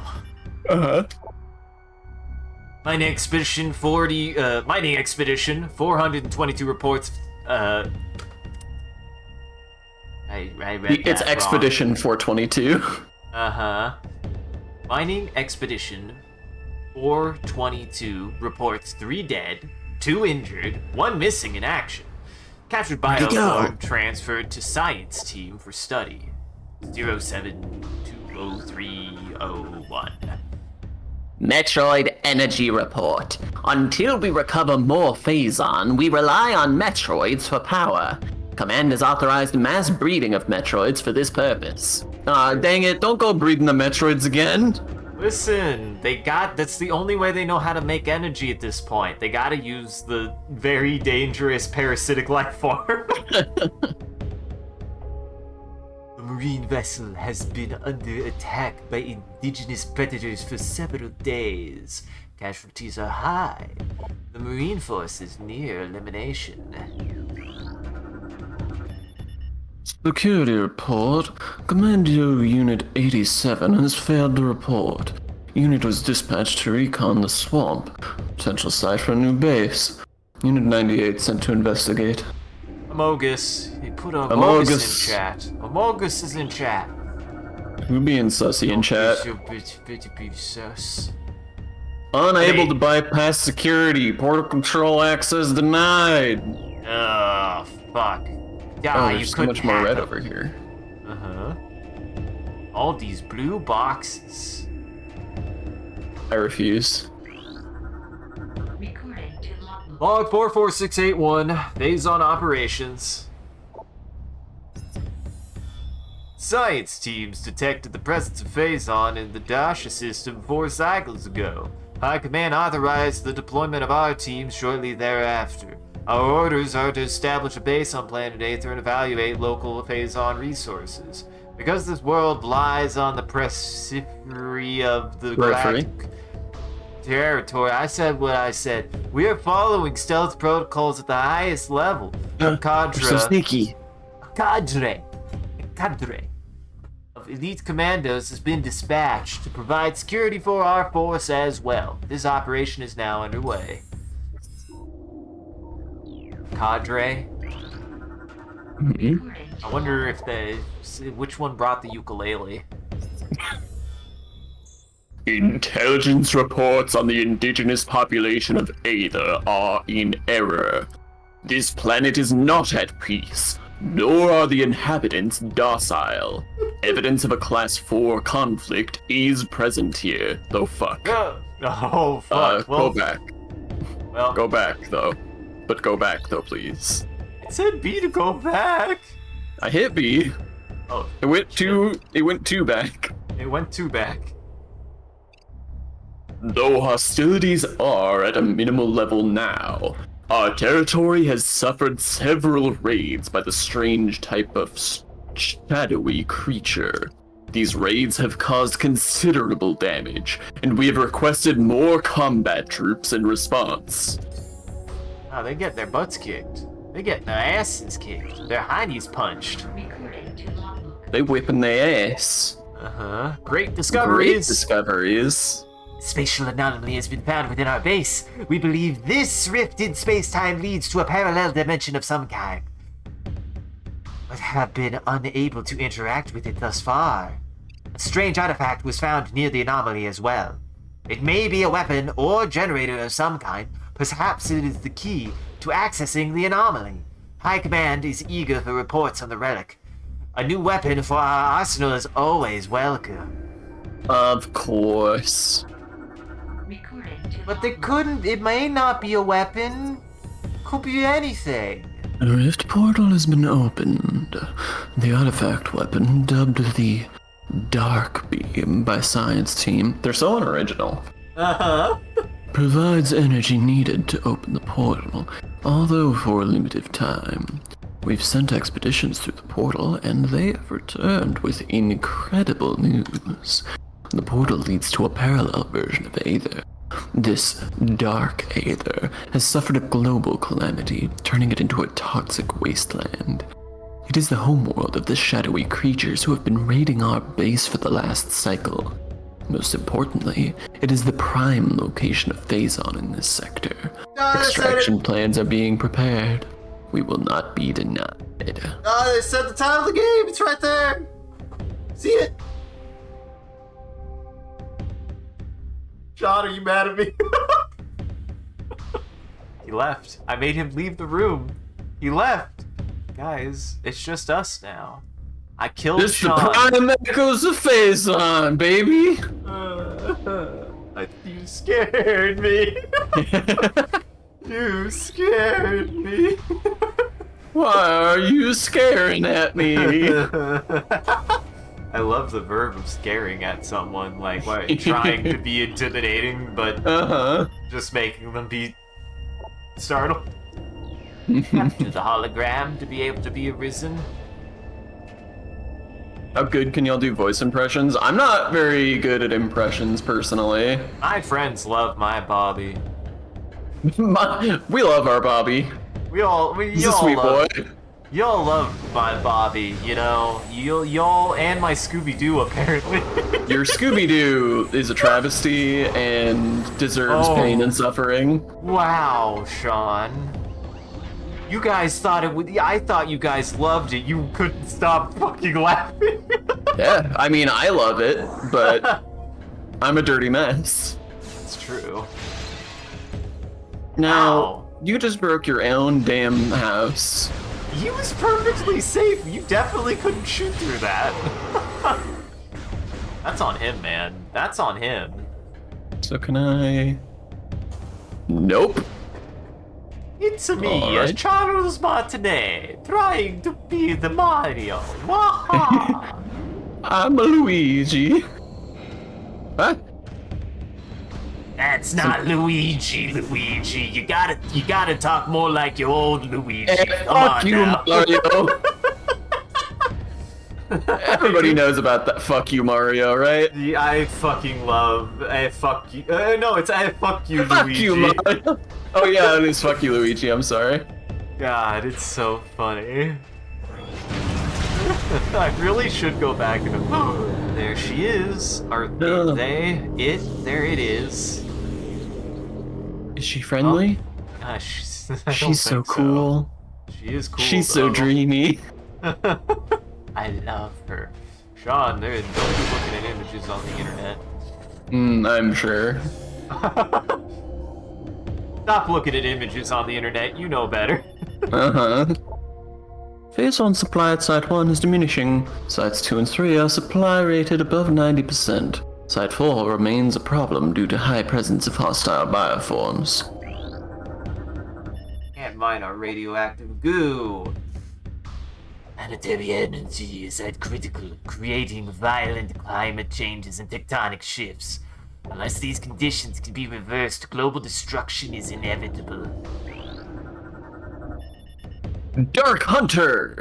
mining expedition 422 reports. I read that It's wrong. Expedition 422. Uh-huh. Mining expedition 422 reports 3 dead, 2 injured, 1 missing in action. Captured bioform transferred to science team for study. 0721. 0301. Metroid Energy Report. Until we recover more Phazon, we rely on Metroids for power. Command has authorized mass breeding of Metroids for this purpose. Aw, dang it, don't go breeding the Metroids again. Listen, that's the only way they know how to make energy at this point. They gotta use the very dangerous parasitic life form. The marine vessel has been under attack by indigenous predators for several days. Casualties are high. The marine force is near elimination. Security report. Commando Unit 87 has failed to report. Unit was dispatched to recon the swamp. Potential site for a new base. Unit 98 sent to investigate. Amogus. He put Amogus Amogus. in chat. Amogus is in chat. Who being sussy in chat? Sus. Unable Hey. to bypass security. Portal control access denied. Oh, fuck. Yeah, Oh, you there's so couldn't much more hack red them. over here. Uh-huh. All these blue boxes. I refuse. Log 44681, Phazon operations. Science teams detected the presence of Phazon in the Dasha system 4 cycles ago. High Command authorized the deployment of our teams shortly thereafter. Our orders are to establish a base on planet Aether and evaluate local Phazon resources. Because this world lies on the periphery of the Periphery? galactic territory, I said what I said. We are following stealth protocols at the highest level. A So sneaky. cadre of elite commandos has been dispatched to provide security for our force as well. This operation is now underway. Cadre? Mhm. I wonder if which one brought the ukulele. Intelligence reports on the indigenous population of Aether are in error. This planet is not at peace, nor are the inhabitants docile. Evidence of a Class 4 conflict is present here, though fuck. Oh, fuck. Go back. Well, Go back, though. But go back, though, please. it said B to go back. I hit B. Oh, It went two back. it went two back. Though hostilities are at a minimal level now, our territory has suffered several raids by the strange type of shadowy creature. These raids have caused considerable damage, and we have requested more combat troops in response. Oh, they get their butts kicked. They get their asses kicked. Their hindies punched. They whipping their ass. Uh-huh. Great Great discoveries. discoveries. Spatial anomaly has been found within our base. We believe this rift in space-time leads to a parallel dimension of some kind, but have been unable to interact with it thus far. A strange artifact was found near the anomaly as well. It may be a weapon or generator of some kind. Perhaps it is the key to accessing the anomaly. High Command is eager for reports on the relic. A new weapon for our arsenal is always welcome. Of course. But it may not be a weapon. Could be anything. A rift portal has been opened. The artifact weapon, dubbed the Dark Beam by Science Team. They're so unoriginal. Uh-huh. Provides energy needed to open the portal, although for a limited time. We've sent expeditions through the portal, and they have returned with incredible news. The portal leads to a parallel version of Aether. This dark Aether has suffered a global calamity, turning it into a toxic wasteland. It is the homeworld of the shadowy creatures who have been raiding our base for the last cycle. Most importantly, it is the prime location of Phazon in this sector. Extraction plans are being prepared. We will not be denied. Oh, they said the title of the game. It's right there. See it? John, are you mad at me? He left. I made him leave the room. He left. Guys, it's just us now. I killed This the Sean. prime echoes of Phazon, baby. You scared me. You scared me. Why are you scaring at me? I love the verb of scaring at someone, like trying to be intimidating, but just making them be startled. Capture the hologram to be able to be arisen. How good can y'all do voice impressions? I'm not very good at impressions personally. My friends love my Bobby. We love our Bobby. He's a sweet boy. Y'all love my Bobby, you know. Y'all and my Scooby-Doo, apparently. Your Scooby-Doo is a travesty and deserves pain and suffering. Wow, Sean. You guys thought it would. I thought you guys loved it. You couldn't stop fucking laughing. Yeah, I mean, I love it, but I'm a dirty mess. It's true. Now, Ow. you just broke your own damn house. He was perfectly safe. You definitely couldn't shoot through that. That's on him, man. That's on him. So can I... Nope. It's me, Alright. Charles Martinet, trying to be the Mario. Waha! I'm a Luigi. What? That's not Luigi. You gotta talk more like your old Luigi. Hey, Come fuck on you, now. Mario. Everybody knows about that fuck you, Mario, right? Yeah, I fucking love. Fuck you. No, it's fuck you, Fuck Luigi. you, Mario. Oh yeah, it is fuck you, Luigi, I'm sorry. God, it's so funny. I really should go back and. There she is. Are they? There it is. Is she friendly? Gosh, She's so cool. She is cool. She's so though. dreamy. I love her. Sean, don't be looking at images on the internet. I'm sure. Stop looking at images on the internet. You know better. Phase on supply at Site 1 is diminishing. Sites 2 and 3 are supply rated above 90%. Site 4 remains a problem due to high presence of hostile bioforms. Can't mine our radioactive goo. Planetary energy is at critical, creating violent climate changes and tectonic shifts. Unless these conditions can be reversed, global destruction is inevitable. Dark Hunter!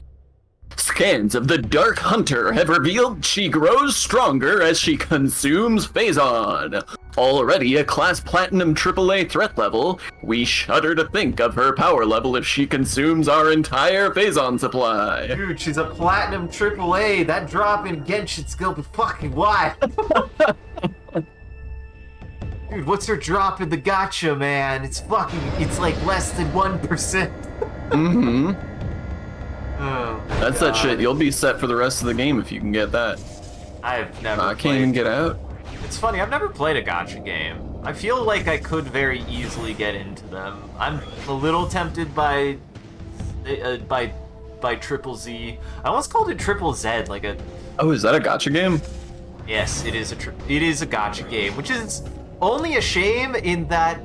Scans of the Dark Hunter have revealed she grows stronger as she consumes Phazon. Already a Class Platinum AAA threat level, we shudder to think of her power level if she consumes our entire Phazon supply. Dude, she's a Platinum AAA. That drop in Genshin's gonna be fucking wild. Dude, what's her drop in the gacha, man? It's like less than 1%. Oh, That's that shit. You'll be set for the rest of the game if you can get that. I've never I can't even get out. It's funny, I've never played a gacha game. I feel like I could very easily get into them. I'm a little tempted by Triple Z. I once called it Triple Z, like a... Oh, is that a gacha game? Yes, it is a gacha game, which is only a shame in that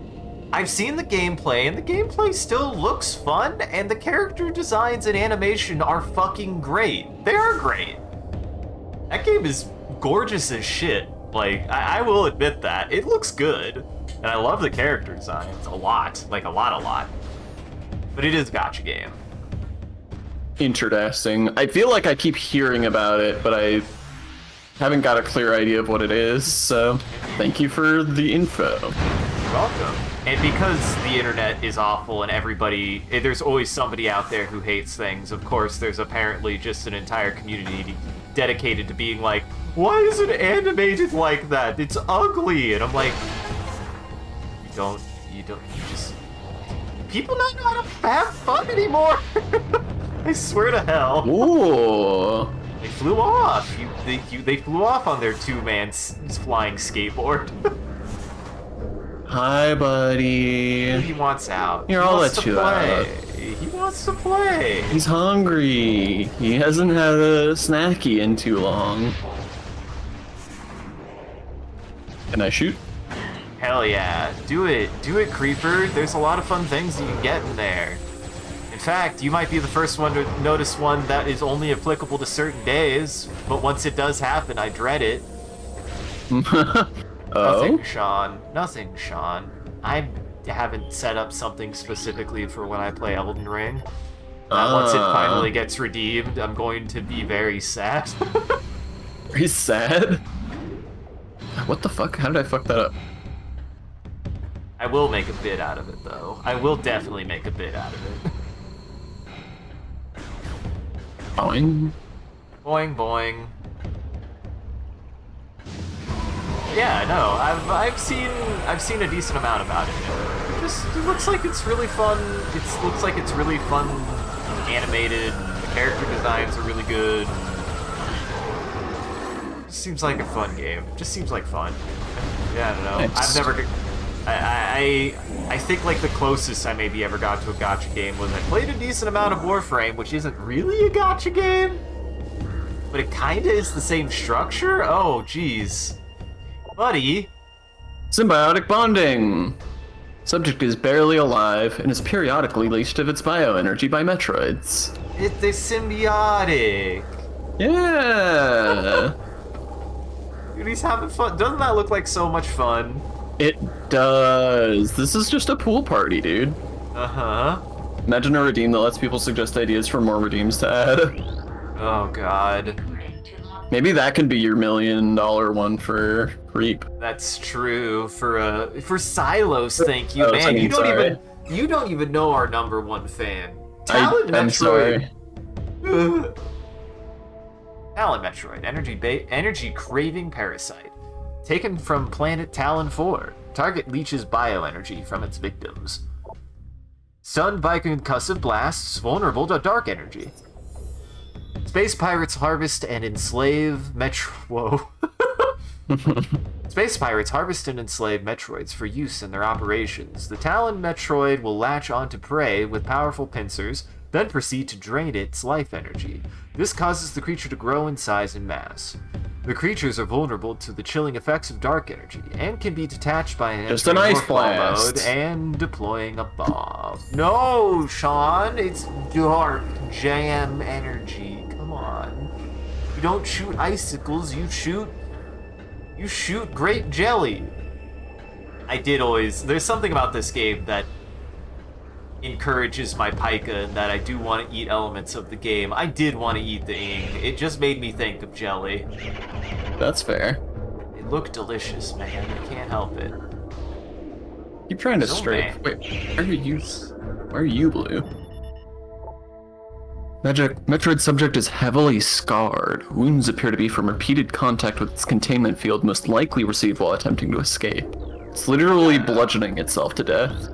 I've seen the gameplay, and the gameplay still looks fun, and the character designs and animation are fucking great. They are great. That game is gorgeous as shit. Like, I will admit that. It looks good, and I love the character designs a lot. Like, a lot. But it is a gacha game. Interesting. I feel like I keep hearing about it, but I haven't got a clear idea of what it is, so thank you for the info. You're welcome. And because the internet is awful and there's always somebody out there who hates things, of course, there's apparently just an entire community dedicated to being like, why is it animated like that? It's ugly. And I'm like, you just, people not know how to have fun anymore. I swear to hell. Ooh. They flew off. They flew off on their two-man flying skateboard. Hi, buddy. He wants out. Here, He I'll wants let to you play. out. He wants to play. He's hungry. He hasn't had a snacky in too long. Can I shoot? Hell yeah. Do it, Creeper. There's a lot of fun things you can get in there. In fact, you might be the first one to notice one that is only applicable to certain days, but once it does happen, I dread it. Oh? Nothing, Sean. Nothing, Sean. I haven't set up something specifically for when I play Elden Ring. Once it finally gets redeemed, I'm going to be very sad. Very sad? What the fuck? How did I fuck that up? I will make a bit out of it, though. I will definitely make a bit out of it. Boing. Boing, boing. Yeah, no, I've seen a decent amount about it. It looks like it's really fun. It looks like it's really fun, animated. The character designs are really good. Just seems like a fun game. Just seems like fun. Yeah, I don't know. Nice. I've never. I think like the closest I maybe ever got to a gacha game was I played a decent amount of Warframe, which isn't really a gacha game, but it kinda is the same structure. Oh, jeez. Buddy. Symbiotic bonding. Subject is barely alive and is periodically leached of its bioenergy by Metroids. They're symbiotic. Yeah. Dude, he's having fun. Doesn't that look like so much fun? It does. This is just a pool party, dude. Uh-huh. Imagine a redeem that lets people suggest ideas for more redeems to add. Oh, God. Maybe that could be your $1 million one for Reap. That's true. For Silos, thank you, Oh, man. You sorry. don't even know our #1 fan. I'm sorry. Talon Metroid, energy craving parasite. Taken from planet Talon 4. Target leeches bioenergy from its victims. Stunned by concussive blasts, vulnerable to dark energy. Space pirates harvest and enslave Whoa. Space pirates harvest and enslave Metroids for use in their operations. The Talon Metroid will latch onto prey with powerful pincers, then proceed to drain its life energy. This causes the creature to grow in size and mass. The creatures are vulnerable to the chilling effects of dark energy and can be detached by Just an ice Morphle blast. mode and deploying a bomb. No, Sean, it's dark jam energy. Come on. You don't shoot icicles, you shoot grape jelly. There's something about this game that encourages my pica and that I do want to eat elements of the game. I did want to eat the ing. It just made me think of jelly. That's fair. It looked delicious, man. I can't help it. Keep trying to So strafe. bad. Wait, where are you, Blue? Metroid subject is heavily scarred. Wounds appear to be from repeated contact with its containment field, most likely received while attempting to escape. It's literally bludgeoning itself to death.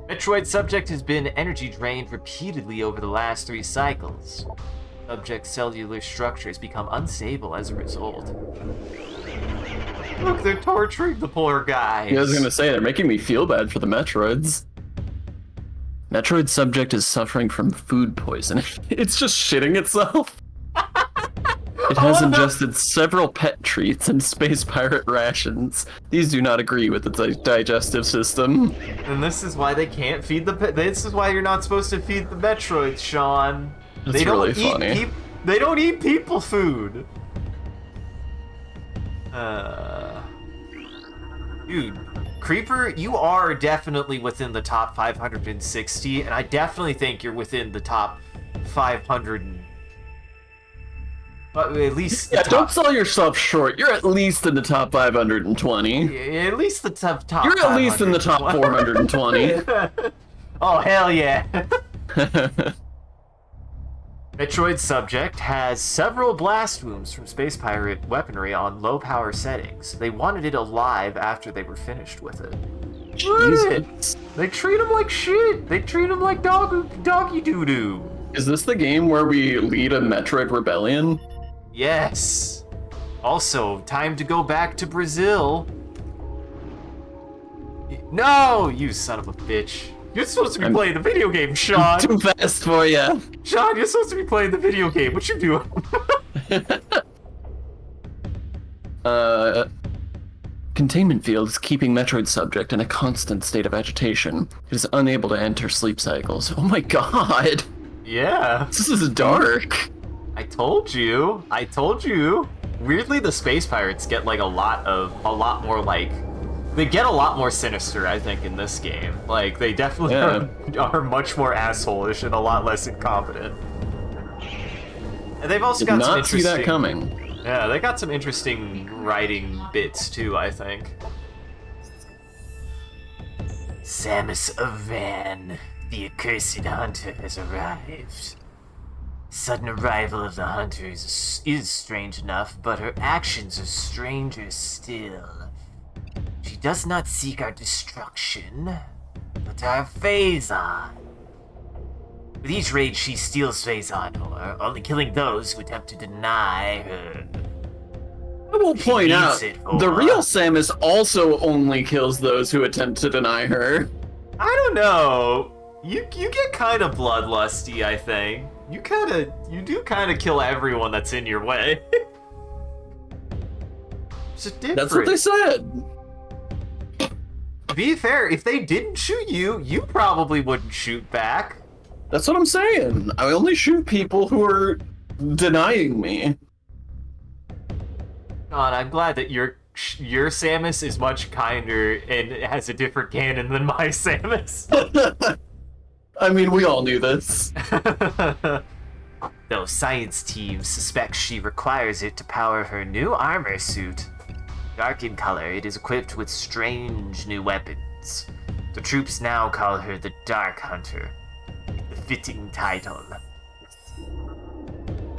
Metroid subject has been energy drained repeatedly over the last 3 cycles. Subject's cellular structure has become unstable as a result. Look, they're torturing the poor guys. Yeah, I was gonna say, they're making me feel bad for the Metroids. Metroid subject is suffering from food poisoning. It's just shitting itself. It has ingested several pet treats and space pirate rations. These do not agree with its digestive system. And this is why they can't feed this is why you're not supposed to feed the Metroids, Sean. That's They don't really eat funny. They don't eat people food. Dude, Creeper, you are definitely within the top 560, and I definitely think you're within the top 500. But at least the Yeah, top, don't sell yourself short. You're at least in the top 520. at least the top. You're at least in the top 420. Oh hell yeah! Metroid subject has several blast wounds from space pirate weaponry on low power settings. They wanted it alive after they were finished with it. Jesus. They treat him like shit. They treat him like doggy doo doo. Is this the game where we lead a Metroid rebellion? Yes. Also, time to go back to Brazil. No, you son of a bitch. You're supposed to be playing the video game, Sean. Too fast for you. Sean, you're supposed to be playing the video game. What you doing? Containment field is keeping Metroid's subject in a constant state of agitation. It is unable to enter sleep cycles. Oh my god! Yeah. This is dark. I told you. Weirdly, the space pirates get like a lot more like, they get a lot more sinister, I think, in this game. Like, they definitely are much more asshole-ish and a lot less incompetent. And they've also got some interesting... Did not see that coming. Yeah, they got some interesting writing bits, too, I think. Samus of Van, the accursed hunter, has arrived. Sudden arrival of the hunters is strange enough, but her actions are stranger still. She does not seek our destruction, but our Phazon. With each raid, she steals Phazon ore, only killing those who attempt to deny her. I will point out, the real Samus also only kills those who attempt to deny her. I don't know. You get kind of bloodlusty, I think. You do kind of kill everyone that's in your way. It's just different. That's what they said. To be fair, if they didn't shoot you, you probably wouldn't shoot back. That's what I'm saying. I only shoot people who are denying me. God, I'm glad that your Samus is much kinder and has a different canon than my Samus. I mean, we all knew this. Though science team suspects she requires it to power her new armor suit. Dark in color, it is equipped with strange new weapons. The troops now call her the Dark Hunter. The fitting title.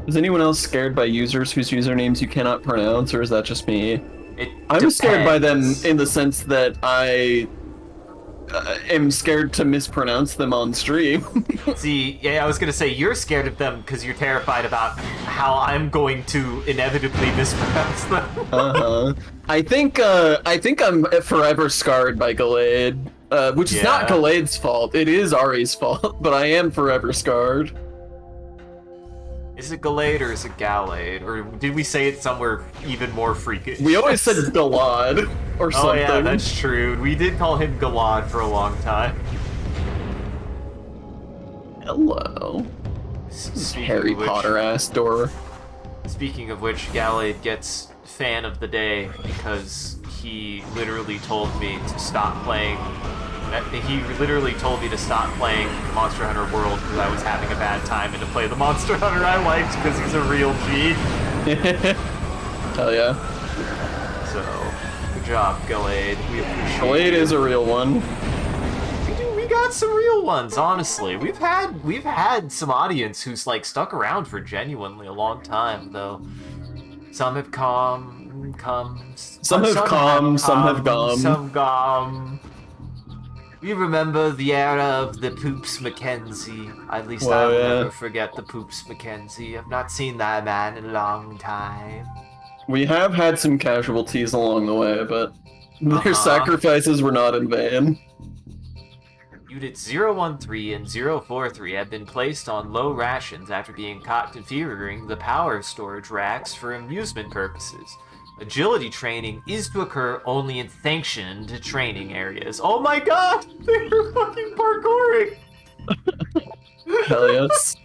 Is anyone else scared by users whose usernames you cannot pronounce, or is that just me? I'm depends. scared by them in the sense that I am scared to mispronounce them on stream. See, yeah, I was gonna say you're scared of them because you're terrified about how I'm going to inevitably mispronounce them. I think I'm forever scarred by Gallade, which is not Gallade's fault. It is Ari's fault, but I am forever scarred. Is it Gallade or is it Gallade? Or did we say it somewhere even more freakish? We always said Galad or something. Oh yeah, that's true. We did call him Galad for a long time. Hello. Harry Potter-ass door. Speaking of which, Gallade gets fan of the day because he literally told me to stop playing. He literally told me to stop playing Monster Hunter World because I was having a bad time and to play the Monster Hunter I liked because he's a real G. Hell yeah. So, good job, Gallade. We appreciate Gallade is a real one. We got some real ones, honestly. We've had some audience who's like stuck around for genuinely a long time, though. Some have come. Some have come, some have gone. Some gone. We remember the era of the Poops Mackenzie. At least I will never forget the Poops Mackenzie. I've not seen that man in a long time. We have had some casualties along the way, but their sacrifices were not in vain. Units 013 and 043 have been placed on low rations after being caught configuring the power storage racks for amusement purposes. Agility training is to occur only in sanctioned training areas. Oh my god! They were fucking parkouring! Hell yes.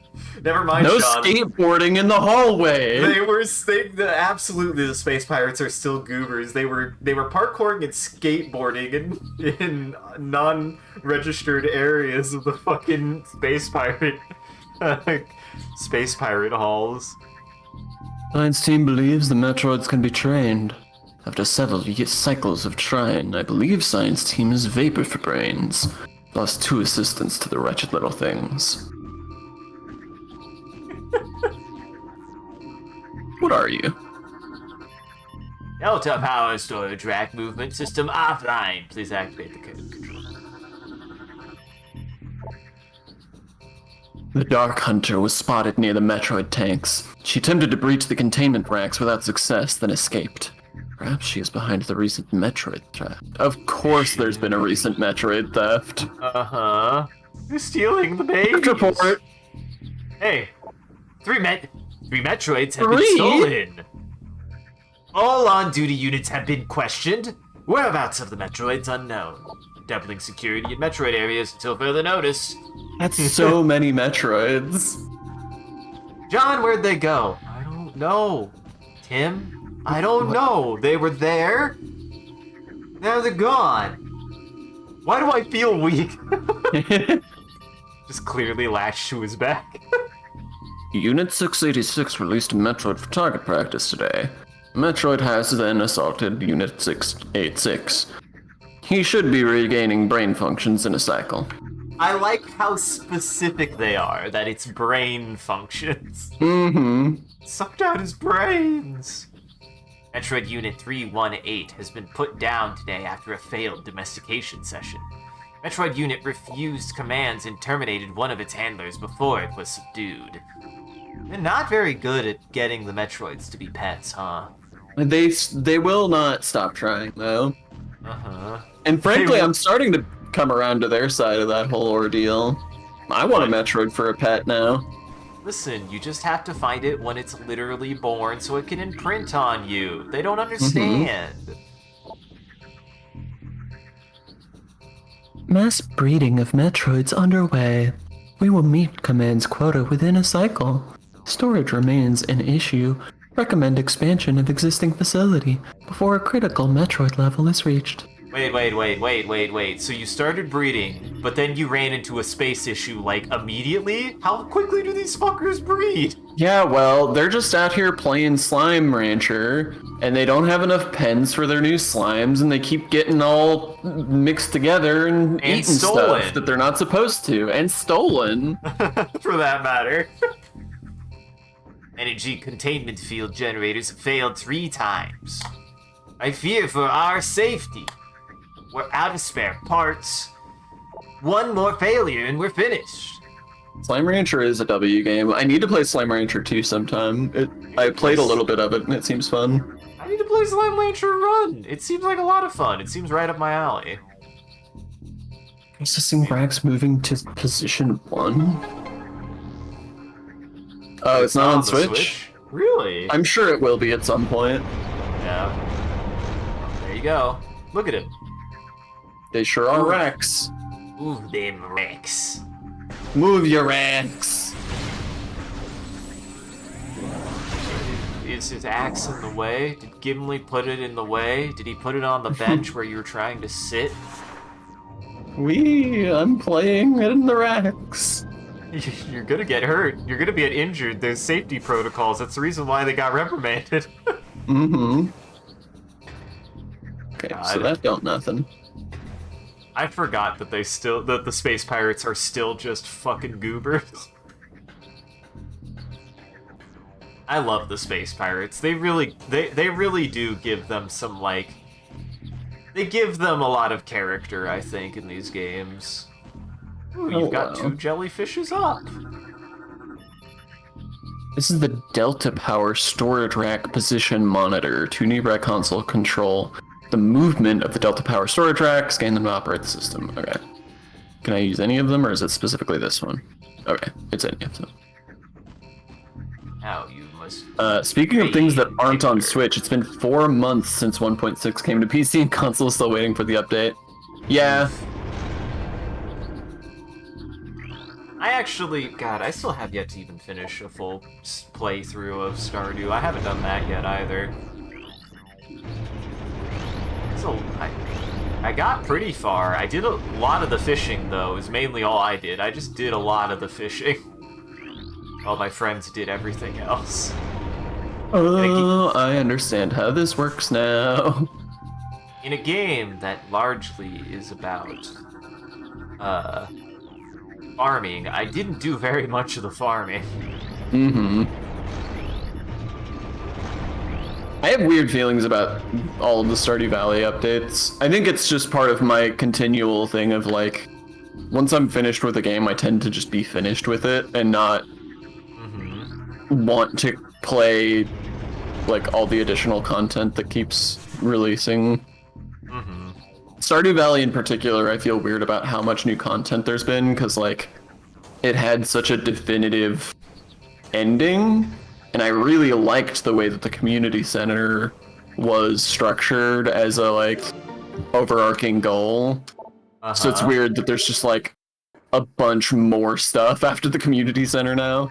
Never mind, no Sean. Skateboarding in the hallway! Absolutely, the Space Pirates are still goobers. They were parkouring and skateboarding in non-registered areas of the fucking Space Pirate halls. Science team believes the Metroids can be trained. After several cycles of trying, I believe Science team is vapor for brains. Lost 2 assistants to the wretched little things. What are you? Delta power storage rack movement system offline. Please activate the code control. The Dark Hunter was spotted near the Metroid tanks. She attempted to breach the containment racks without success, then escaped. Perhaps she is behind the recent Metroid theft. Of course there's been a recent Metroid theft. Uh-huh. Who's stealing the babies? Report. Hey, three Metroids have Three? been stolen. All on-duty units have been questioned. Whereabouts of the Metroids unknown. Doubling security in Metroid areas until further notice. That's so many Metroids. John, where'd they go? I don't know. Tim? I don't know. They were there. Now they're gone. Why do I feel weak? Just clearly latched to his back. Unit 686 released a Metroid for target practice today. Metroid has then assaulted Unit 686. He should be regaining brain functions in a cycle. I like how specific they are, that it's brain functions. Mm-hmm. Sucked out his brains. Metroid Unit 318 has been put down today after a failed domestication session. Metroid Unit refused commands and terminated one of its handlers before it was subdued. They're not very good at getting the Metroids to be pets, huh? They will not stop trying, though. Uh-huh. And frankly, They- I'm starting to come around to their side of that whole ordeal. I want a Metroid for a pet now. Listen, you just have to find it when it's literally born so it can imprint on you. They don't understand. Mass breeding of Metroids underway. We will meet command's quota within a cycle. Storage remains an issue. Recommend expansion of existing facility before a critical Metroid level is reached. Wait. So you started breeding, but then you ran into a space issue, like, immediately? How quickly do these fuckers breed? Yeah, well, they're just out here playing Slime Rancher, and they don't have enough pens for their new slimes, and they keep getting all mixed together and eating stolen. stuff that they're not supposed to, and stolen. For that matter. Energy containment field generators have failed 3 times. I fear for our safety. We're out of spare parts. One more failure and we're finished. Slime Rancher is a W game. I need to play Slime Rancher 2 sometime. I played a little bit of it, and it seems fun. I need to play Slime Rancher Run. It seems like a lot of fun. It seems right up my alley. Processing racks moving to position 1. Oh, it's not on the Switch? Really? I'm sure it will be at some point. Yeah. There you go. Look at him. They sure are Rex. Ooh, them Rex. Move your Rex. Is his axe in the way? Did Gimli put it in the way? Did he put it on the bench where you were trying to sit? I'm playing in the Rex. You're gonna get hurt. You're gonna get injured. There's safety protocols. That's the reason why they got reprimanded. Mm-hmm. Okay, God. so that don't nothing. I forgot that that the space pirates are still just fucking goobers. I love the space pirates. They really do give them some, like, they give them a lot of character, I think, in these games. Ooh, you've got wow. 2 jellyfishes up. This is the Delta Power storage rack position monitor to enable console control the movement of the Delta Power storage rack, scan them to operate the system. Okay. Can I use any of them, or is it specifically this one? Okay, it's any of them. Now you must... Speaking of things that aren't on Switch, it's been 4 months since 1.6 came to PC and console is still waiting for the update. Yeah. I actually... God, I still have yet to even finish a full playthrough of Stardew. I haven't done that yet either. So, I got pretty far. I did a lot of the fishing, though, is mainly all I did. I just did a lot of the fishing. While my friends did everything else. Oh, I understand how this works now. In a game that largely is about, farming, I didn't do very much of the farming. Mm-hmm. I have weird feelings about all of the Stardew Valley updates. I think it's just part of my continual thing of, like, once I'm finished with a game, I tend to just be finished with it and not want to play, like, all the additional content that keeps releasing. Mm-hmm. Stardew Valley in particular, I feel weird about how much new content there's been, because, like, it had such a definitive ending, and I really liked the way that the community center was structured as a, like, overarching goal. Uh-huh. So it's weird that there's just, like, a bunch more stuff after the community center now.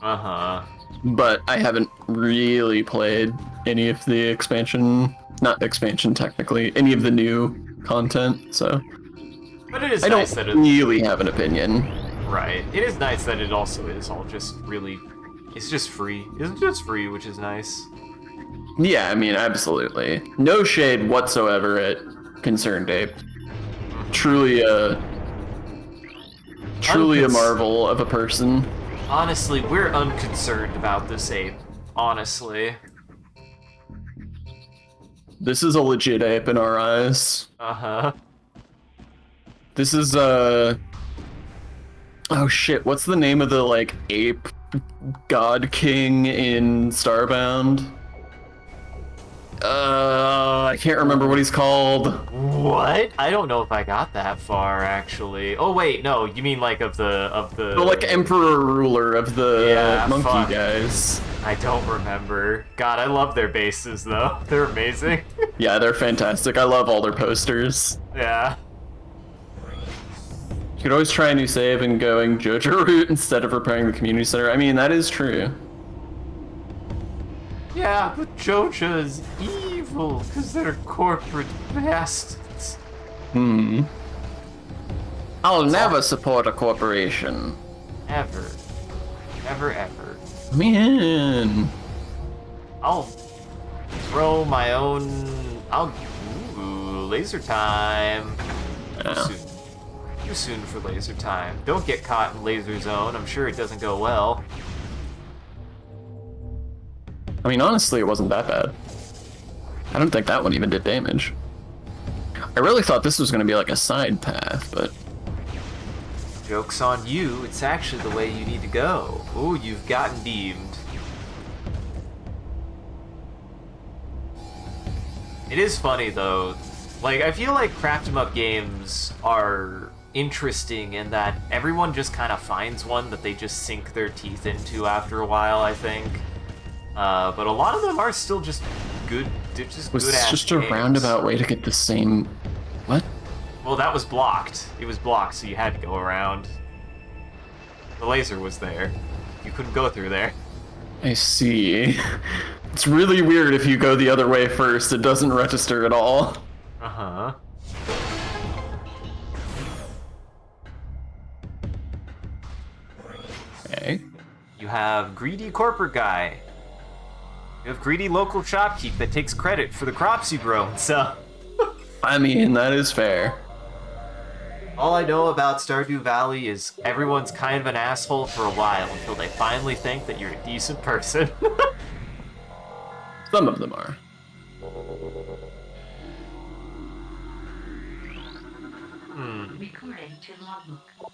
Uh-huh. But I haven't really played any of the expansion, not expansion technically, any of the new content, so But it is I nice don't that it... really have an opinion. Right. It is nice that it also is all just really... It's just free. It's just free, which is nice. Yeah, I mean, absolutely. No shade whatsoever at Concerned Ape. Truly a marvel of a person. Honestly, we're unconcerned about this ape. Honestly. This is a legit ape in our eyes. Uh-huh. This is oh shit, what's the name of the, like, ape god king in Starbound? I can't remember what he's called. What? I don't know if I got that far, actually. Oh, wait, no, you mean, like, of the... The, like, emperor ruler of the monkey fuck. guys. I don't remember. God, I love their bases, though. They're amazing. Yeah, they're fantastic. I love all their posters. Yeah. You could always try a new save and going JoJo route instead of repairing the community center. I mean, that is true. Yeah, but JoJo's evil, because they're corporate bastards. I'll never support a corporation. Ever. Ever, ever. Man. I'll throw my own... Ooh, laser time. Yeah. Too soon for laser time. Don't get caught in laser zone. I'm sure it doesn't go well. I mean, honestly, it wasn't that bad. I don't think that one even did damage. I really thought this was going to be like a side path, but... Joke's on you. It's actually the way you need to go. Ooh, you've gotten deemed. It is funny, though. Like, I feel like craft 'em up games are interesting in that everyone just kind of finds one that they just sink their teeth into after a while, I think. But a lot of them are still just good. They're just Was good this ass just a games. roundabout way to get the same... What? Well, that was blocked. It was blocked, so you had to go around. The laser was there. You couldn't go through there. I see. It's really weird if you go the other way first. It doesn't register at all. Uh-huh. Okay. You have greedy corporate guy. You have greedy local shopkeep that takes credit for the crops you grow, so... I mean, that is fair. All I know about Stardew Valley is everyone's kind of an asshole for a while until they finally think that you're a decent person. Some of them are. Recording to logbook.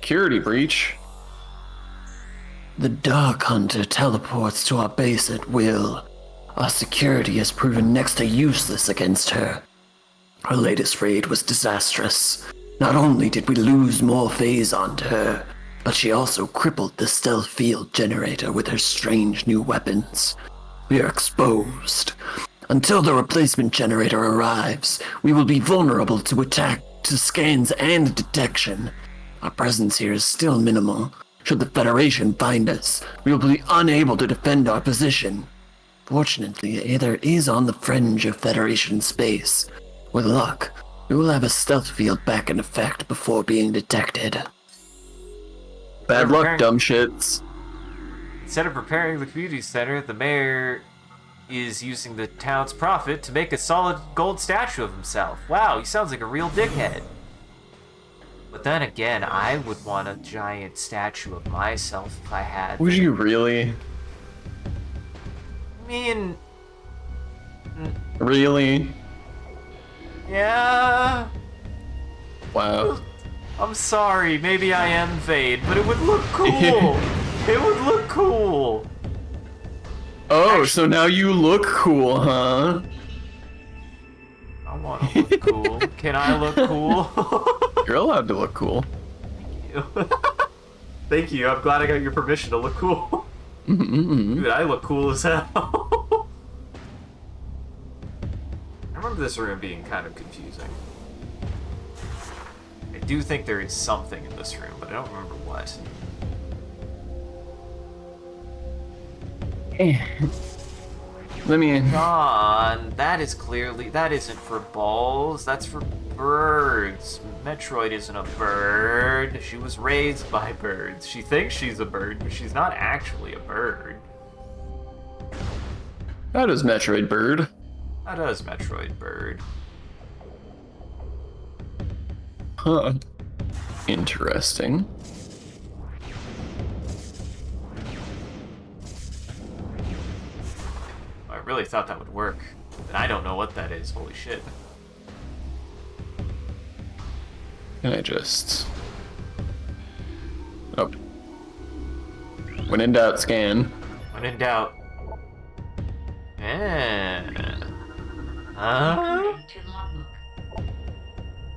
Security breach. The Dark Hunter teleports to our base at will. Our security has proven next to useless against her. Her latest raid was disastrous. Not only did we lose more phase onto her, but she also crippled the stealth field generator with her strange new weapons. We are exposed. Until the replacement generator arrives, we will be vulnerable to attack, to scans and detection. Our presence here is still minimal. Should the Federation find us, we will be unable to defend our position. Fortunately, Aether is on the fringe of Federation space. With luck, we will have a stealth field back in effect before being detected. Bad luck, dumb shits. Instead of repairing the community center, the mayor is using the town's profit to make a solid gold statue of himself. Wow, he sounds like a real dickhead. But then again, I would want a giant statue of myself if I had. Would you really? I mean, Really? yeah. Wow. I'm sorry, maybe I am Vade, but it would look cool. It would look cool. Oh, so now you look cool, huh? I want to look cool. Can I look cool? You're allowed to look cool. Thank you. I'm glad I got your permission to look cool. Dude, I look cool as hell. I remember this room being kind of confusing. I do think there is something in this room, but I don't remember what. Let me in. John, that isn't for balls, that's for birds. Metroid isn't a bird. She was raised by birds. She thinks she's a bird, but she's not actually a bird. How does Metroid bird? How does Metroid bird? Huh. Interesting. I really thought that would work. And I don't know what that is, holy shit. Can I just... Oh. When in doubt, scan. When in doubt. Huh? Returning to logbook.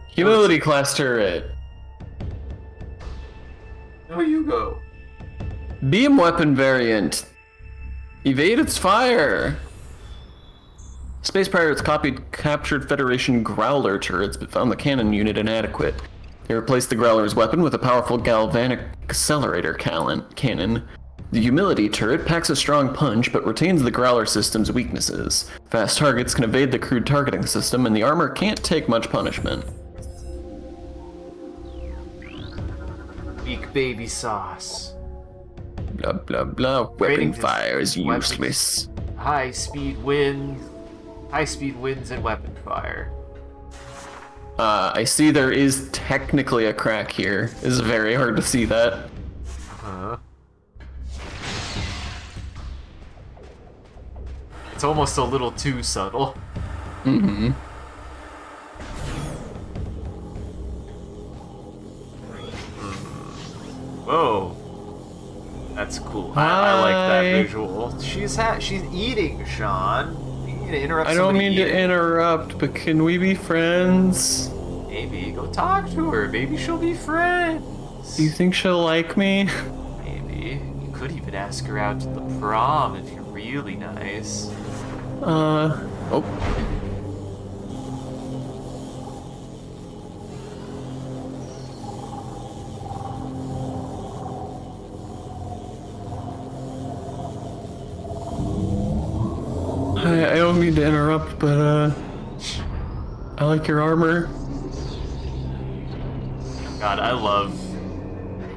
Humility class turret. No, you go. Beam weapon variant. Evade its fire. Space Pirates captured Federation Growler turrets, but found the cannon unit inadequate. They replaced the Growler's weapon with a powerful galvanic accelerator cannon. The Humility turret packs a strong punch, but retains the Growler system's weaknesses. Fast targets can evade the crude targeting system, and the armor can't take much punishment. Weak baby sauce. Blah blah blah. Weapon Rating fire is weapons. useless. High speed winds and weapon fire. I see there is technically a crack here. It's very hard to see that. Huh? It's almost a little too subtle. Mm-hmm. Whoa. That's cool. I like that Hi. visual. She's eating, Sean. You need to interrupt I don't somebody mean to eating. interrupt, but can we be friends? Maybe go talk to her. Maybe she'll be friends. Do you think she'll like me? Maybe. You could even ask her out to the prom if you're really nice. Oh. I don't mean to interrupt, but I like your armor. God, I love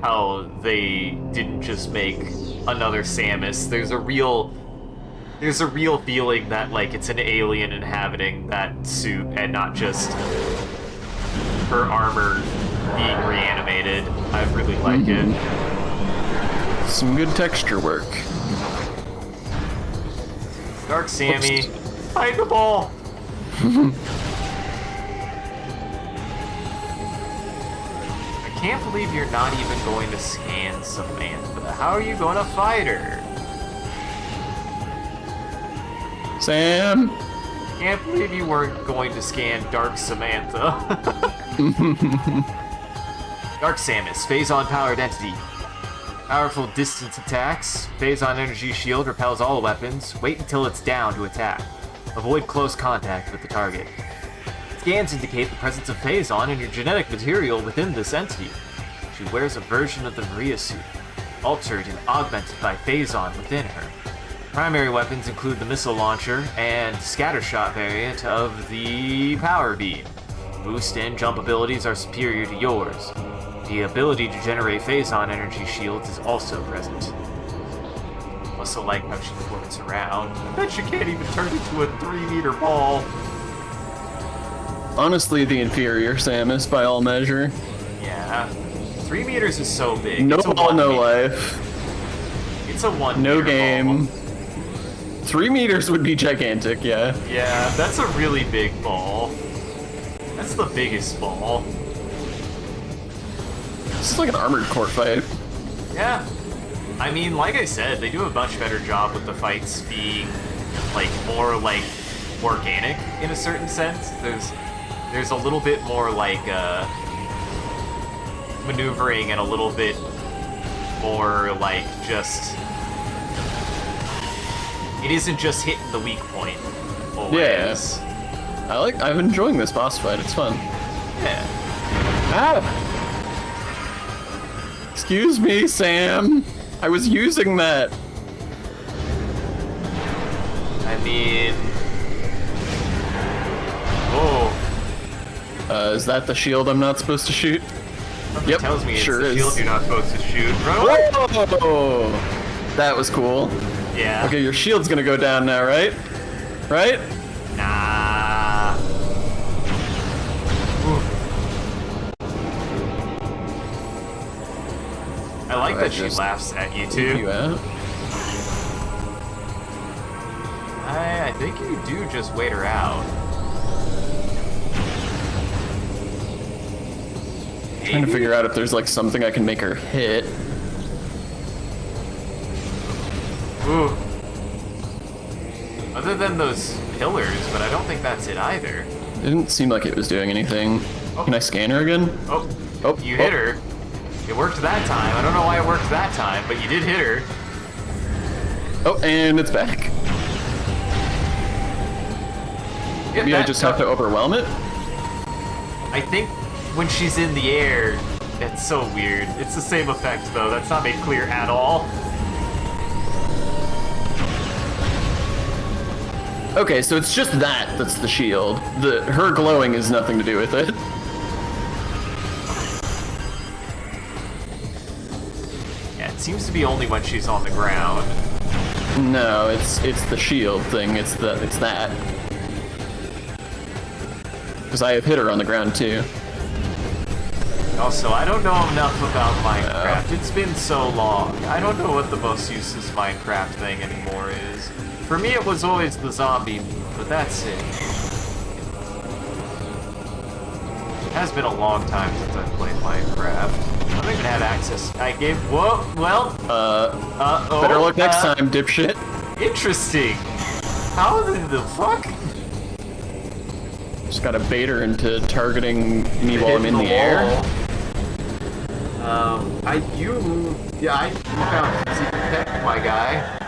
how they didn't just make another Samus. There's a real feeling that like it's an alien inhabiting that suit and not just her armor being reanimated. I really like it. Some good texture work. Dark Sammy, fight the ball. I can't believe you're not even going to scan Samantha. How are you going to fight her? Sam? Can't believe you weren't going to scan Dark Samantha. Dark Samus, phase-on powered entity. Powerful distance attacks. Phase-on energy shield repels all weapons. Wait until it's down to attack. Avoid close contact with the target. Scans indicate the presence of phase-on in your genetic material within this entity. She wears a version of the Maria suit, altered and augmented by phase-on within her. Primary weapons include the missile launcher and scattershot variant of the power beam. Boost and jump abilities are superior to yours. The ability to generate phase-on energy shields is also present. Also like how she floats around. I bet she can't even turn into a 3-meter ball. Honestly, the inferior Samus by all measure. Yeah. 3 meters is so big. No It's a ball, 1 no meter. life. It's a 1 No meter game. ball. 3 meters would be gigantic, yeah. Yeah, that's a really big ball. That's the biggest ball. This is like an Armored Core fight. Yeah. I mean, like I said, they do a much better job with the fights being, like, more, like, organic in a certain sense. There's a little bit more, like, maneuvering and a little bit more, like, just... It isn't just hitting the weak point, always. Yeah. I'm enjoying this boss fight, it's fun. Yeah. Ah! Excuse me, Sam. I was using that. I mean... Oh. Is that the shield I'm not supposed to shoot? Something Yep, tells me it's sure the is. shield you're not supposed to shoot. Run away! Whoa! That was cool. Yeah. Okay, your shield's gonna go down now, right? Right? Nah. Ooh. I like that she just laughs at you You too. out? I think you do just wait her out. Trying to figure out if there's like something I can make her hit. Ooh. Other than those pillars, but I don't think that's it either. Didn't seem like it was doing anything. Oh. Can I scan her again? Oh, Oh, you oh. hit her. It worked that time. I don't know why it worked that time, but you did hit her. Oh, and it's back. Yeah, Maybe I just have to overwhelm it? I think when she's in the air, it's so weird. It's the same effect, though. That's not made clear at all. Okay, so it's just that's the shield. Her glowing has nothing to do with it. Yeah, it seems to be only when she's on the ground. No, it's the shield thing. It's that. Because I have hit her on the ground too. Also, I don't know enough about Minecraft. It's been so long. I don't know what the most useless Minecraft thing anymore is. For me, it was always the zombie, but that's it. It has been a long time since I've played Minecraft. I don't even have access. I gave. Whoa, well. Better luck next time, dipshit. Interesting. How the fuck? Just gotta bait her into targeting me while I'm in the air. I found secret tech, my guy.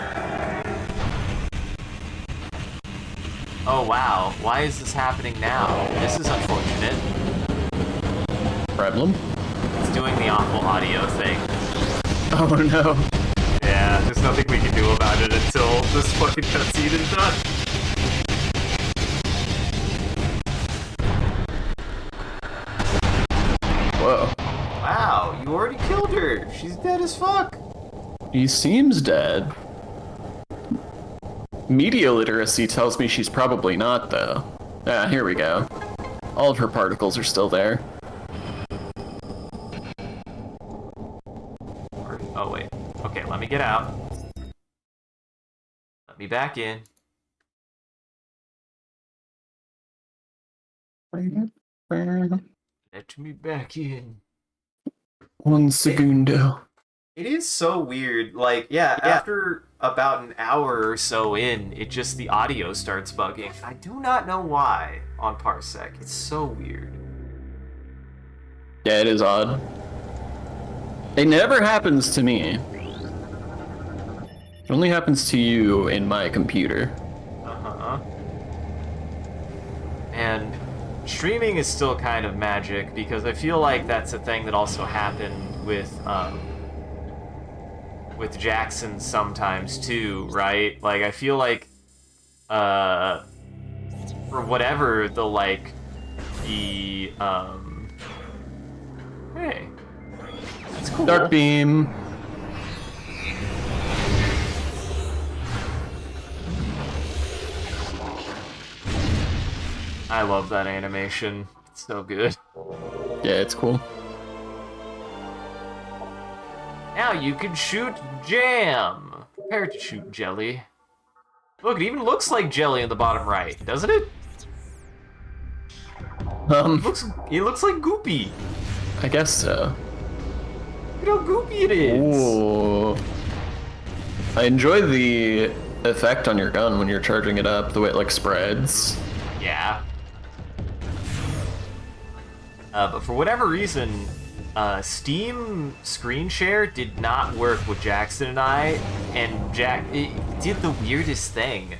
Oh wow, why is this happening now? This is unfortunate. Problem? It's doing the awful audio thing. Oh no. Yeah, there's nothing we can do about it until this fucking cutscene is done. Whoa. Wow, you already killed her. She's dead as fuck. He seems dead. Media literacy tells me she's probably not, though. Ah, here we go. All of her particles are still there. Oh wait. Okay, let me get out. Let me back in. Let me back in. 1 segundo. It is so weird. Like, yeah, after about an hour or so in, the audio starts bugging. I do not know why on Parsec. It's so weird. Yeah, it is odd. It never happens to me. It only happens to you in my computer. Uh-huh. And streaming is still kind of magic because I feel like that's a thing that also happened with Jackson sometimes too, right? Like I feel like for whatever the hey, that's cool. Dark beam. I love that animation. It's so good. Yeah, it's cool. Now you can shoot Jam. Prepare to shoot Jelly. Look, it even looks like Jelly in the bottom right, doesn't it? It looks like Goopy. I guess so. Look at how goopy it is. Ooh. I enjoy the effect on your gun when you're charging it up, the way it like spreads. Yeah. But for whatever reason, Steam screen share did not work with Jackson and I, and it did the weirdest thing,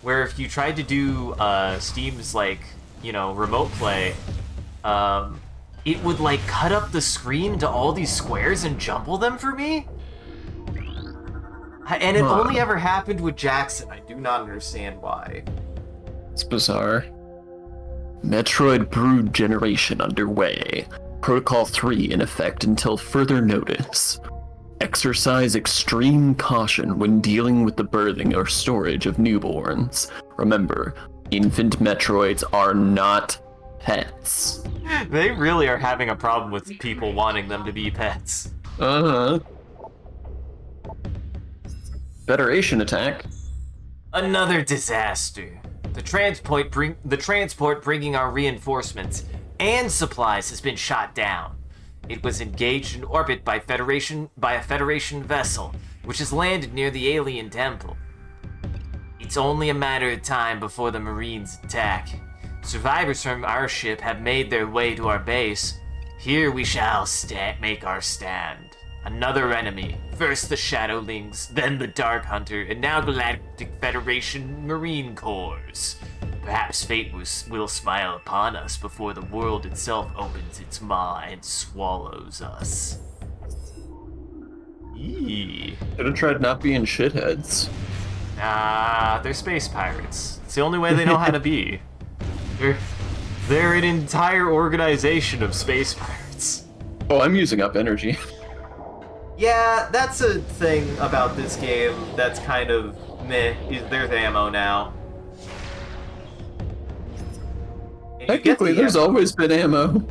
where if you tried to do Steam's like, remote play, it would like cut up the screen into all these squares and jumble them for me. And it only ever happened with Jackson. I do not understand why. It's bizarre. Metroid Brood generation underway. Protocol 3 in effect until further notice. Exercise extreme caution when dealing with the birthing or storage of newborns. Remember, infant Metroids are not pets. They really are having a problem with people wanting them to be pets. Uh-huh. Federation attack. Another disaster. The transport bringing our reinforcements and supplies has been shot down. It was engaged in orbit by a Federation vessel, which has landed near the alien temple. It's only a matter of time before the Marines attack. Survivors from our ship have made their way to our base. Here we shall make our stand. Another enemy. First the Shadowlings, then the Dark Hunter, and now Galactic Federation Marine Corps. Perhaps fate will smile upon us before the world itself opens its maw and swallows us. Eee. Should have tried not being shitheads. Nah, they're space pirates. It's the only way they know how to be. They're an entire organization of space pirates. Oh, I'm using up energy. Yeah, that's a thing about this game that's kind of meh. There's ammo now. And you get Technically, the there's ammo. always been ammo.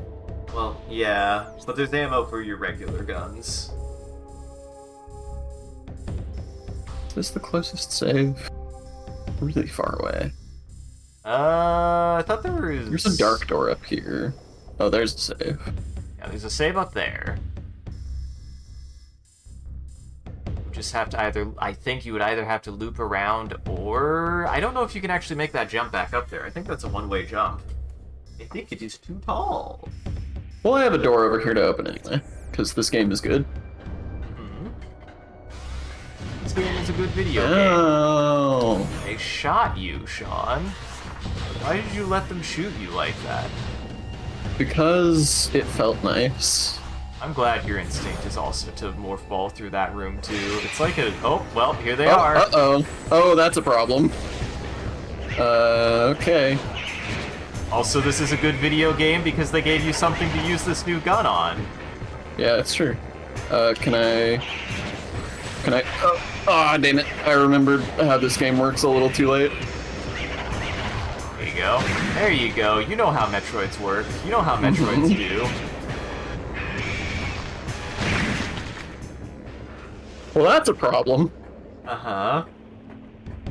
Well, yeah, but there's ammo for your regular guns. Is this the closest save? Really far away. I thought there was... There's a dark door up here. Oh, there's a save. Yeah, there's a save up there. Just have to I think you would either have to loop around, or I don't know if you can actually make that jump back up there. I think that's a one-way jump. I think it is too tall. Well, I have a door over here to open anyway, because this game is good. Mm-hmm. This game is a good video game. Oh. They shot you, Sean. Why did you let them shoot you like that? Because it felt nice. I'm glad your instinct is also to morph ball through that room too. It's like oh, well, here they are. Uh-oh. Oh, that's a problem. Okay. Also, this is a good video game because they gave you something to use this new gun on. Yeah, it's true. Can I... Oh, damn it. I remembered how this game works a little too late. There you go. There you go. You know how Metroids work. You know how Metroids do. Well, that's a problem. Uh-huh.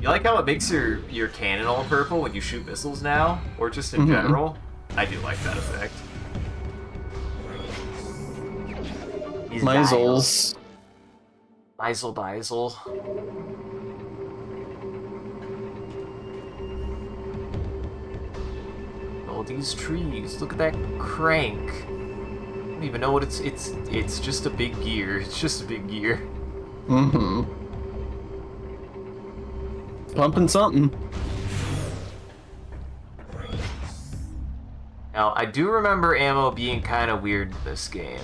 You like how it makes your cannon all purple when you shoot missiles now? Or just in general? I do like that effect. Meisels. Meisel. All these trees. Look at that crank. I don't even know what it's just a big gear. It's just a big gear. Mm-hmm. Pumping something. Now, I do remember ammo being kind of weird in this game.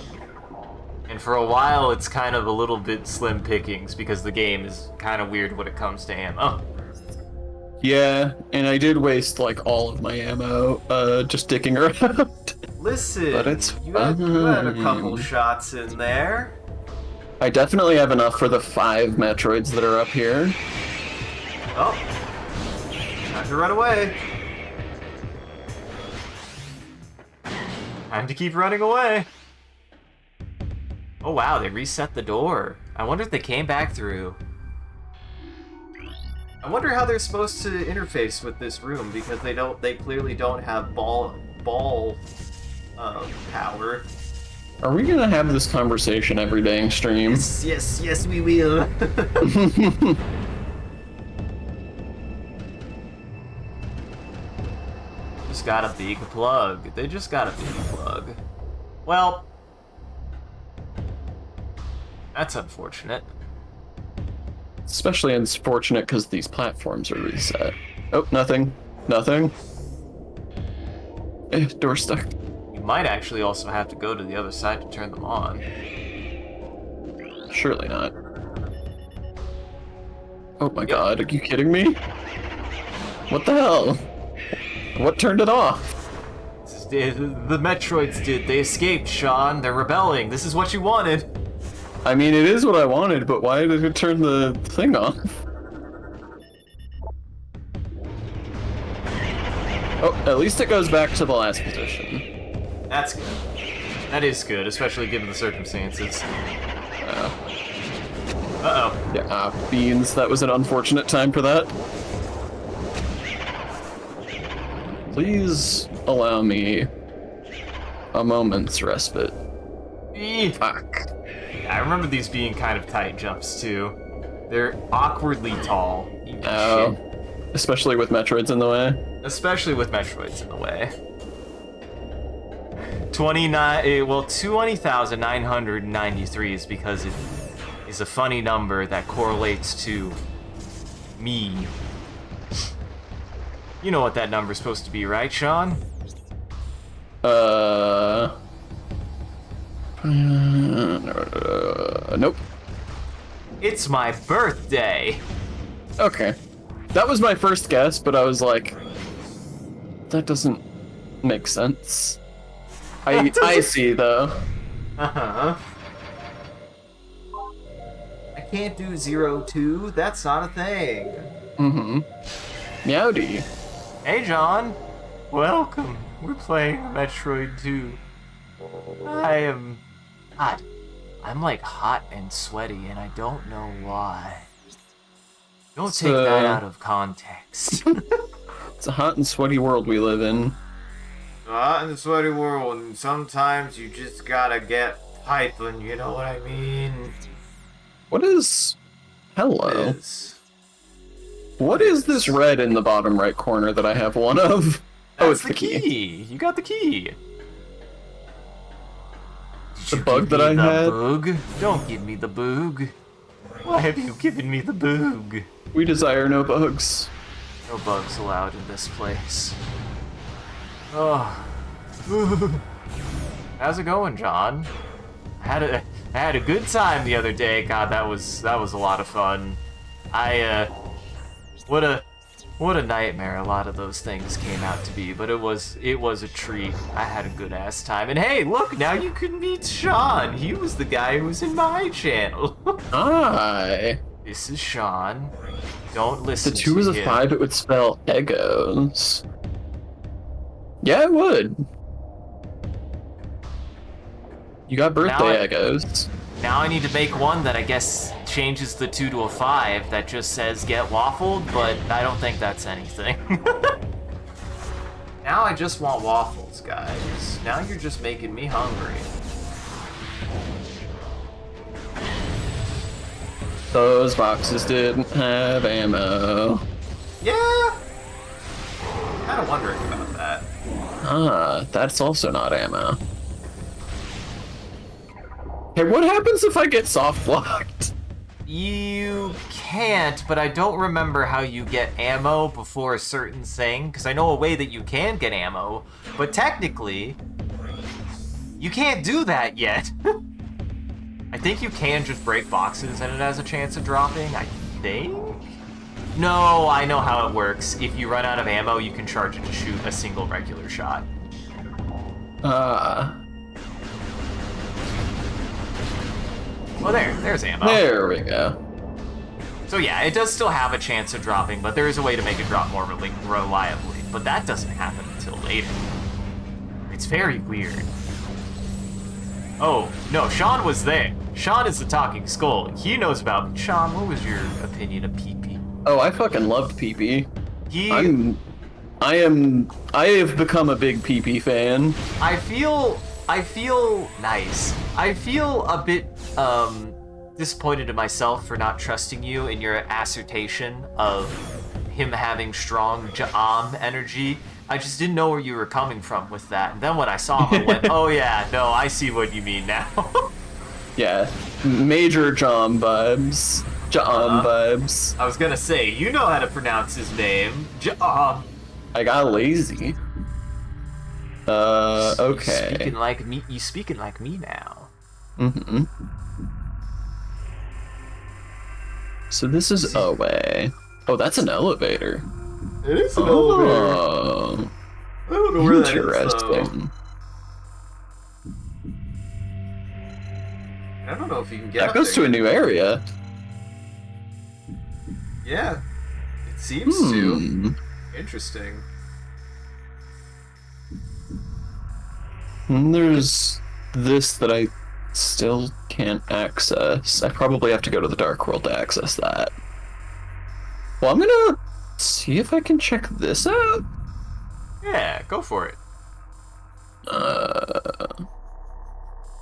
And for a while, it's kind of a little bit slim pickings because the game is kind of weird when it comes to ammo. Yeah, and I did waste, like, all of my ammo, just dicking around. Listen, But it's you had a fine. couple shots in there. I definitely have enough for the 5 Metroids that are up here. Oh. Time to run away. Time to keep running away. Oh wow, they reset the door. I wonder if they came back through. I wonder how they're supposed to interface with this room because they clearly don't have ball power. Are we gonna have this conversation every day in stream? Yes, we will. Just got a big plug. They just got a big plug. Well, that's unfortunate. Especially unfortunate because these platforms are reset. Oh, nothing. Nothing. Door stuck. You might actually also have to go to the other side to turn them on. Surely not. Oh my god, are you kidding me? What the hell? What turned it off? The Metroids did. They escaped, Sean. They're rebelling. This is what you wanted. I mean, it is what I wanted, but why did it turn the thing off? Oh, at least it goes back to the last position. That's good. That is good, especially given the circumstances. Uh-oh. Yeah, beans. That was an unfortunate time for that. Please allow me a moment's respite. Fuck. I remember these being kind of tight jumps, too. They're awkwardly tall. Oh. Especially with Metroids in the way. Especially with Metroids in the way. 20,993 is because it is a funny number that correlates to me. You know what that number's supposed to be, right, Sean? Nope. It's my birthday. Okay. That was my first guess, but I was like, that doesn't make sense. I see, though. Uh-huh. I can't do 0-2. That's not a thing. Mm-hmm. Meowdy. Hey, John. Welcome. We're playing Metroid 2. I am hot. I'm like hot and sweaty, and I don't know why. Don't take that out of context. It's a hot and sweaty world we live in. Hot and sweaty world, and sometimes you just gotta get piping, you know what I mean? What is... Hello. It is. What is this red in the bottom right corner that I have one of? Oh, That's it's the key. You got the key. The bug that I had? Boog? Don't give me the boog. Why have you given me the boog? We desire no bugs. No bugs allowed in this place. Oh. How's it going, John? I had a good time the other day. God, that was a lot of fun. What a nightmare a lot of those things came out to be, but it was a treat. I had a good ass time. And hey, look, now you can meet Sean. He was the guy who was in my channel. Hi. This is Sean. Don't listen The to 2 is a him. 5, it would spell egos. Yeah, it would. You got birthday egos. Now I need to make one that I guess changes the 2 to a 5 that just says get waffled, but I don't think that's anything. Now I just want waffles, guys. Now you're just making me hungry. Those boxes didn't have ammo. Yeah! Kinda wondering about that. Ah, that's also not ammo. Hey, what happens if I get soft locked? You can't, but I don't remember how you get ammo before a certain thing, because I know a way that you can get ammo, but technically, you can't do that yet. I think you can just break boxes and it has a chance of dropping, I think? No, I know how it works. If you run out of ammo, you can charge it to shoot a single regular shot. Well, there's ammo. There we go. So yeah, it does still have a chance of dropping, but there is a way to make it drop more reliably. But that doesn't happen until later. It's very weird. Oh, no, Sean was there. Sean is the talking skull. He knows about... Sean, what was your opinion of PP? Oh, I fucking loved PP. I have become a big PP fan. I I feel nice. I feel a bit disappointed in myself for not trusting you in your assertion of him having strong Ja'am energy. I just didn't know where you were coming from with that. And then when I saw him, I went, oh yeah, no, I see what you mean now. Yeah, major Ja'am vibes. Ja'am vibes. I was gonna say, you know how to pronounce his name. Ja'am. I got lazy. Okay. You speaking like me now. Mm-hmm. So this is a way. Oh, that's an elevator. It is an Oh, I don't know where that is, interesting. I don't know if you can get That up goes to there. a new area. Yeah, it seems to. Interesting. And there's this that I still can't access. I probably have to go to the Dark World to access that. Well, I'm gonna see if I can check this out. Yeah, go for it.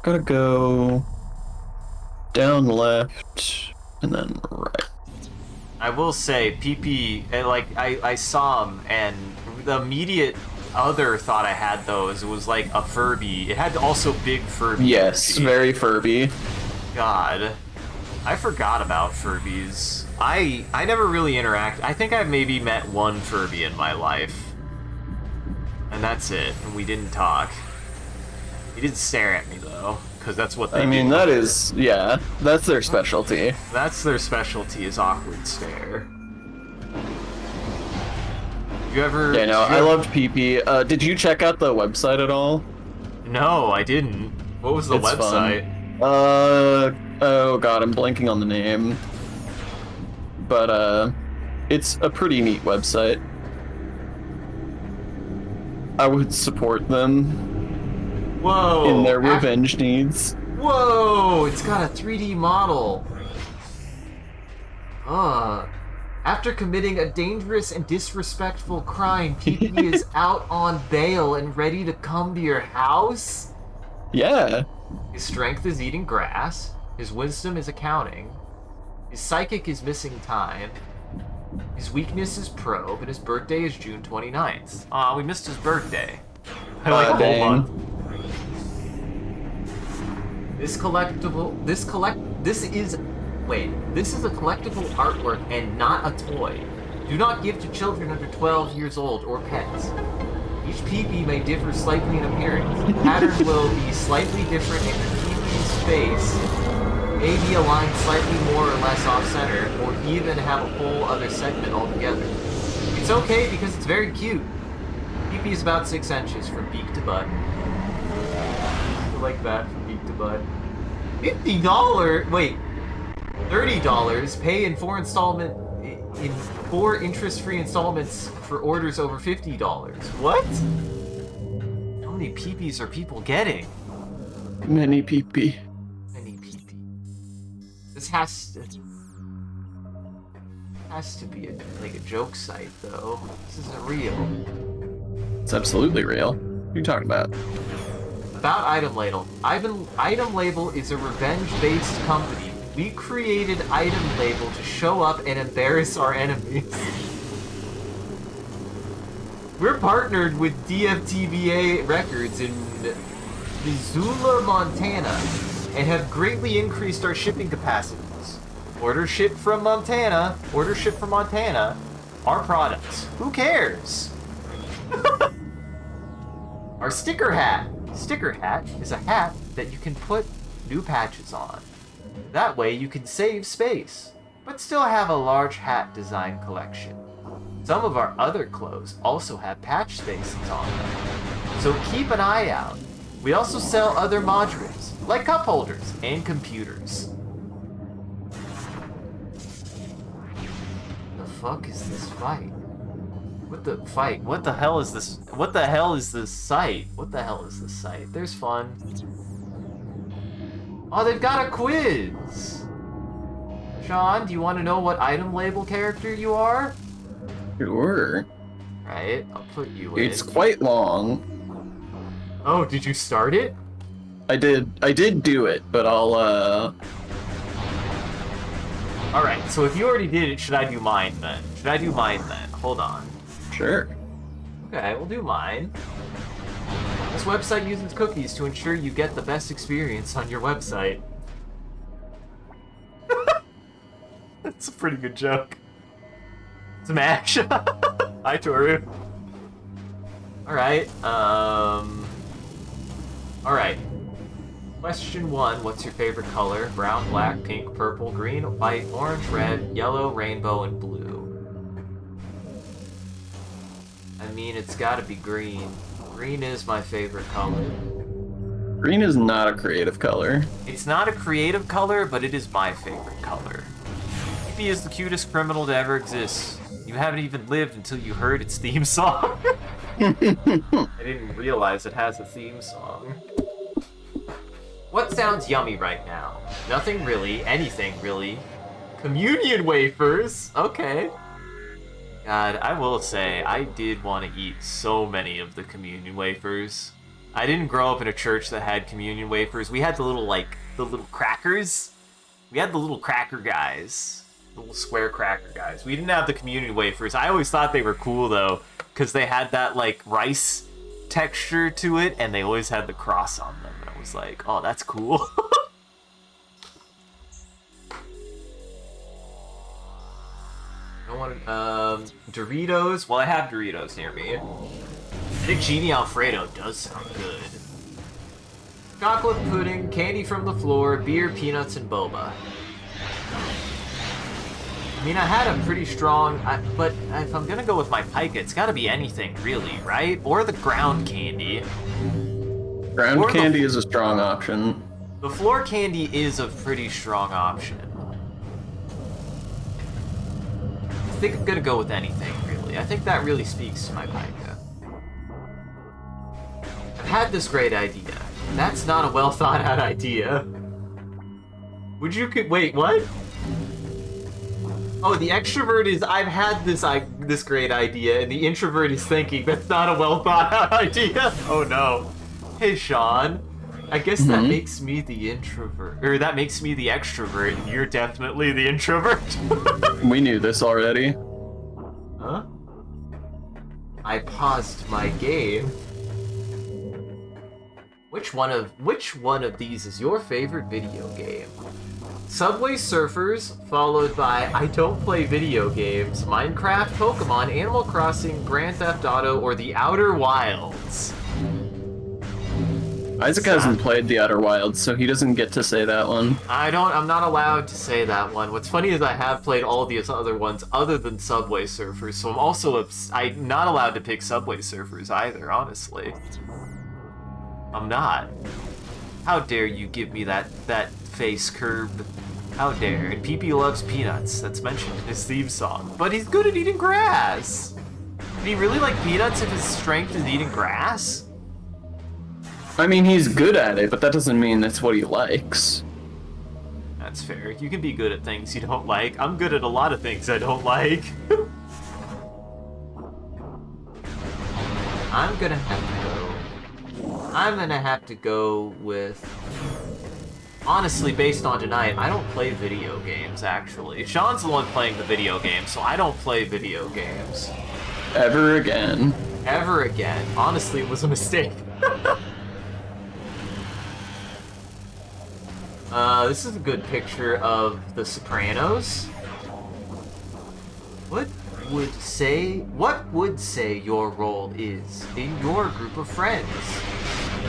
Gotta go down left and then right. I will say, PP, I saw him, and the immediate other thought I had, though, is it was like a Furby. It had also big Furby Yes, energy. very Furby. God. I forgot about Furbies. I never really interact. I think I've maybe met one Furby in my life. And that's it. And we didn't talk. He didn't stare at me, though, because that's what they I mean, do. that is, yeah, that's their specialty. That's their specialty, is awkward stare. You ever... Yeah, no, I loved PP. Did you check out the website at all? No, I didn't. What was the It's website? Oh god, I'm blanking on the name. But, it's a pretty neat website. I would support them Whoa! in their revenge needs. Whoa! It's got a 3D model. After committing a dangerous and disrespectful crime, PP is out on bail and ready to come to your house? Yeah. His strength is eating grass. His wisdom is accounting. His psychic is missing time. His weakness is probe, and his birthday is June 29th. Aw, we missed his birthday. I like the whole dang. month. This is a collectible artwork and not a toy. Do not give to children under 12 years old or pets. Each PP may differ slightly in appearance. The pattern will be slightly different in the PP's face, may be aligned slightly more or less off-center, or even have a whole other segment altogether. It's okay because it's very cute. PP is about 6 inches from beak to butt. I like that, from beak to butt. $50? Wait. $30. Pay in 4 interest-free installments for orders over $50. What? How many PPs are people getting? Many PP. Many PP. This has to be a joke site, though. This isn't real. It's absolutely real. What are you talking about? About Item Label. Item Label is a revenge-based company. We created Item Label to show up and embarrass our enemies. We're partnered with DFTBA Records in Missoula, Montana, and have greatly increased our shipping capacities. Order ship from Montana. Our products. Who cares? Our sticker hat. Sticker hat is a hat that you can put new patches on. That way you can save space, but still have a large hat design collection. Some of our other clothes also have patch spaces on them, so keep an eye out. We also sell other modules, like cup holders and computers. The fuck is this fight? What the fight? What the hell is this? What the hell is this site? What the hell is this site? There's fun. Oh, they've got a quiz! Sean, do you want to know what Item Label character you are? Sure. Right, I'll put you in. It's quite long. Oh, did you start it? I did do it, but I'll Alright, so if you already did it, should I do mine then? Hold on. Sure. Okay, we'll do mine. This website uses cookies to ensure you get the best experience on your website. That's a pretty good joke. Smash! Hi, Toru. Alright, Alright. Question 1, what's your favorite color? Brown, black, pink, purple, green, white, orange, red, yellow, rainbow, and blue. I mean, it's gotta be green. Green is my favorite color. Green is not a creative color. It's not a creative color, but it is my favorite color. Eevee is the cutest criminal to ever exist. You haven't even lived until you heard its theme song. I didn't realize it has a theme song. What sounds yummy right now? Nothing really, anything really. Communion wafers? Okay. God, I will say, I did want to eat so many of the communion wafers. I didn't grow up in a church that had communion wafers. We had the little crackers. We had the little cracker guys. The little square cracker guys. We didn't have the communion wafers. I always thought they were cool, though, because they had that, rice texture to it, and they always had the cross on them. And I was like, oh, that's cool. Doritos. Well, I have Doritos near me. Genie Alfredo does sound good. Chocolate pudding, candy from the floor, beer, peanuts, and boba. I mean, I had a pretty strong, but if I'm gonna go with my pika, it's gotta be anything, really, right? Or the ground candy. Ground candy is a strong option. The floor candy is a pretty strong option. I think I'm gonna go with anything, really. I think that really speaks to my pika. I've had this great idea. That's not a well thought out idea. Wait, what? Oh, the extrovert is, I've had this great idea, and the introvert is thinking, that's not a well thought out idea. Oh no. Hey, Sean. I guess that makes me the introvert, or that makes me the extrovert, and you're definitely the introvert. We knew this already. Huh? I paused my game. Which one of these is your favorite video game? Subway Surfers, followed by I don't play video games, Minecraft, Pokemon, Animal Crossing, Grand Theft Auto, or The Outer Wilds. Isaac hasn't played The Outer Wilds, so he doesn't get to say that one. I'm not allowed to say that one. What's funny is I have played all these other ones other than Subway Surfers, so I'm also I'm not allowed to pick Subway Surfers either, honestly. I'm not. How dare you give me that face curve? How dare? And PP loves peanuts. That's mentioned in his theme song. But he's good at eating grass. Would he really like peanuts if his strength is eating grass? I mean, he's good at it, but that doesn't mean that's what he likes. That's fair. You can be good at things you don't like. I'm good at a lot of things I don't like. I'm gonna have to go with... Honestly, based on tonight, I don't play video games, actually. Sean's the one playing the video games, so I don't play video games. Ever again. Ever again. Honestly, it was a mistake. This is a good picture of The Sopranos. What would say your role is in your group of friends?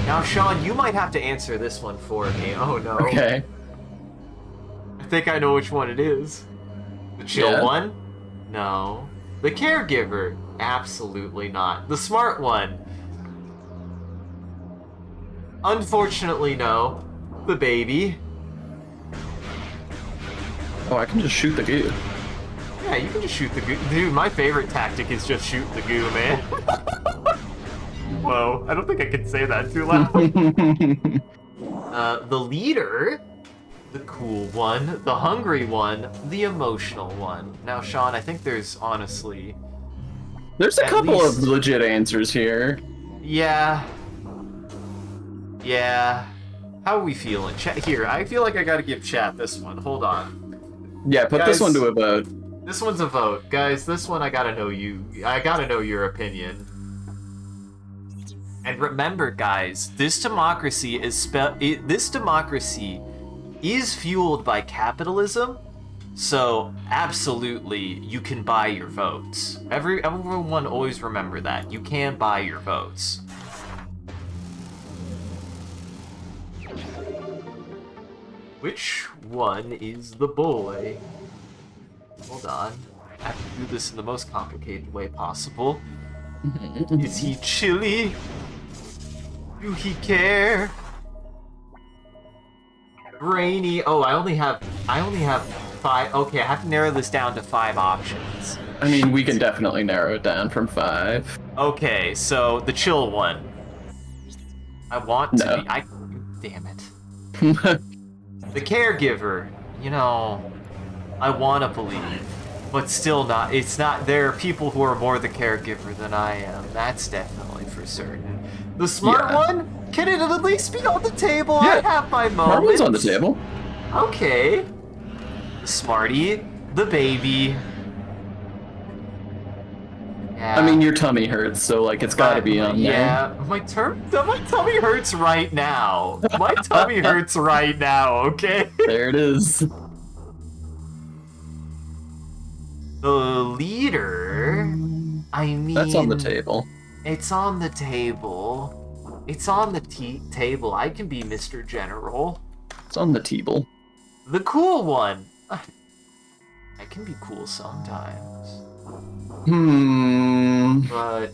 Now, Sean, you might have to answer this one for me. Oh no. Okay. I think I know which one it is. The chill one? No. The caregiver? Absolutely not. The smart one? Unfortunately, no. The baby? Oh, I can just shoot the goo. Yeah, you can just shoot the goo. Dude, my favorite tactic is just shoot the goo, man. Whoa, I don't think I can say that too loud. The leader, the cool one, the hungry one, the emotional one. Now, Sean, I think there's honestly... There's a couple of legit answers here. Yeah. Yeah. How are we feeling? Chat here. I feel like I gotta give chat this one. Hold on. Yeah, put this Guys, one to a vote. This one's a vote, guys. This one I gotta know you. I gotta know your opinion. And remember, guys, this democracy is fueled by capitalism. So absolutely, you can buy your votes. Everyone always remember that you can buy your votes. Which one is the boy? Hold on. I have to do this in the most complicated way possible. Is he chilly? Do he care? Brainy. Oh, I only have 5. Okay, I have to narrow this down to 5 options. I mean, we can definitely narrow it down from 5. Okay, so the chill one. I want to No. be. Damn it. The caregiver. You know, I want to believe, but still not. It's not. There are people who are more the caregiver than I am. That's definitely for certain. The smart Yeah. one? Can it at least be on the table? Yeah. I have my moments. Marvin's on the table. Okay. The smarty, the baby. Yeah. I mean, your tummy hurts, so like it's got to be on there. Yeah, my tummy hurts right now. My tummy hurts right now. Okay. There it is. The leader. I mean, That's on the table. It's on the table. It's on the table. I can be Mr. General. It's on the table. The cool one. I can be cool sometimes. But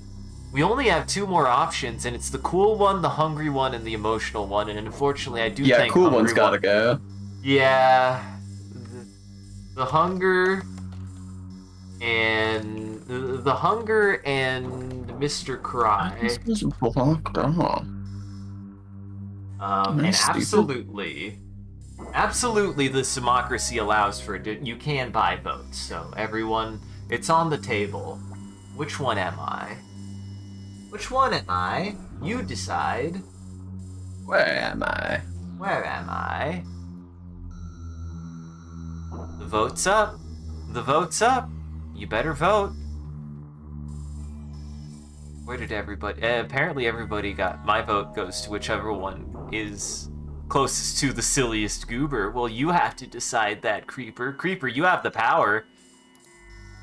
we only have 2 more options, and it's the cool one, the hungry one, and the emotional one. And unfortunately, I do Yeah, think cool hungry one's gotta go. Yeah, the hunger and the hunger and Mr. Cry. This is blocked off. And Nice, absolutely, this democracy allows for it. You can buy votes, so everyone, it's on the table. Which one am I? Which one am I? You decide. Where am I? Where am I? The vote's up. The vote's up. You better vote. Where did everybody... apparently everybody got... My vote goes to whichever one is closest to the silliest goober. Well, you have to decide that, Creeper. Creeper, you have the power.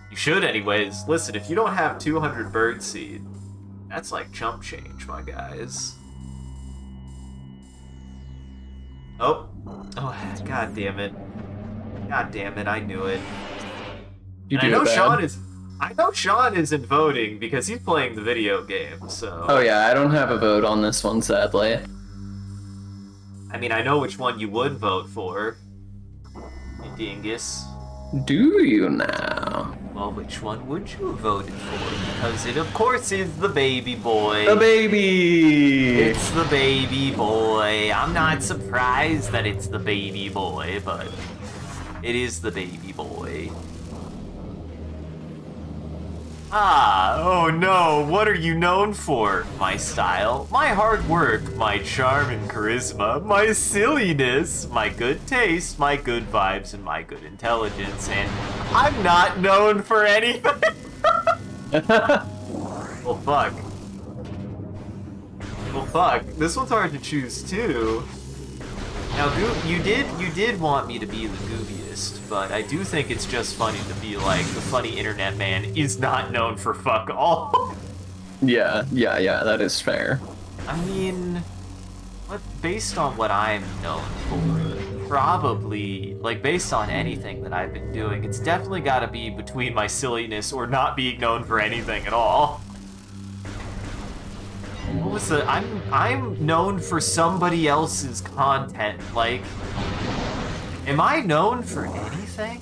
You should anyways. Listen, if you don't have 200 birdseed, that's like chump change, my guys. Oh, god damn it. God damn it, I knew it. You And do it bad. I know Sean isn't voting because he's playing the video game, so... Oh yeah, I don't have a vote on this one, sadly. I mean, I know which one you would vote for, you dingus. Do you now? Well, which one would you have voted for? Because it, of course, is the baby boy. The baby! It's the baby boy. I'm not surprised that it's the baby boy, but it is the baby boy. Ah, oh no, what are you known for? My style, my hard work, my charm and charisma, my silliness, my good taste, my good vibes, and my good intelligence, and I'm not known for anything. Well, fuck. Well, fuck. This one's hard to choose, too. Now, you did want me to be the goobiest, but I do think it's just funny to be like, the funny internet man is not known for fuck all. Yeah, that is fair. I mean, based on what I'm known for, probably, like, based on anything that I've been doing, it's definitely gotta be between my silliness or not being known for anything at all. What was the... I'm known for somebody else's content, like... Am I known for anything?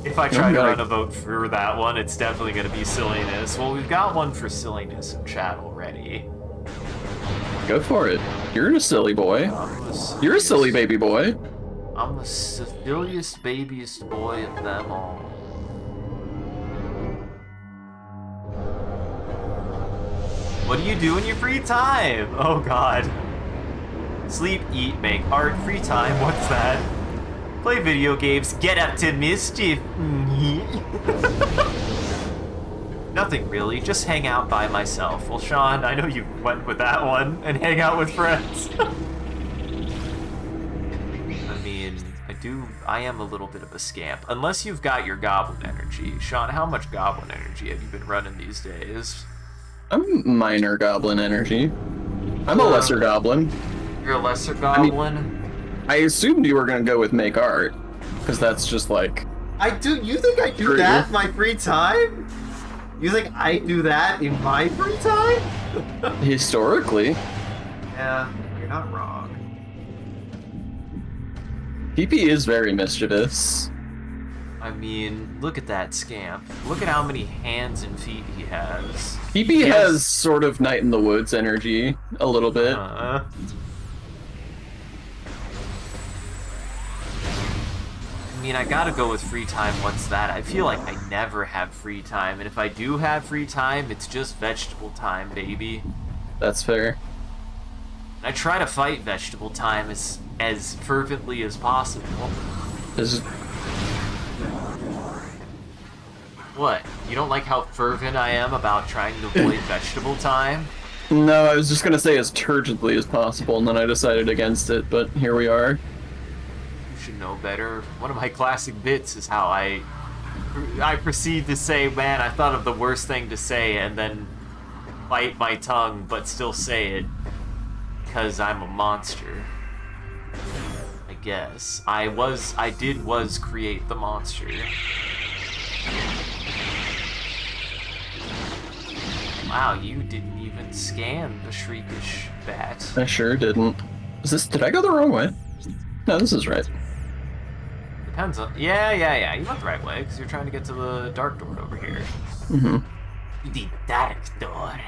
If I try to run a vote for that one, it's definitely gonna be silliness. Well, we've got one for silliness in chat already. Go for it. You're a silly boy. You're a silly baby boy. I'm the silliest, babiest boy of them all. What do you do in your free time? Oh god. Sleep, eat, make art, free time, what's that? Play video games, get up to mischief. Nothing really, just hang out by myself. Well, Sean, I know you went with that one, and hang out with friends. I am a little bit of a scamp. Unless you've got your goblin energy. Sean, how much goblin energy have you been running these days? I'm minor goblin energy. I'm a lesser goblin. You're a lesser goblin? I assumed you were gonna go with make art, because that's just like... You think I do that in my free time? You think I do that in my free time? Historically. Yeah, you're not wrong. PP is very mischievous. I mean, look at that scamp. Look at how many hands and feet he has. PP has sort of Night in the Woods energy, a little bit. I mean, I gotta go with free time. What's that? I feel like I never have free time, and if I do have free time, it's just vegetable time, baby. That's fair. I try to fight vegetable time as fervently as possible. What? You don't like how fervent I am about trying to avoid vegetable time? No, I was just gonna say as turgidly as possible, and then I decided against it, but here we are. You should know better. One of my classic bits is how I proceed to say, man, I thought of the worst thing to say, and then bite my tongue, but still say it. Because I'm a monster. I guess. I did create the monster. Wow, you didn't even scan the Shriekish bat. I sure didn't. Did I go the wrong way? No, this is right. Depends on... Yeah. You went the right way, because you're trying to get to the dark door over here. Mm-hmm. The dark door.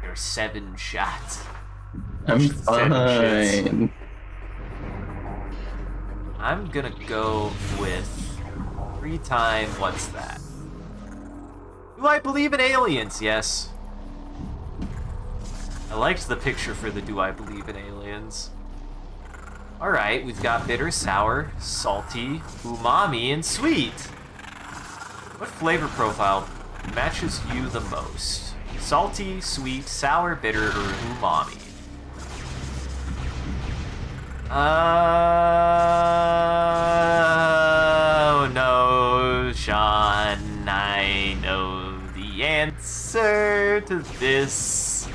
You're 7 shots. I'm fine. I'm gonna go with free time. What's that? Do I believe in aliens? Yes. I liked the picture for the do I believe in aliens. Alright, we've got bitter, sour, salty, umami, and sweet. What flavor profile matches you the most? Salty, sweet, sour, bitter, or umami? Oh no, Sean, I know the answer to this.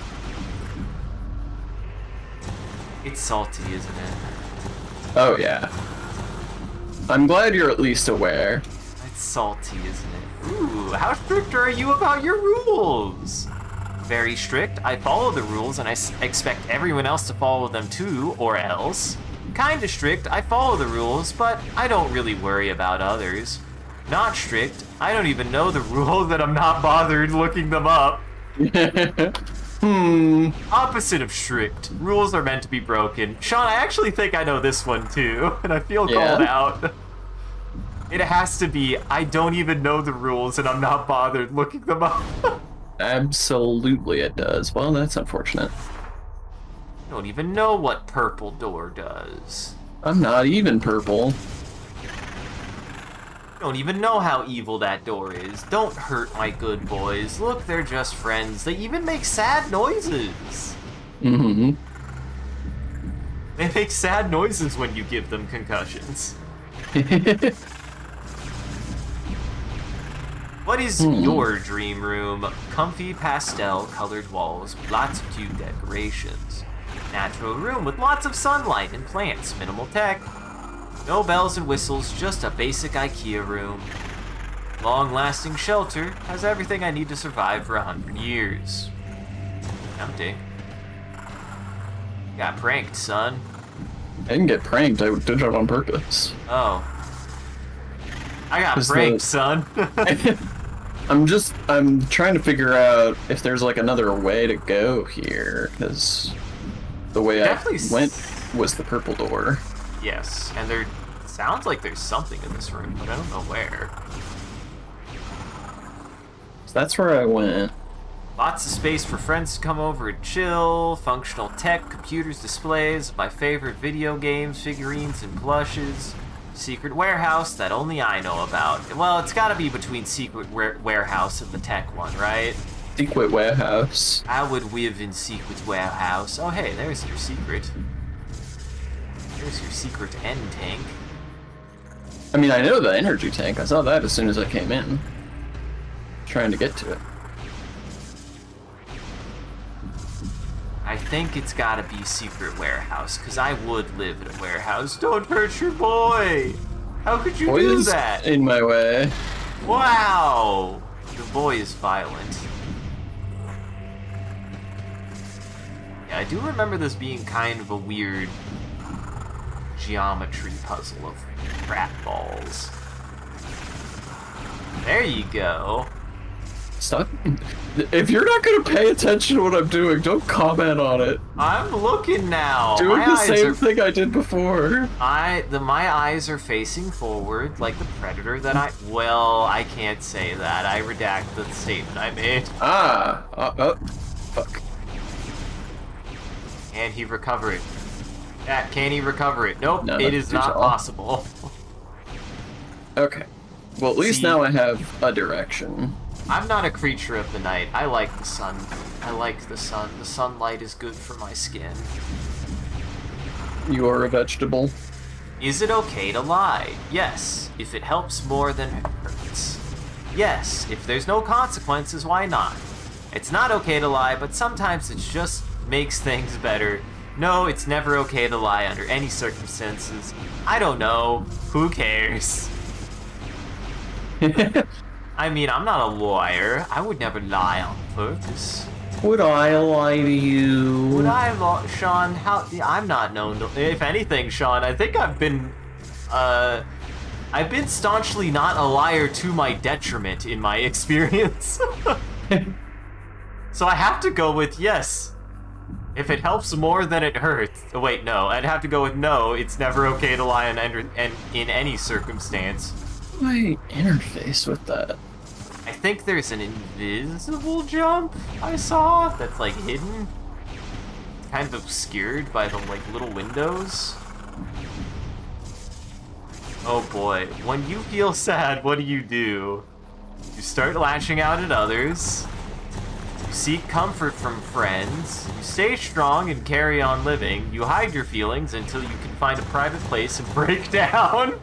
It's salty, isn't it? Oh yeah. I'm glad you're at least aware. It's salty, isn't it? Ooh, how strict are you about your rules? Very strict. I follow the rules and I expect everyone else to follow them too, or else. Kinda strict. I follow the rules, but I don't really worry about others. Not strict. I don't even know the rules and I'm not bothered looking them up. Opposite of strict. Rules are meant to be broken. Sean, I actually think I know this one too, and I feel called out. It has to be, I don't even know the rules and I'm not bothered looking them up. Absolutely it does. Well, that's unfortunate. I don't even know what purple door does. I'm not even purple. Don't even know how evil that door is. Don't hurt my good boys. Look, they're just friends. They even make sad noises. Mm-hmm. They make sad noises when you give them concussions. What is your dream room? Comfy pastel colored walls, lots of cute decorations. Natural room with lots of sunlight and plants, minimal tech. No bells and whistles, just a basic IKEA room. Long-lasting shelter, has everything I need to survive for 100 years. Tempting. Got pranked, son. I didn't get pranked, I did it on purpose. Oh. I got pranked, son. I'm trying to figure out if there's like another way to go here, because the way I went was the purple door. Yes, and there sounds like there's something in this room, but I don't know where. So that's where I went. Lots of space for friends to come over and chill. Functional tech, computers, displays, my favorite video games, figurines, and plushes. Secret warehouse that only I know about. Well, it's gotta be between secret warehouse and the tech one, right? Secret warehouse. I would live in secret warehouse. Oh, hey, there's your secret. There's your secret end tank. I mean, I know the energy tank. I saw that as soon as I came in. Trying to get to it. I think it's gotta be secret warehouse, because I would live in a warehouse. Don't hurt your boy! How could you do Boys that? in my way. Wow! The boy is violent. Yeah, I do remember this being kind of a weird geometry puzzle of rat balls. There you go. Stop. If you're not gonna pay attention to what I'm doing, don't comment on it. I'm looking now. Doing My the eyes same are thing I did before. my eyes are facing forward like the predator that I. Well, I can't say that. I redact the statement I made. Fuck. Can he recover it? Yeah, can he recover it? Nope, No, it is too not tall. possible. Okay. Well, at least See? now I have a direction. I'm not a creature of the night. I like the sun. I like the sun. The sunlight is good for my skin. You are a vegetable. Is it okay to lie? Yes, if it helps more than it hurts. Yes, if there's no consequences, why not? It's not okay to lie, but sometimes it just makes things better. No, it's never okay to lie under any circumstances. I don't know. Who cares? I mean, I'm not a lawyer. I would never lie on purpose. Would I lie to you? Would I, Sean? How? I'm not known to. If anything, Sean, I think I've been staunchly not a liar to my detriment in my experience. So I have to go with yes. If it helps more than it hurts. Oh, wait, no. I'd have to go with no. It's never okay to lie in any circumstance. My interface with that. I think there's an invisible jump I saw that's like hidden. Kind of obscured by the like little windows. Oh boy, when you feel sad, what do? You start lashing out at others. You seek comfort from friends. You stay strong and carry on living. You hide your feelings until you can find a private place and break down.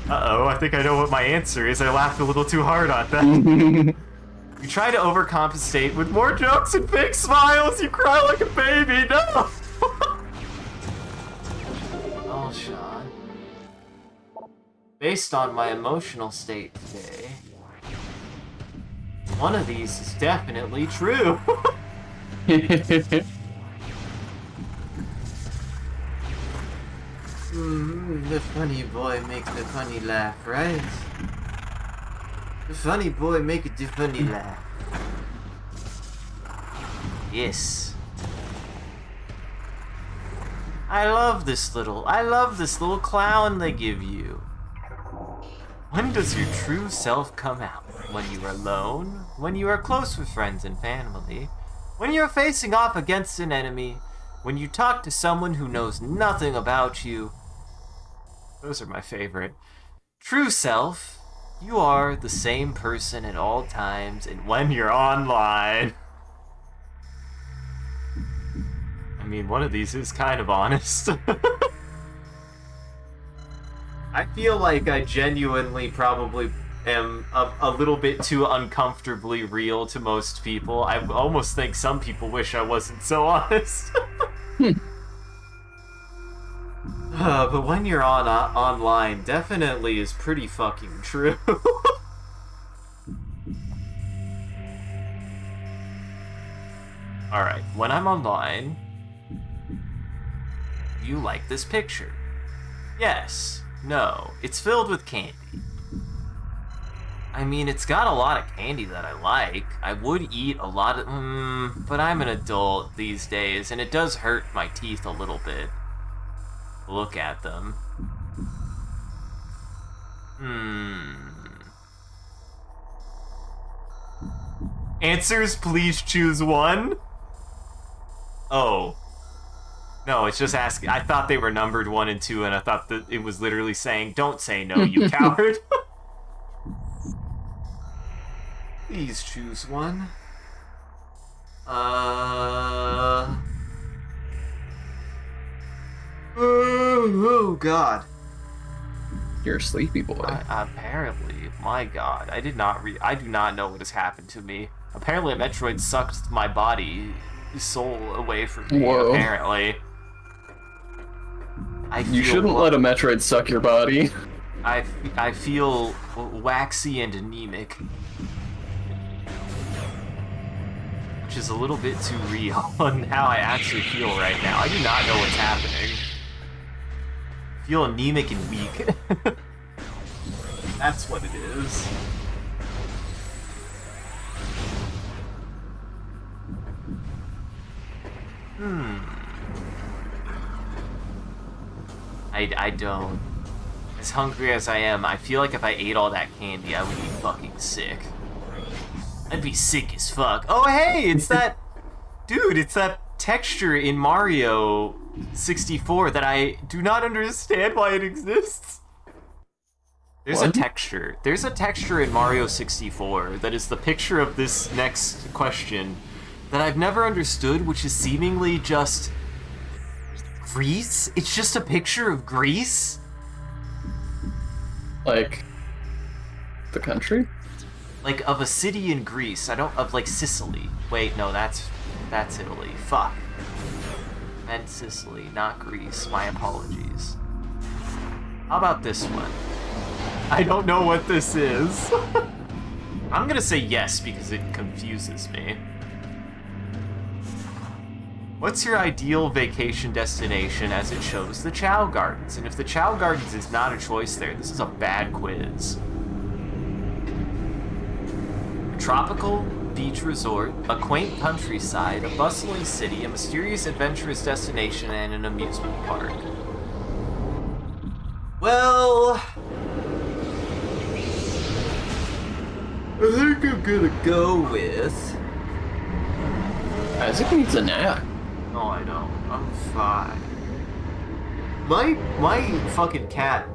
Uh-oh, I think I know what my answer is. I laughed a little too hard on that. You try to overcompensate with more jokes and fake smiles. You cry like a baby. No! Oh, Sean. Based on my emotional state today, one of these is definitely true. The funny boy makes the funny laugh, right? The funny boy makes the funny laugh. Yes. I love this little clown they give you. When does your true self come out? When you are alone? When you are close with friends and family? When you are facing off against an enemy? When you talk to someone who knows nothing about you? Those are my favorite. True self, you are the same person at all times and when you're online. I mean, one of these is kind of honest. I feel like I genuinely probably am a little bit too uncomfortably real to most people. I almost think some people wish I wasn't so honest. But when you're online, definitely is pretty fucking true. Alright, when I'm online, you like this picture? Yes. No. It's filled with candy. I mean, it's got a lot of candy that I like. I would eat a lot of... but I'm an adult these days, and it does hurt my teeth a little bit. Look at them. Answers, please choose one. Oh. No, it's just asking. I thought they were numbered 1 and 2, and I thought that it was literally saying, don't say no, you coward. Please choose one. Oh, God. You're a sleepy boy. Apparently, my God, I do not know what has happened to me. Apparently, Metroid sucked my body, soul away from me. Whoa. Apparently, You shouldn't let a Metroid suck your body. I feel waxy and anemic, which is a little bit too real on how I actually feel right now. I do not know what's happening. I feel anemic and weak. That's what it is. I don't. As hungry as I am, I feel like if I ate all that candy, I would be fucking sick. I'd be sick as fuck. Oh, hey, it's that... Dude, it's that texture in Mario 64 that I do not understand why it exists. There's a texture. There's a texture in Mario 64 that is the picture of this next question that I've never understood, which is seemingly just... Greece? It's just a picture of Greece? Like, the country? Like, of a city in Greece. Of, like, Sicily. Wait, no, that's Italy. Fuck. Meant Sicily, not Greece. My apologies. How about this one? I don't know what this is. I'm gonna say yes because it confuses me. What's your ideal vacation destination as it shows the Chow Gardens? And if the Chow Gardens is not a choice there, this is a bad quiz. A tropical beach resort, a quaint countryside, a bustling city, a mysterious adventurous destination, and an amusement park. Well... I think I'm gonna go with... Isaac needs a nap. No, I don't. I'm fine. My fucking cat,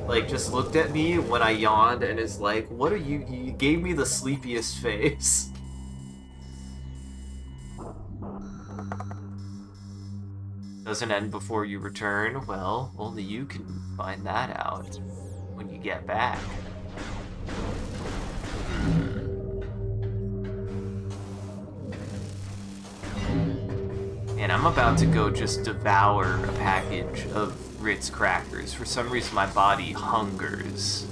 like, just looked at me when I yawned and is like, what are you... You gave me the sleepiest face. Doesn't end before you return? Well, only you can find that out when you get back. And I'm about to go just devour a package of Ritz crackers. For some reason, my body hungers.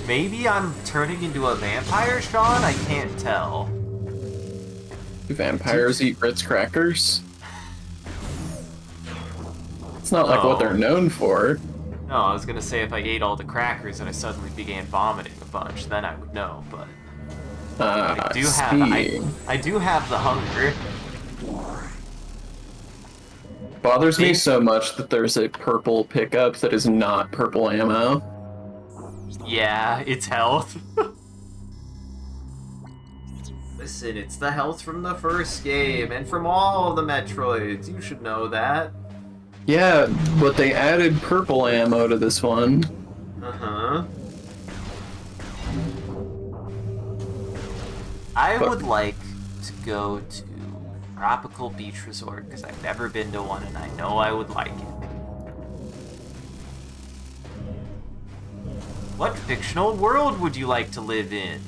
Maybe I'm turning into a vampire, Sean? I can't tell. Do vampires eat Ritz crackers? It's not like what they're known for. No, I was gonna say if I ate all the crackers and I suddenly began vomiting a bunch, then I would know, but... I do have the hunger. Bothers me so much that there's a purple pickup that is not purple ammo. Yeah, it's health. Listen, it's the health from the first game and from all the Metroids. You should know that. Yeah, but they added purple ammo to this one. Uh-huh. I would like to go to Tropical Beach Resort because I've never been to one and I know I would like it. What fictional world would you like to live in?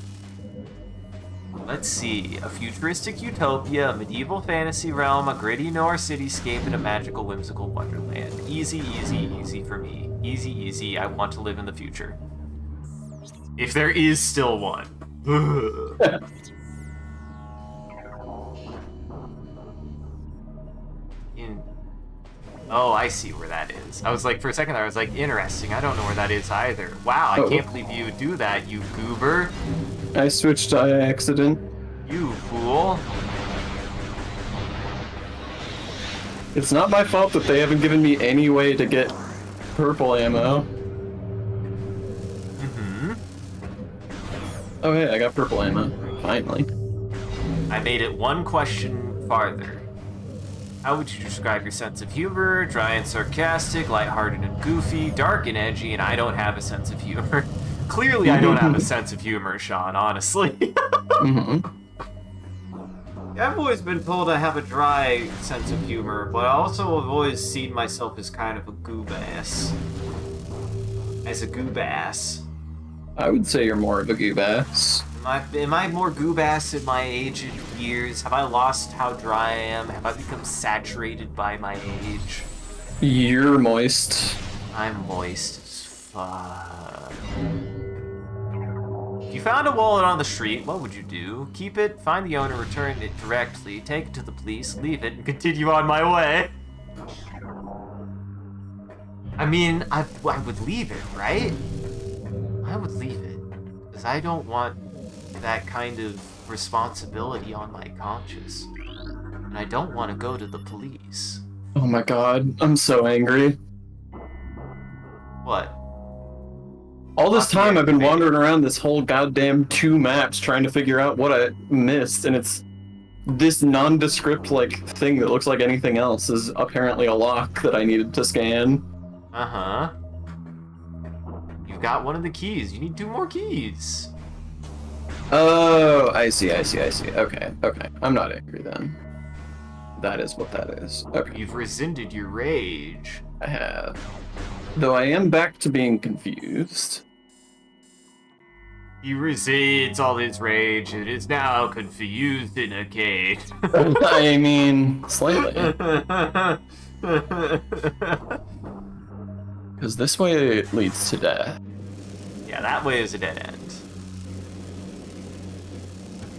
Let's see. A futuristic utopia, a medieval fantasy realm, a gritty noir cityscape, and a magical whimsical wonderland. Easy, easy, easy for me. Easy, easy. I want to live in the future. If there is still one. Oh, I see where that is. I was like, for a second there, I was like, interesting. I don't know where that is either. Wow, I can't believe you would do that, you goober. I switched by accident. You fool. It's not my fault that they haven't given me any way to get purple ammo. Oh, hey, I got purple ammo. Finally. I made it one question farther. How would you describe your sense of humor? Dry and sarcastic, lighthearted and goofy, dark and edgy, and I don't have a sense of humor. Clearly, I don't have a sense of humor, Sean, honestly. Mm-hmm. I've always been told I have a dry sense of humor, but I also have always seen myself as kind of a goobass. As a goobass. I would say you're more of a goobass. Am I more goobass in my aged years? Have I lost how dry I am? Have I become saturated by my age? You're moist. I'm moist as fuck. If you found a wallet on the street, what would you do? Keep it, find the owner, return it directly, take it to the police, leave it, and continue on my way. I mean, I would leave it, right? I would leave it. Because I don't want that kind of responsibility on my conscience. And I don't want to go to the police. Oh my god, I'm so angry. What? All this Not time I've been angry. wandering around this whole goddamn 2 maps trying to figure out what I missed, and it's this nondescript like thing that looks like anything else is apparently a lock that I needed to scan. Uh-huh. You've got one of the keys. You need 2 more keys. Oh, I see. Okay. I'm not angry then. That is what that is. Okay, You've rescinded your rage. I have. Though I am back to being confused. He resides all his rage and is now confused in a cage. I mean, slightly. Because this way leads to death. Yeah, that way is a dead end.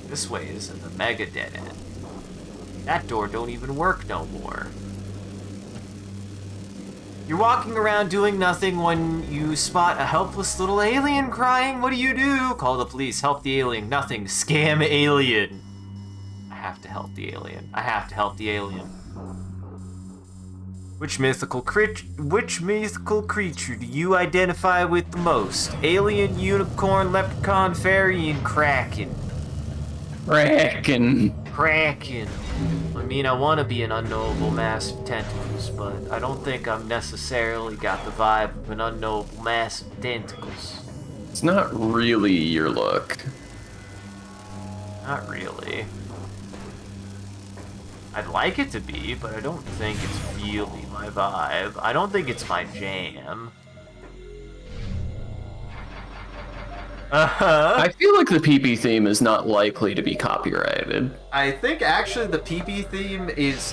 This way is a mega dead end. That door don't even work no more. You're walking around doing nothing when you spot a helpless little alien crying. What do? Call the police. Help the alien. Nothing. Scam alien. I have to help the alien. I have to help the alien. Which mythical creature do you identify with the most? Alien, unicorn, leprechaun, fairy, and kraken. Kraken. I mean, I want to be an unknowable mass of tentacles, but I don't think I'm necessarily got the vibe of an unknowable mass of tentacles. It's not really your look. Not really. I'd like it to be, but I don't think it's really my vibe. I don't think it's my jam. I feel like the PP theme is not likely to be copyrighted. I think actually the PP theme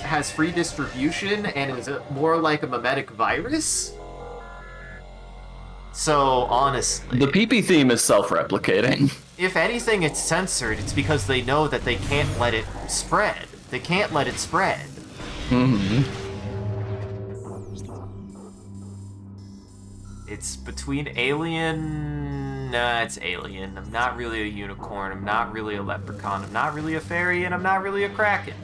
has free distribution and is more like a memetic virus. So honestly, The PP theme is self-replicating. if anything, it's censored. It's because they know that they can't let it spread. They can't let it spread. Mm-hmm. It's between alien. Nah, it's alien. I'm not really a unicorn. I'm not really a leprechaun. I'm not really a fairy, and I'm not really a kraken.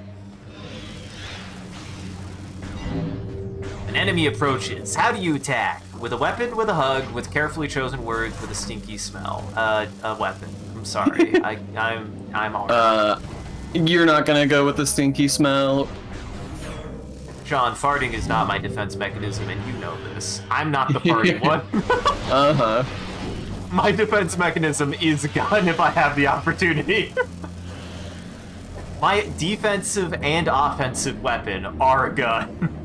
An enemy approaches. How do you attack? With a weapon, with a hug, with carefully chosen words, with a stinky smell. A weapon. I'm sorry. I'm alright. You're not gonna go with the stinky smell. John, farting is not my defense mechanism, and you know this. I'm not the farting one. Uh-huh. My defense mechanism is a gun if I have the opportunity. My defensive and offensive weapon are a gun.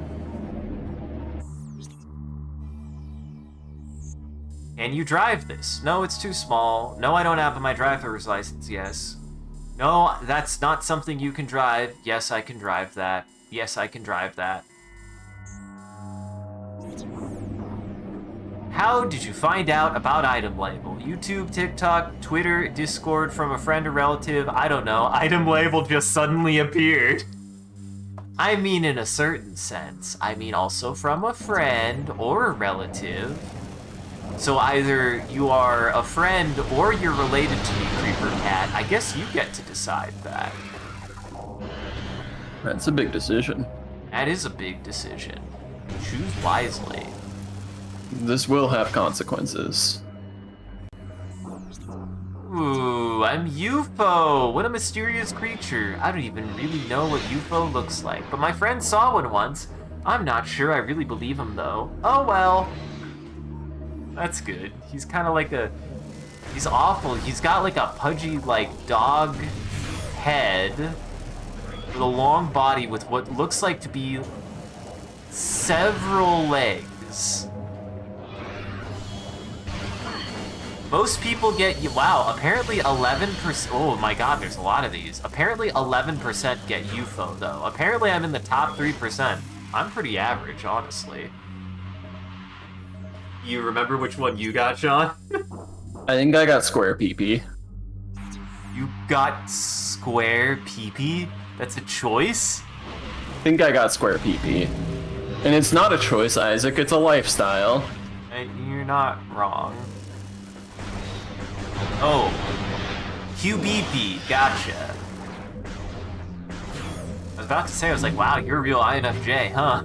Can you drive this? No, it's too small. No, I don't have my driver's license, yes. No, that's not something you can drive. Yes, I can drive that. Yes, I can drive that. How did you find out about item label? YouTube, TikTok, Twitter, Discord, from a friend or relative? I don't know. Item label just suddenly appeared. I mean, in a certain sense. I mean, also from a friend or a relative. So either you are a friend or you're related to me, Creeper Cat. I guess you get to decide that. That's a big decision. That is a big decision. Choose wisely. This will have consequences. Ooh, I'm UFO. What a mysterious creature. I don't even really know what UFO looks like, but my friend saw one once. I'm not sure I really believe him though. Oh well. That's good. He's kind of like a... He's awful. He's got like a pudgy, like, dog head with a long body with what looks like to be several legs. Most people get... Wow, apparently 11%... Oh my god, there's a lot of these. Apparently 11% get UFO, though. Apparently I'm in the top 3%. I'm pretty average, honestly. You remember which one you got, Sean? I think I got square PP. You got square PP? That's a choice? I think I got square PP. And it's not a choice, Isaac, it's a lifestyle. And you're not wrong. Oh. QBP, gotcha. I was about to say, I was like, wow, you're a real INFJ, huh?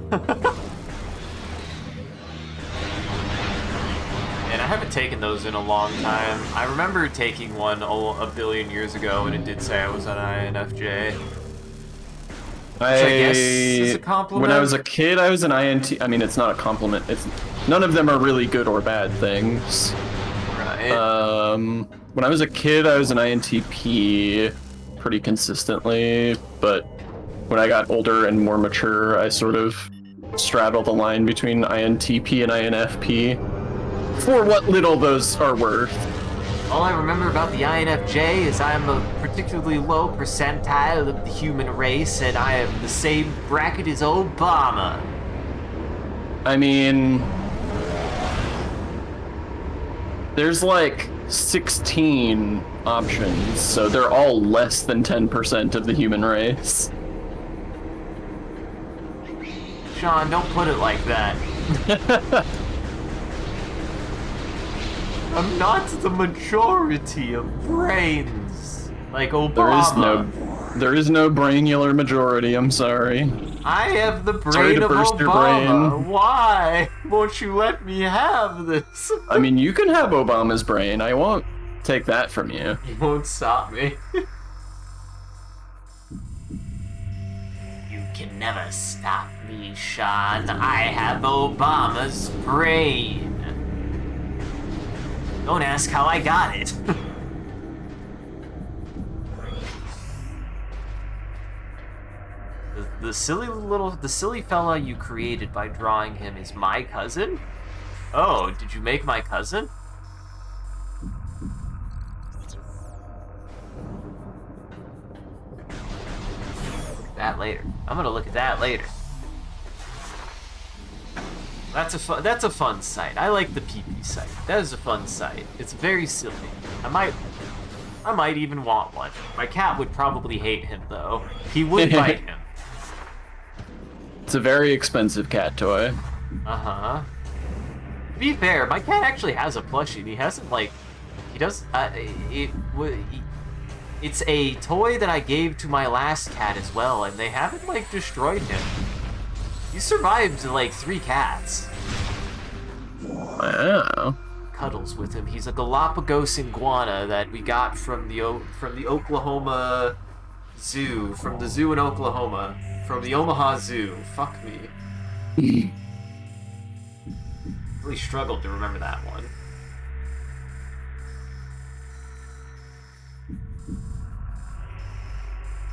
And I haven't taken those in a long time. I remember taking one a billion years ago, and it did say I was an INFJ. Which I guess is a compliment. When I was a kid, I was an INT. I mean, it's not a compliment. It's none of them are really good or bad things. Right. When I was a kid, I was an INTP pretty consistently, but when I got older and more mature, I sort of straddle the line between INTP and INFP. For what little those are worth. All I remember about the INFJ is I am a particularly low percentile of the human race, and I am the same bracket as Obama. I mean, there's like 16 options, so they're all less than 10% of the human race. Sean, don't put it like that. I'm not the majority of brains, like Obama. There is no brainular majority, I'm sorry. I have the Sorry brain to of burst your Obama. brain. Why won't you let me have this? I mean, you can have Obama's brain, I won't take that from you. You won't stop me. You can never stop me, Sean. I have Obama's brain. Don't ask how I got it. the silly fella you created by drawing him is my cousin? Oh, did you make my cousin? That later. I'm gonna look at that later. That's a fun site. I like the PP site. That is a fun site. It's very silly. I might even want one. My cat would probably hate him though. He would bite him. It's a very expensive cat toy. Uh-huh. To be fair, my cat actually has a plushie. And he hasn't it's a toy that I gave to my last cat as well, and they haven't destroyed him. He survived 3 cats. Wow. Cuddles with him. He's a Galapagos iguana that we got from the Oklahoma Zoo, from the zoo in Oklahoma, from the Omaha Zoo. Fuck me. Really struggled to remember that one.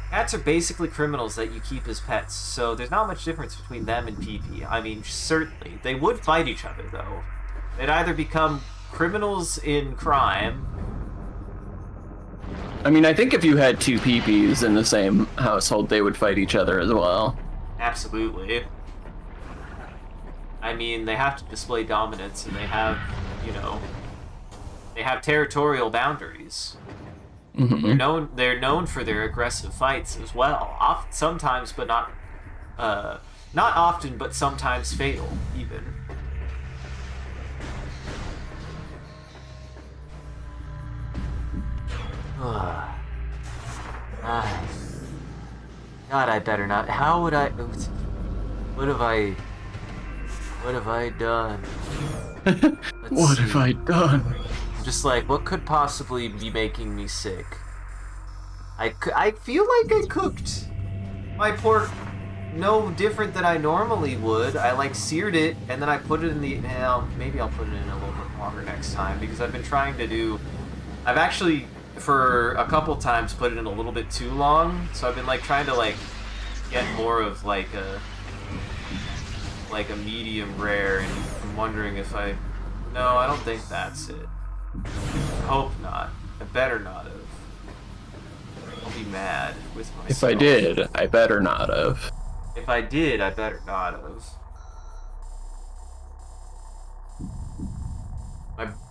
Cats are basically criminals that you keep as pets, so there's not much difference between them and PP. I mean, certainly. They would fight each other, though. They'd either become criminals in crime... I mean, I think if you had 2 PPs in the same household, they would fight each other as well. Absolutely. I mean, they have to display dominance, and they have, they have territorial boundaries. Mm-hmm. They're known for their aggressive fights as well. Sometimes, but not often, but sometimes fatal, even. God, I better not. How would I? What have I done? What have I done? I'm just like, what could possibly be making me sick? I feel like I cooked my pork no different than I normally would. I like seared it and then I put it in the. Now maybe I'll put it in a little bit longer next time because I've been trying to do. I've actually for a couple times put it in a little bit too long, so I've been like trying to like get more of like a medium rare, and I'm wondering if I. No, I don't think that's it. I hope not. I better not have. I'll be mad with myself. If I did, I better not have. If I did, I better not have.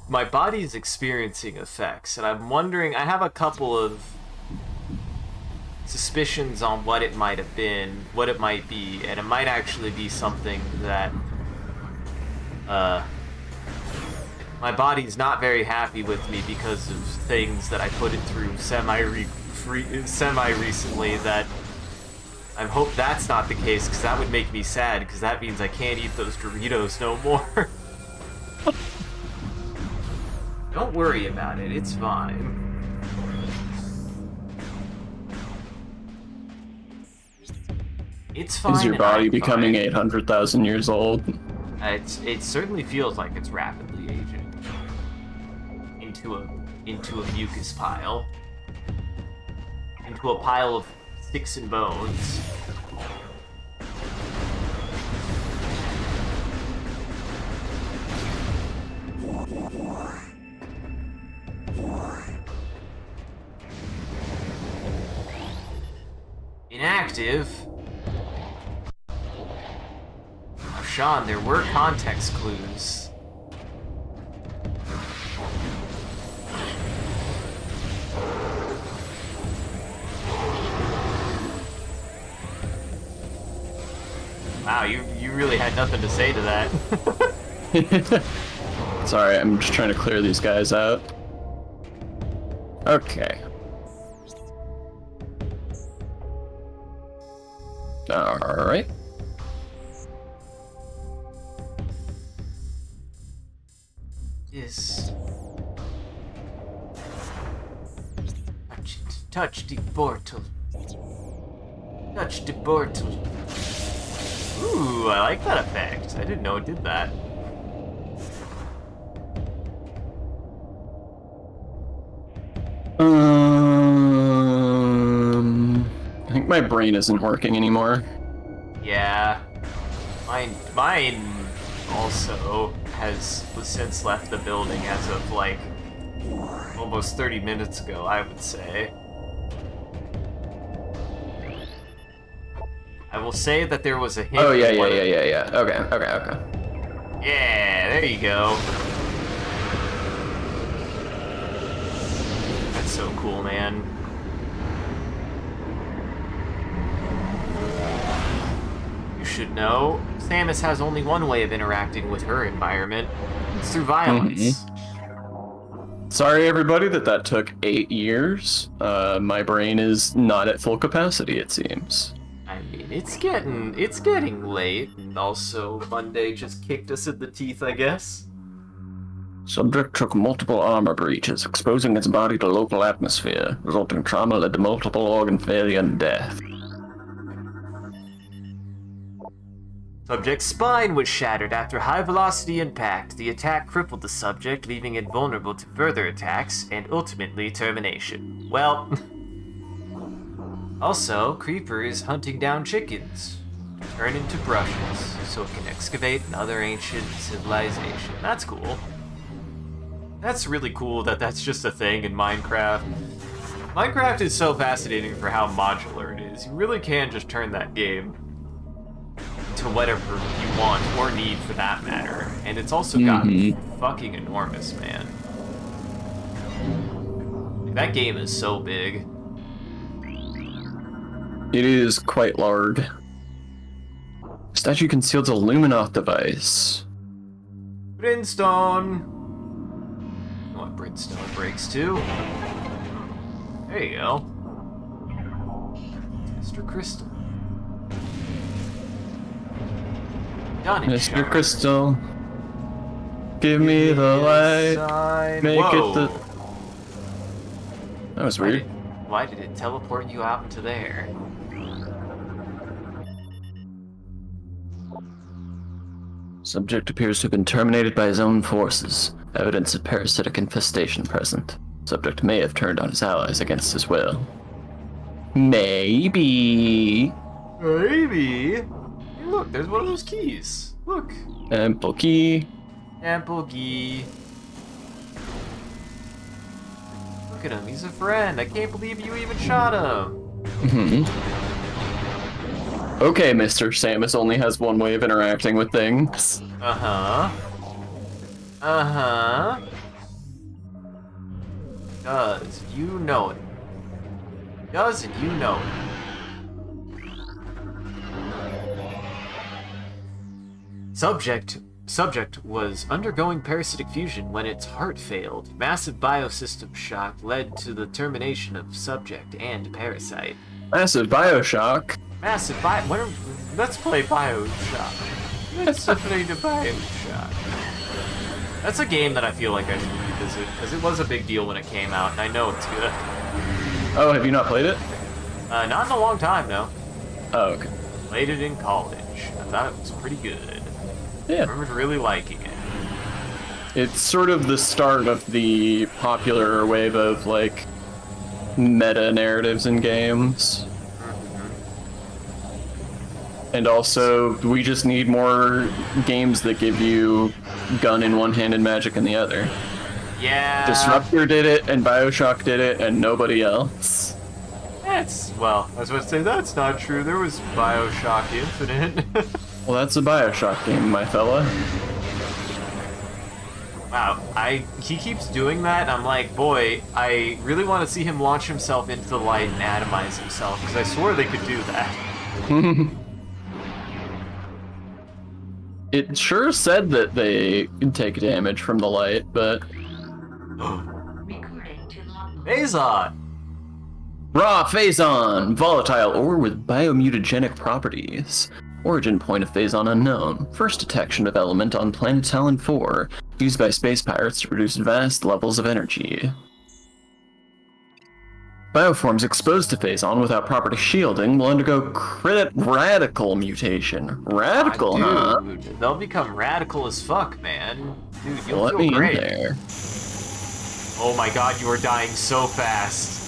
My body's experiencing effects, and I'm wondering. I have a couple of suspicions on what it might have been, what it might be, and it might actually be something that my body's not very happy with me because of things that I put it through semi recently. That I hope that's not the case, because that would make me sad, because that means I can't eat those Doritos no more. Don't worry about it, it's fine. It's fine. Is your and body I'm becoming fine. 800,000 years old? It certainly feels like it's rapidly aging into a mucus pile, into a pile of sticks and bones. Inactive. Oh, Sean, there were context clues. Wow, you really had nothing to say to that. Sorry, I'm just trying to clear these guys out. Okay. Alright. Yes. Touch the portal. Touch the portal. Ooh, I like that effect. I didn't know it did that. I think my brain isn't working anymore. Yeah. Mine also has since left the building as of like almost 30 minutes ago, I would say. I will say that there was a hint. Oh, yeah. in one of- Okay. Yeah, there you go. That's so cool, man. You should know, Samus has only one way of interacting with her environment. It's through violence. Sorry, everybody, that took 8 years. My brain is not at full capacity, it seems. I mean, it's getting late, and also Monday just kicked us in the teeth, I guess. Subject took multiple armor breaches, exposing its body to local atmosphere, resulting trauma led to multiple organ failure and death. Subject's spine was shattered after high-velocity impact. The attack crippled the subject, leaving it vulnerable to further attacks and ultimately termination. Well, also, Creeper is hunting down chickens to turn into brushes so it can excavate another ancient civilization. That's cool. That's really cool that that's just a thing in Minecraft. Minecraft is so fascinating for how modular it is. You really can just turn that game to whatever you want or need for that matter. And it's also gotten fucking enormous, man. Like, that game is so big. It is quite large. Statue conceals a Luminoth device. Brimstone! You know what Brimstone breaks to? There you go. Mr. Crystal. Done it, Mr. Sean. Crystal. Give me the light. Sign. Make Whoa. it the. That was Why weird. why did it teleport you out into there? Subject appears to have been terminated by his own forces. Evidence of parasitic infestation present. Subject may have turned on his allies against his will. Maybe. Maybe. Hey, look, there's one of those keys. Look. Ample key. Ample key. Look at him, he's a friend. I can't believe you even shot him. Okay, Mr. Samus only has one way of interacting with things. Uh-huh. Uh-huh. Does you know it? Doesn't you know it? Subject was undergoing parasitic fusion when its heart failed. Massive biosystem shock led to the termination of subject and parasite. Massive Bioshock. Let's play Bioshock. Let's play the Bioshock. That's a game that I feel like I should revisit, because it was a big deal when it came out, and I know it's good. Oh, have you not played it? Not in a long time, no. Oh, okay. Played it in college. I thought it was pretty good. I Yeah. remember really liking it. It's sort of the start of the popular wave of, like, meta narratives in games. And also, we just need more games that give you gun in one hand and magic in the other. Yeah. Disruptor did it, and Bioshock did it, and nobody else. Well, I was about to say that's not true. There was Bioshock Infinite. Well, that's a Bioshock game, my fella. Wow, he keeps doing that, and I'm like, boy, I really want to see him launch himself into the light and atomize himself, because I swore they could do that. It sure said that they could take damage from the light, but... Recording to logbook. Phazon! Raw Phazon! Volatile ore with biomutagenic properties. Origin point of Phazon unknown. First detection of element on planet Talon 4. Used by space pirates to produce vast levels of energy. Bioforms exposed to Phazon without proper shielding will undergo radical mutation. Radical, huh? Dude, they'll become radical as fuck, man. Dude, you'll Let feel me great. in there. Oh my god, you are dying so fast.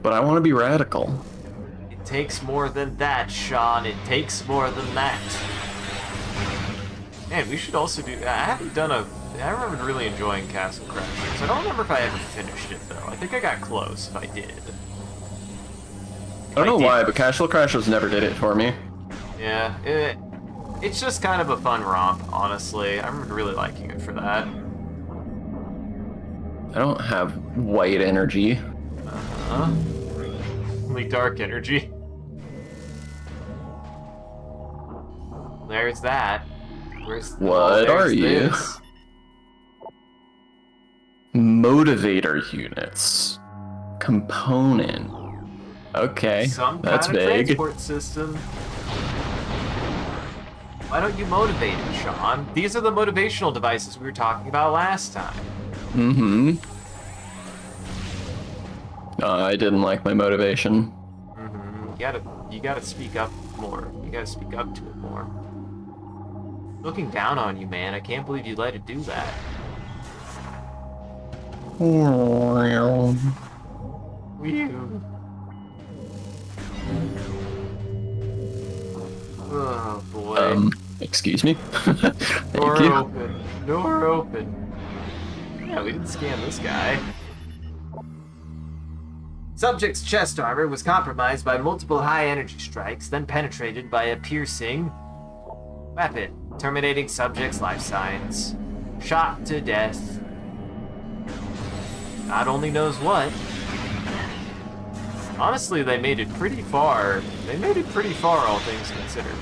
But I want to be radical. It takes more than that, Sean. It takes more than that. Man, we should also do... I remember really enjoying Castle Crashers. I don't remember if I ever finished it, though. I think I got close if I did. I don't know why, but Castle Crashers never did it for me. Yeah, it's just kind of a fun romp, honestly. I remember really liking it for that. I don't have white energy. Uh-huh. Only dark energy. There's that. What are there's you? this. Motivator units. Component. Okay, Some that's kind of vague. transport system. Why don't you motivate it, Sean? These are the motivational devices we were talking about last time. Mm-hmm. I didn't like my motivation. You gotta speak up more. You gotta speak up to it more. Looking down on you, man. I can't believe you let it do that. Whew. Oh boy. Excuse me. Thank Door you. open. Door open. Yeah, we didn't scan this guy. Subject's chest armor was compromised by multiple high energy strikes, then penetrated by a piercing weapon, terminating subject's life signs. Shot to death. God only knows what. Honestly, they made it pretty far. They made it pretty far, all things considered.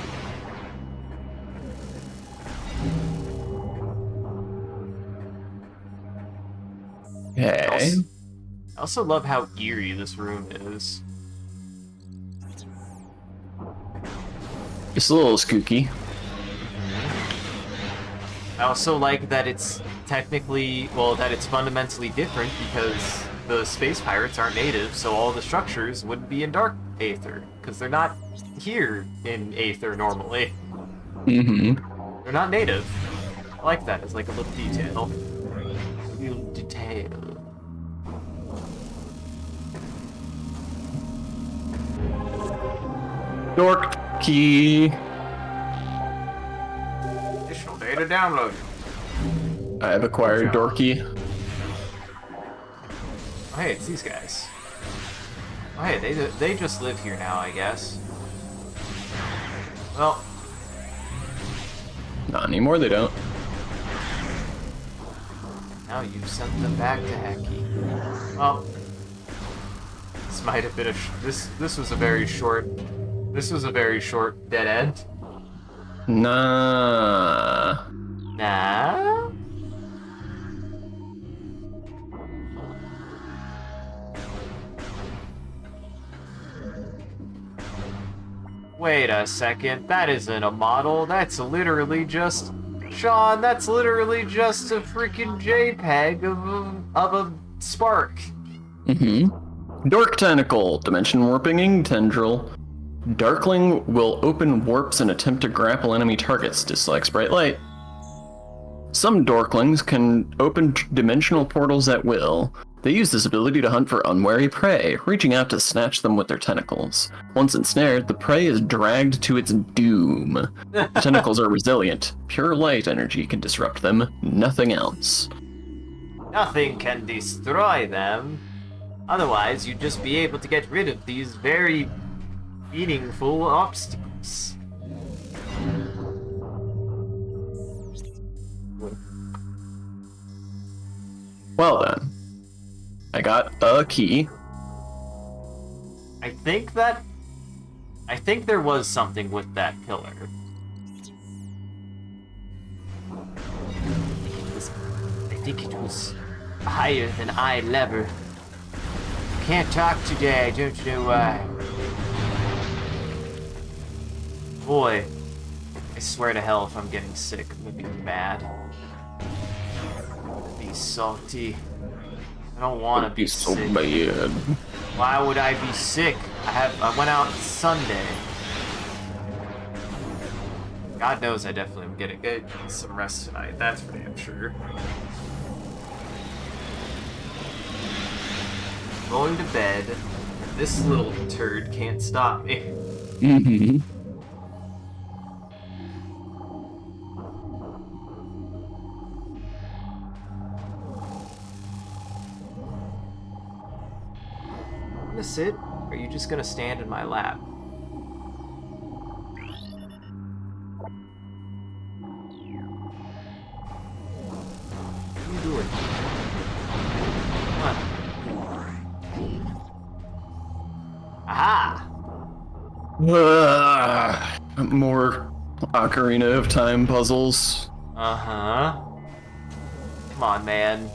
Okay. I also love how eerie this room is. It's a little skooky. I also like that it's technically, well, that it's fundamentally different because the space pirates aren't native, so all the structures wouldn't be in Dark Aether, because they're not here in Aether normally. Mm-hmm. They're not native. I like that as like a little detail. Real detail. Dork key. Additional data downloaded. I have acquired Dorky. Oh, hey, it's these guys. Oh, hey, they just live here now, I guess. Well, Not anymore, they don't. now you've sent them back to Hecky. Well, this might have been a this was a very short dead end. Nah. Nah. Wait a second, that isn't a model, that's literally just... Sean, that's literally just a freaking JPEG of a spark. Mm-hmm. Dork Tentacle, Dimension Warping Ing Tendril. Darkling will open warps and attempt to grapple enemy targets, dislikes bright light. Some Dorklings can open dimensional portals at will. They use this ability to hunt for unwary prey, reaching out to snatch them with their tentacles. Once ensnared, the prey is dragged to its doom. The tentacles are resilient. Pure light energy can disrupt them, nothing else. Nothing can destroy them. Otherwise, you'd just be able to get rid of these very meaningful obstacles. Well then, I got a key. I think there was something with that pillar. I think it was higher than eye level. Can't talk today, don't you know why? Boy, I swear to hell if I'm getting sick, I'm gonna be mad. I'm gonna be salty. I don't want to be so sick. bad. Why would I be sick? I went out Sunday. God knows I definitely am gonna get some rest tonight. That's for damn sure. Going to bed. This little turd can't stop me. Mm-hmm. Gonna sit? Or are you just gonna stand in my lap? What are you doing? Come on. Aha! More Ocarina of Time puzzles. Uh-huh. Come on, man.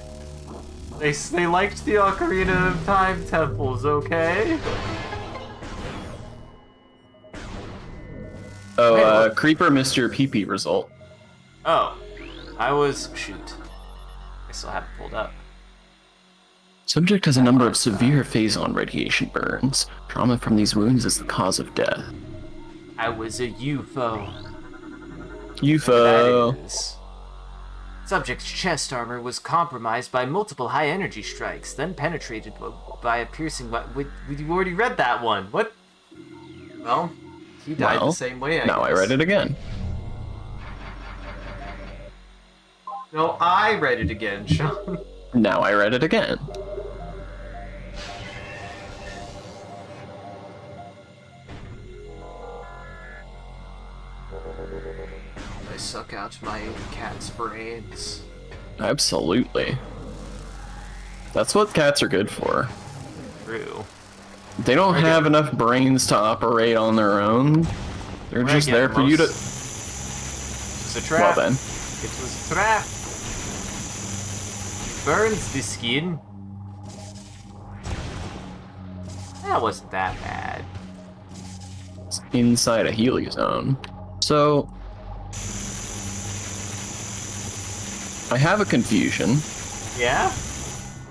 They liked the Ocarina of Time temples, okay? Oh, Wait, what? Creeper missed your PP result. Oh. Shoot. I still have it pulled up. Subject has a number of severe phazon radiation burns. Trauma from these wounds is the cause of death. I was a UFO. UFO. That is. Subject's chest armor was compromised by multiple high-energy strikes, then penetrated by a piercing... You already read that one. What? Well, he died the same way, I guess. Now I read it again. No, I read it again, Sean. Now I read it again. I suck out my cat's brains. Absolutely. That's what cats are good for. True. They don't have enough brains to operate on their own. They're just there for you to... It's a trap. Well then. It was a trap. It burns the skin. That wasn't that bad. It's inside a Heliozone. So... I have a confusion. Yeah?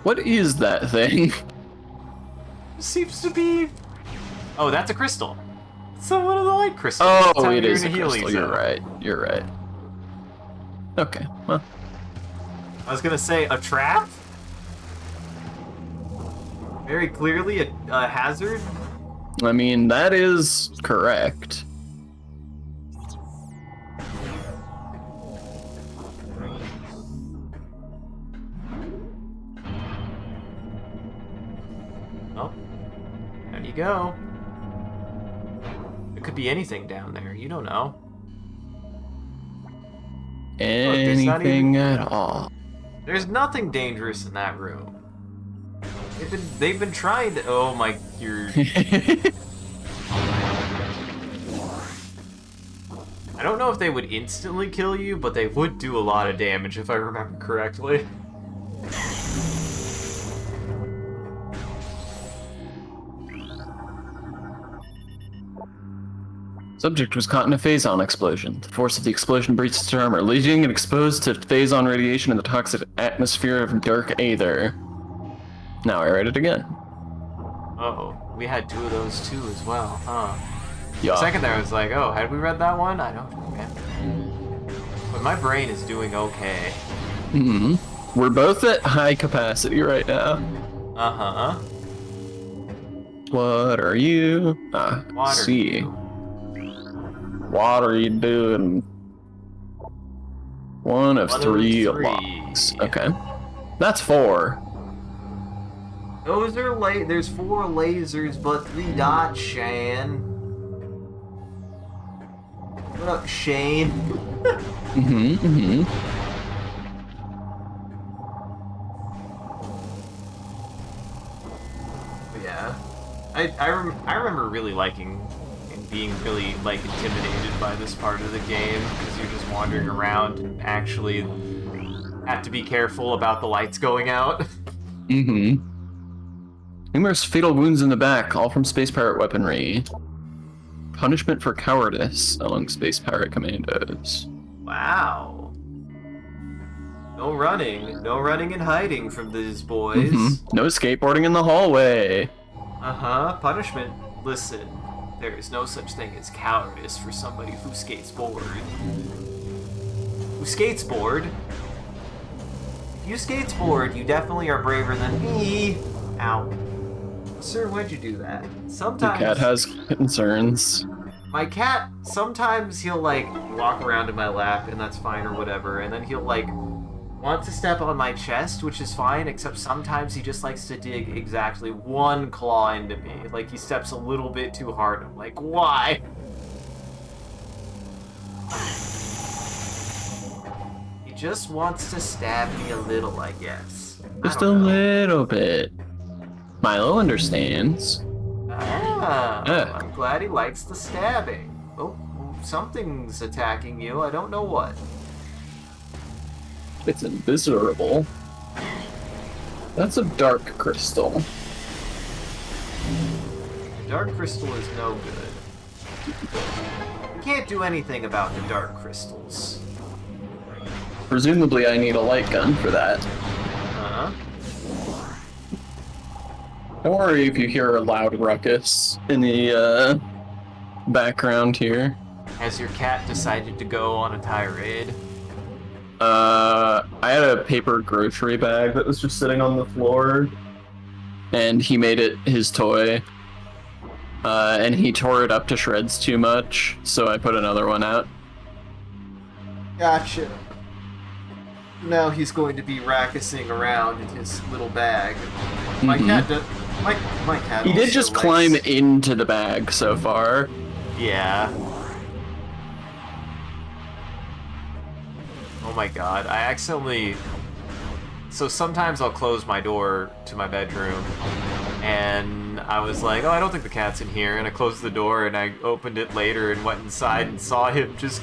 What is that thing? Seems to be... Oh, that's a crystal. It's one of the light crystals. Oh, That's how it you're is a in healing crystal. You're zone. right. You're right. Okay, well. I was gonna say, a trap? Very clearly a hazard? I mean, that is correct. Oh, down you go. It could be anything down there. You don't know. there's not Anything even- at all. There's nothing dangerous in that room. They've been trying to. Oh my, you're. I don't know if they would instantly kill you, but they would do a lot of damage if I remember correctly. Subject was caught in a phazon explosion. The force of the explosion breached its armor, leaving it exposed to phazon radiation in the toxic atmosphere of dark aether. Now I write it again. Oh, we had 2 of those too as well, huh? Yeah. A second there, I was like, oh, had we read that one? I don't remember. But my brain is doing okay. We're both at high capacity right now. Uh-huh. What are you? What are see. you? What are you doing? One of 3 3. locks. Okay. That's 4. Those are there's 4 lasers, but 3 dots, Shan. What up, Shane? Yeah. I remember really liking and being really, like, intimidated by this part of the game, because you're just wandering around and actually have to be careful about the lights going out. Numerous fatal wounds in the back, all from space pirate weaponry. Punishment for cowardice among space pirate commandos. Wow. No running and hiding from these boys. No skateboarding in the hallway. Uh-huh, punishment. Listen, there is no such thing as cowardice for somebody who skateboard. Who skateboard? If you skateboard, you definitely are braver than me. Ow. Sir, why'd you do that? Sometimes... The cat has concerns. My cat, sometimes he'll, like, walk around in my lap, and that's fine or whatever, and then he'll, like, want to step on my chest, which is fine, except sometimes he just likes to dig exactly 1 claw into me. Like, he steps a little bit too hard. I'm like, why? He just wants to stab me a little, I guess. Just a little bit. Milo understands. Ah, I'm glad he likes the stabbing. Oh, something's attacking you. I don't know what. It's invisible. That's a dark crystal. Dark crystal is no good. You can't do anything about the dark crystals. Presumably I need a light gun for that. Uh-huh. Don't worry if you hear a loud ruckus in the background here. Has your cat decided to go on a tirade? I had a paper grocery bag that was just sitting on the floor, and he made it his toy. And he tore it up to shreds too much, so I put another one out. Gotcha. Now he's going to be racketing around in his little bag. My cat does... My cat He did also just likes- climb into the bag so far. Yeah. Oh my god, I accidentally... So sometimes I'll close my door to my bedroom, and I was like, oh, I don't think the cat's in here, and I closed the door, and I opened it later and went inside and saw him just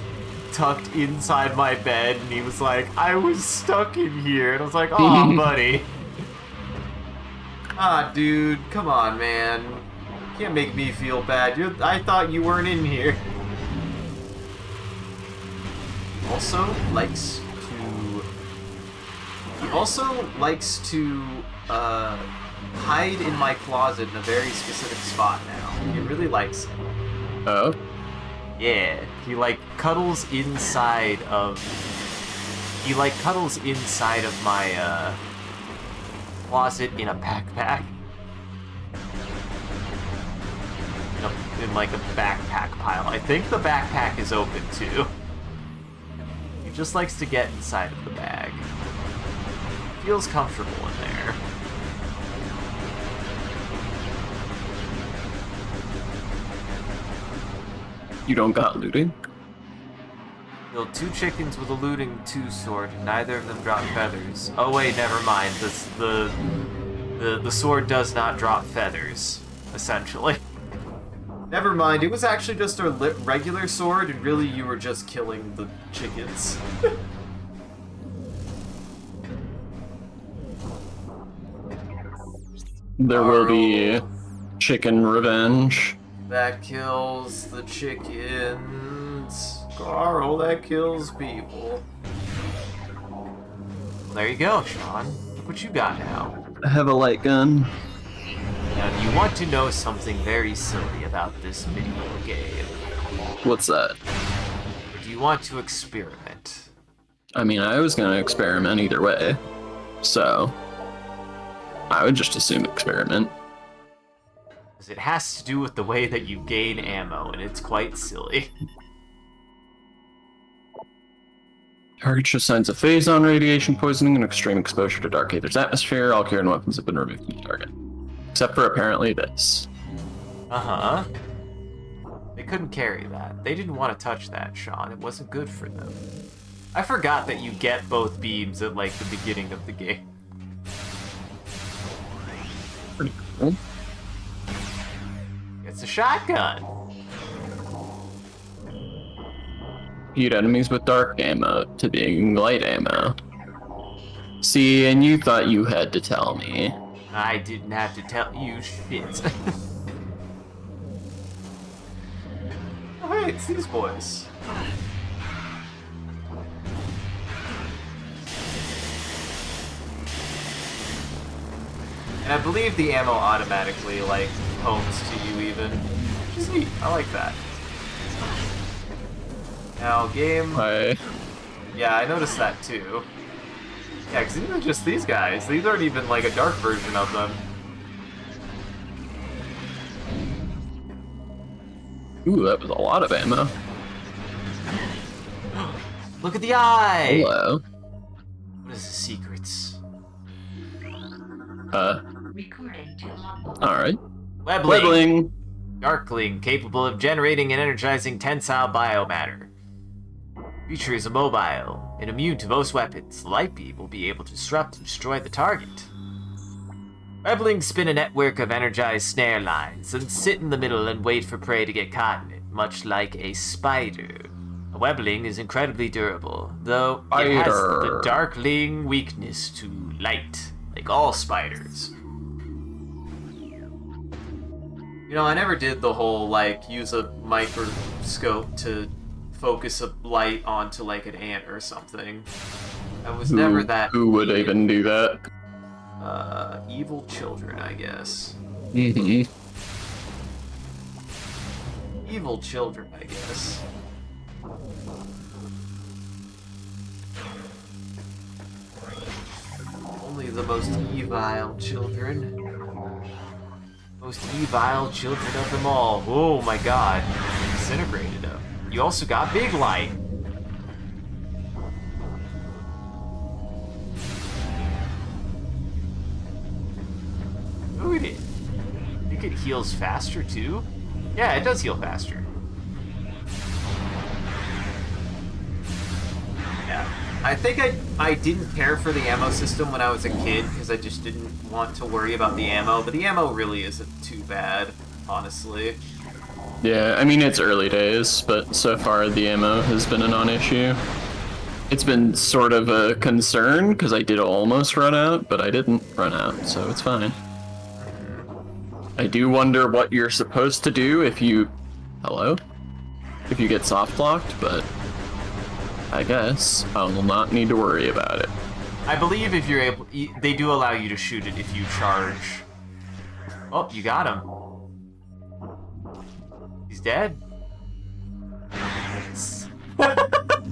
tucked inside my bed, and he was like, I was stuck in here, and I was like, aw, buddy. Ah, dude, come on, man. Can't make me feel bad. I thought you weren't in here. Also likes to He also likes to hide in my closet in a very specific spot now. He really likes it. Oh. Yeah, he cuddles inside of. He cuddles inside of my closet in a backpack. In like a backpack pile. I think the backpack is open too. He just likes to get inside of the bag. Feels comfortable in there. You don't got looting? Killed 2 chickens with a looting 2 sword, and neither of them dropped feathers. Oh wait, never mind. The sword does not drop feathers, essentially. Never mind, it was actually just a regular sword, and really you were just killing the chickens. There will be chicken revenge. That kills the chickens. Carl, that kills people. Well, there you go, Sean. Look what you got now. I have a light gun. Now, do you want to know something very silly about this video game? What's that? Or do you want to experiment? I mean, I was gonna experiment either way. So, I would just assume experiment. Because it has to do with the way that you gain ammo, and it's quite silly. Target shows signs of phazon radiation poisoning and extreme exposure to Dark Aether's atmosphere. All gear and weapons have been removed from the target. Except for apparently this. Uh-huh. They couldn't carry that. They didn't want to touch that, Sean. It wasn't good for them. I forgot that you get both beams at, like, the beginning of the game. Pretty cool. It's a shotgun. Beat enemies with dark ammo to being light ammo. See, and you thought you had to tell me. I didn't have to tell you shit. Oh, hey, it's these boys. And I believe the ammo automatically, like, homes to you even. Which is neat. I like that. Now, game... Yeah, I noticed that too. Yeah, because these are just these guys. These aren't even, like, a dark version of them. Ooh, that was a lot of ammo. Look at the eye! Hello. What is the secrets? Recording to logbook. Alright. Webbling. Webbling. Darkling, capable of generating and energizing tensile biomatter. Creature is immobile and immune to most weapons. The light beam will be able to disrupt and destroy the target. Webblings spin a network of energized snare lines and sit in the middle and wait for prey to get caught in it, much like a spider. A webbling is incredibly durable, though it has the darkling weakness to light, like all spiders. You know, I never did the whole, like, use a microscope to focus a light onto, like, an ant or something. I was never that... Who would even do that? Evil children, I guess. Mm-hmm. Evil children, I guess. Only the most evil children. Most evil children of them all. Oh my god. Disintegrated them. You also got Big Light. Look at it. I think it heals faster too. Yeah, it does heal faster. Yeah. I think I didn't care for the ammo system when I was a kid because I just didn't want to worry about the ammo, but the ammo really isn't too bad, honestly. Yeah, I mean, it's early days, but so far the ammo has been a non-issue. It's been sort of a concern because I did almost run out, but I didn't run out, so it's fine. I do wonder what you're supposed to do if you... Hello? If you get soft locked, but I guess I will not need to worry about it. I believe if you're able, they do allow you to shoot it if you charge. Oh, you got him. He's dead.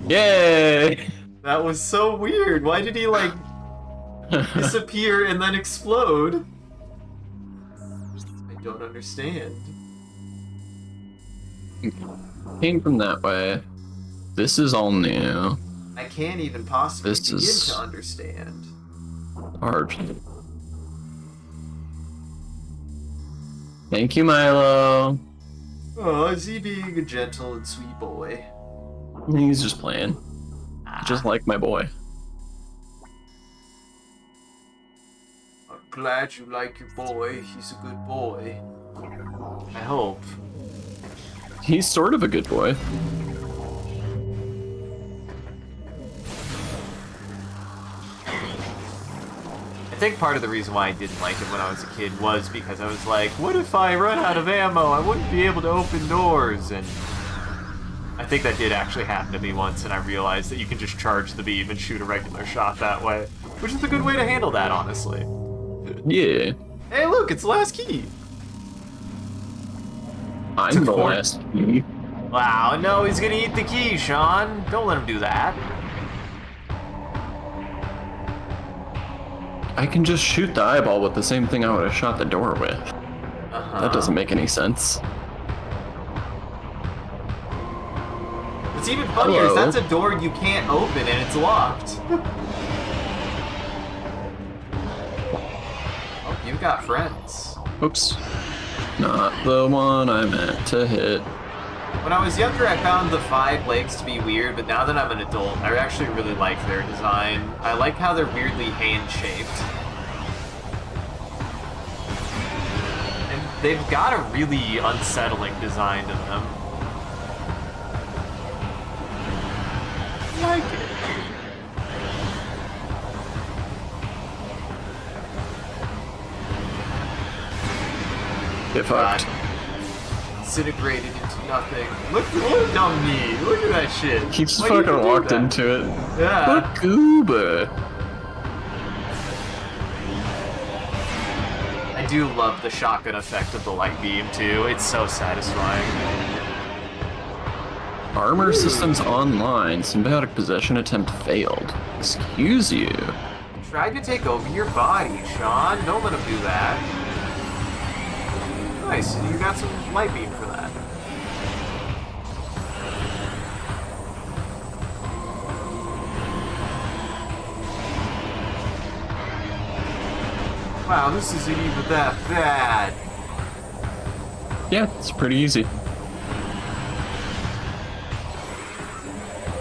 Yay! That was so weird. Why did he like disappear and then explode? I don't understand. Came from that way. This is all new. I can't even possibly This begin is- to understand. Hard. Thank you, Milo. Oh, is he being a gentle and sweet boy? He's just playing. Just like my boy. I'm glad you like your boy. He's a good boy. I hope. He's sort of a good boy. I think part of the reason why I didn't like it when I was a kid was because I was like, what if I run out of ammo? I wouldn't be able to open doors. And I think that did actually happen to me once, and I realized that you can just charge the beam and shoot a regular shot that way, which is a good way to handle that, honestly. Yeah. Hey, look, it's the last key. I'm the Four. last key. Wow, no, he's gonna eat the key, Sean. Don't let him do that. I can just shoot the eyeball with the same thing I would have shot the door with. That doesn't make any sense. What's even funnier is Hello. that's a door you can't open and it's locked. Oh, you got friends. Oops. Not the one I meant to hit. When I was younger, I found the 5 legs to be weird, but now that I'm an adult, I actually really like their design. I like how they're weirdly hand-shaped. And they've got a really unsettling design to them. I like it. Get fucked. Disintegrated into nothing. Look at dumb me. Look at that shit. He just Why do you fucking do walked that? into it. Yeah. What goober? I do love the shotgun effect of the light beam too. It's so satisfying. Armor systems online. Symbiotic possession attempt failed. Excuse you. Tried to take over your body, Sean. Don't let him do that. Nice, you got some light beam for that. Wow, this isn't even that bad. Yeah, it's pretty easy. I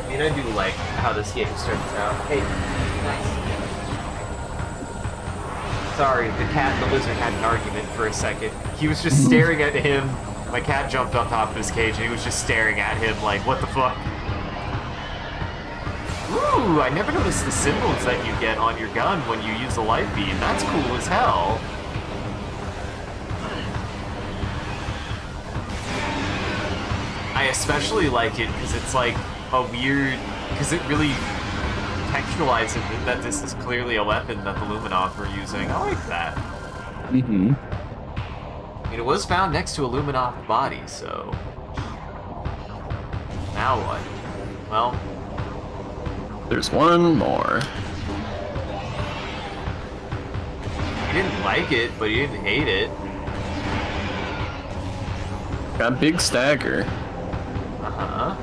mean, I do like how this game starts out. Hey, nice. Sorry, the cat and the lizard had an argument for a second. He was just staring at him. My cat jumped on top of his cage and he was just staring at him like, what the fuck? Ooh, I never noticed the symbols that you get on your gun when you use the light beam. That's cool as hell. I especially like it because it's like a weird, because it really textualizes it that this is clearly a weapon that the Luminoth were using. I like that. Mm-hmm. I mean, it was found next to a Luminoth body, so... Now what? Well, There's one more. he didn't like it, but he didn't hate it. Got big stagger. Uh-huh.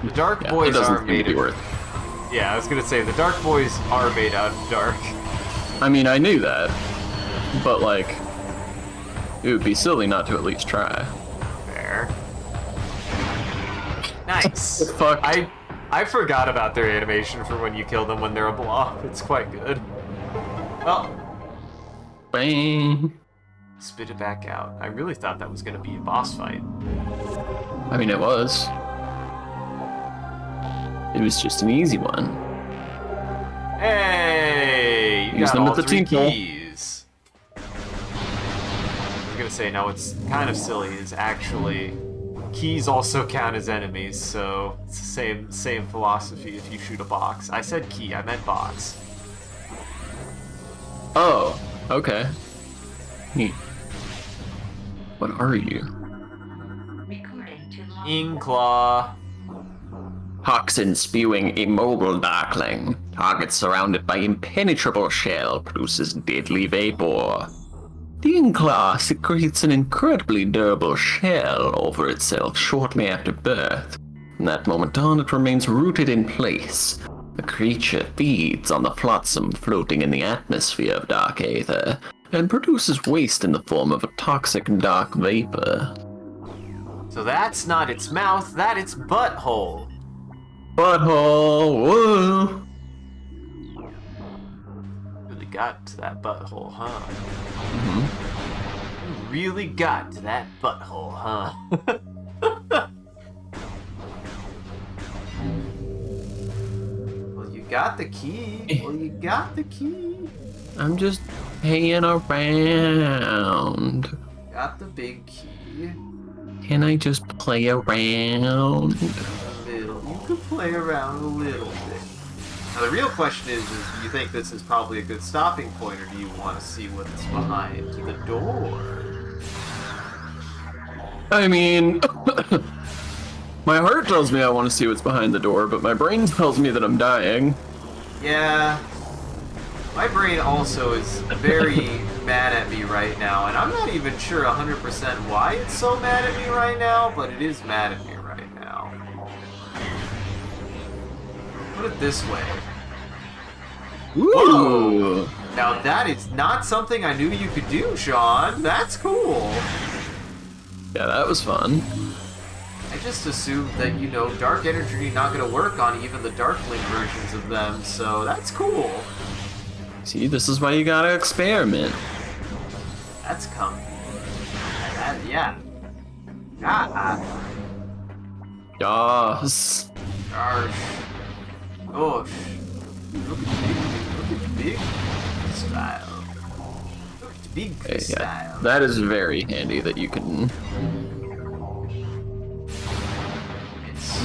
The Dark Yeah, it Boys doesn't are seem to made be of... worth. Yeah, I was gonna say, the Dark Boys are made out of dark. I mean, I knew that, but like, it would be silly not to at least try. Fair. Nice. Fuck. I forgot about their animation for when you kill them when they're a blob. It's quite good. Well, Bang. spit it back out. I really thought that was gonna be a boss fight. I mean, it was. It was just an easy one. Hey! You Use got them all with the 3 tinkle. keys. I was gonna say, no, what's kind of silly is actually keys also count as enemies, so it's the same philosophy if you shoot a box. I said key, I meant box. Oh, okay. Neat. What are you? Recording to logbook. Ingclaw. Toxin spewing immobile darkling. Target surrounded by impenetrable shell produces deadly vapor. The Inklar secretes an incredibly durable shell over itself shortly after birth. From that moment on, it remains rooted in place. The creature feeds on the flotsam floating in the atmosphere of dark aether, and produces waste in the form of a toxic dark vapor. So that's not its mouth, that's its butthole. Butthole, woo! Really got to that butthole, huh? Mm-hmm. You really got to that butthole, huh? Well, you got the key. Well, you got the key. I'm just hanging around. Got the big key. Can I just play around? You could play around a little bit. Now the real question is do you think this is probably a good stopping point, or do you want to see what's behind the door? I mean, my heart tells me I want to see what's behind the door, but my brain tells me that I'm dying. Yeah. My brain also is very mad at me right now, and I'm not even sure 100% why it's so mad at me right now, but it is mad at me right now. Put it this way. Ooh! Now that is not something I knew you could do, Sean. That's cool. Yeah, that was fun. I just assumed that, dark energy not gonna work on even the Darkling versions of them, so that's cool. See, this is why you gotta experiment. That's coming. Yeah. Yas. Gosh. Gosh. Look at the big style. Look at the big style. Yeah, that is very handy that you can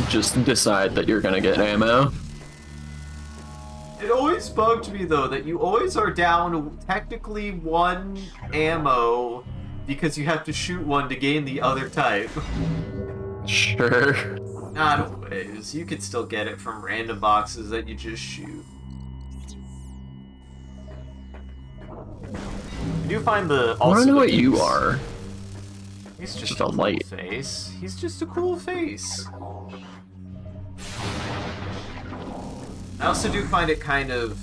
just decide that you're gonna get ammo. It always bugged me, though, that you always are down technically one ammo because you have to shoot one to gain the other type. Sure. Not always. You could still get it from random boxes that you just shoot. You do find the... I wanna know what the you piece. are. He's Just just a a cool light. face. He's just a cool face. I also do find it kind of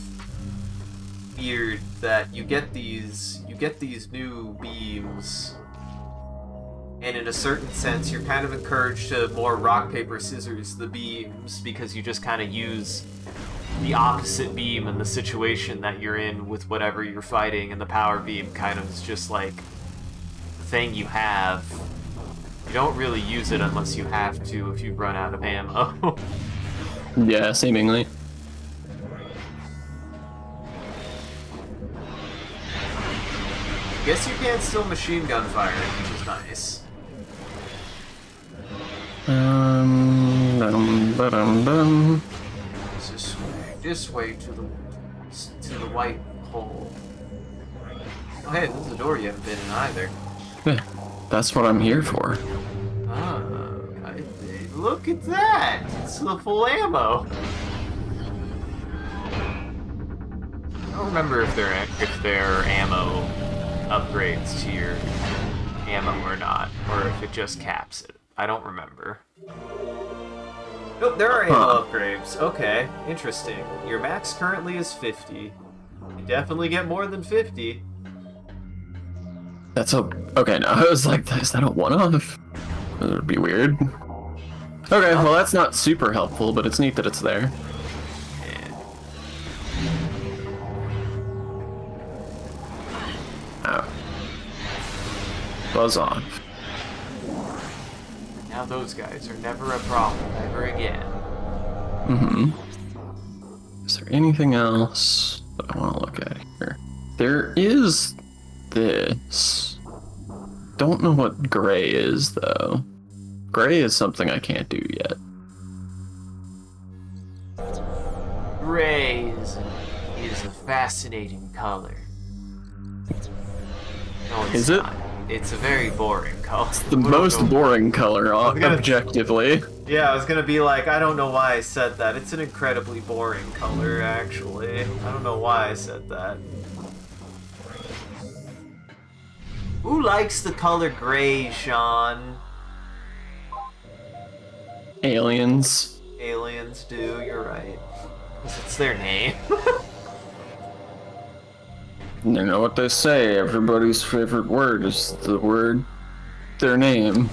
weird that you get these new beams, and in a certain sense you're kind of encouraged to more rock paper scissors the beams, because you just kind of use the opposite beam in the situation that you're in with whatever you're fighting, and the power beam kind of is just like the thing you have. You don't really use it unless you have to if you run out of ammo. Yeah, seemingly. Guess you can still machine gun fire, which is nice. Dum. This way to the white hole. Oh hey, this is a door you haven't been in either. Yeah, that's what I'm here for. Look at that! It's the full ammo. I don't remember if there are ammo upgrades to your ammo or not, or if it just caps it. I don't remember. Nope, there are ammo upgrades. Okay, interesting. Your max currently is 50. You definitely get more than 50. That's okay. Now I was like, is that a one-off? That would be weird. Okay, well that's not super helpful, but it's neat that it's there. Ow. Buzz off. Now those guys are never a problem ever again. Mm-hmm. Is there anything else that I want to look at here? There is this. Don't know what gray is, though. gray is something I can't do yet. Gray is a fascinating color. No, it's Is it? not. It's a very boring color. The most boring color, objectively. Yeah, I was gonna be like, I don't know why I said that. It's an incredibly boring color, actually. I don't know why I said that. Who likes the color gray, Sean? Aliens. Aliens do, you're right. 'Cause it's their name. You know what they say, everybody's favorite word is the word, their name.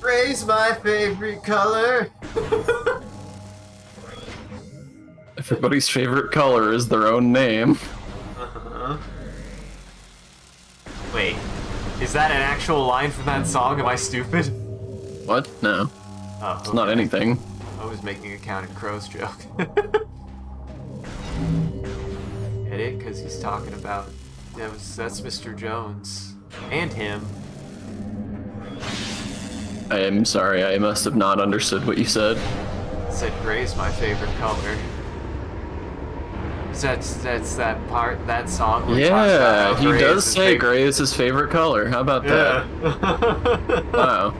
Gray's my favorite color. Everybody's favorite color is their own name. Uh-huh. Wait, is that an actual line from that song? Am I stupid? What? No. Oh, It's not anything. I was making a Counting Crows joke. Get it? Because he's talking about... That's Mr. Jones. And him. I am sorry, I must have not understood what you said. Said gray's my favorite color. That's that part, that song where he talks about Yeah, how he gray does is his say favorite- gray is his favorite color. How about that? Yeah. Wow.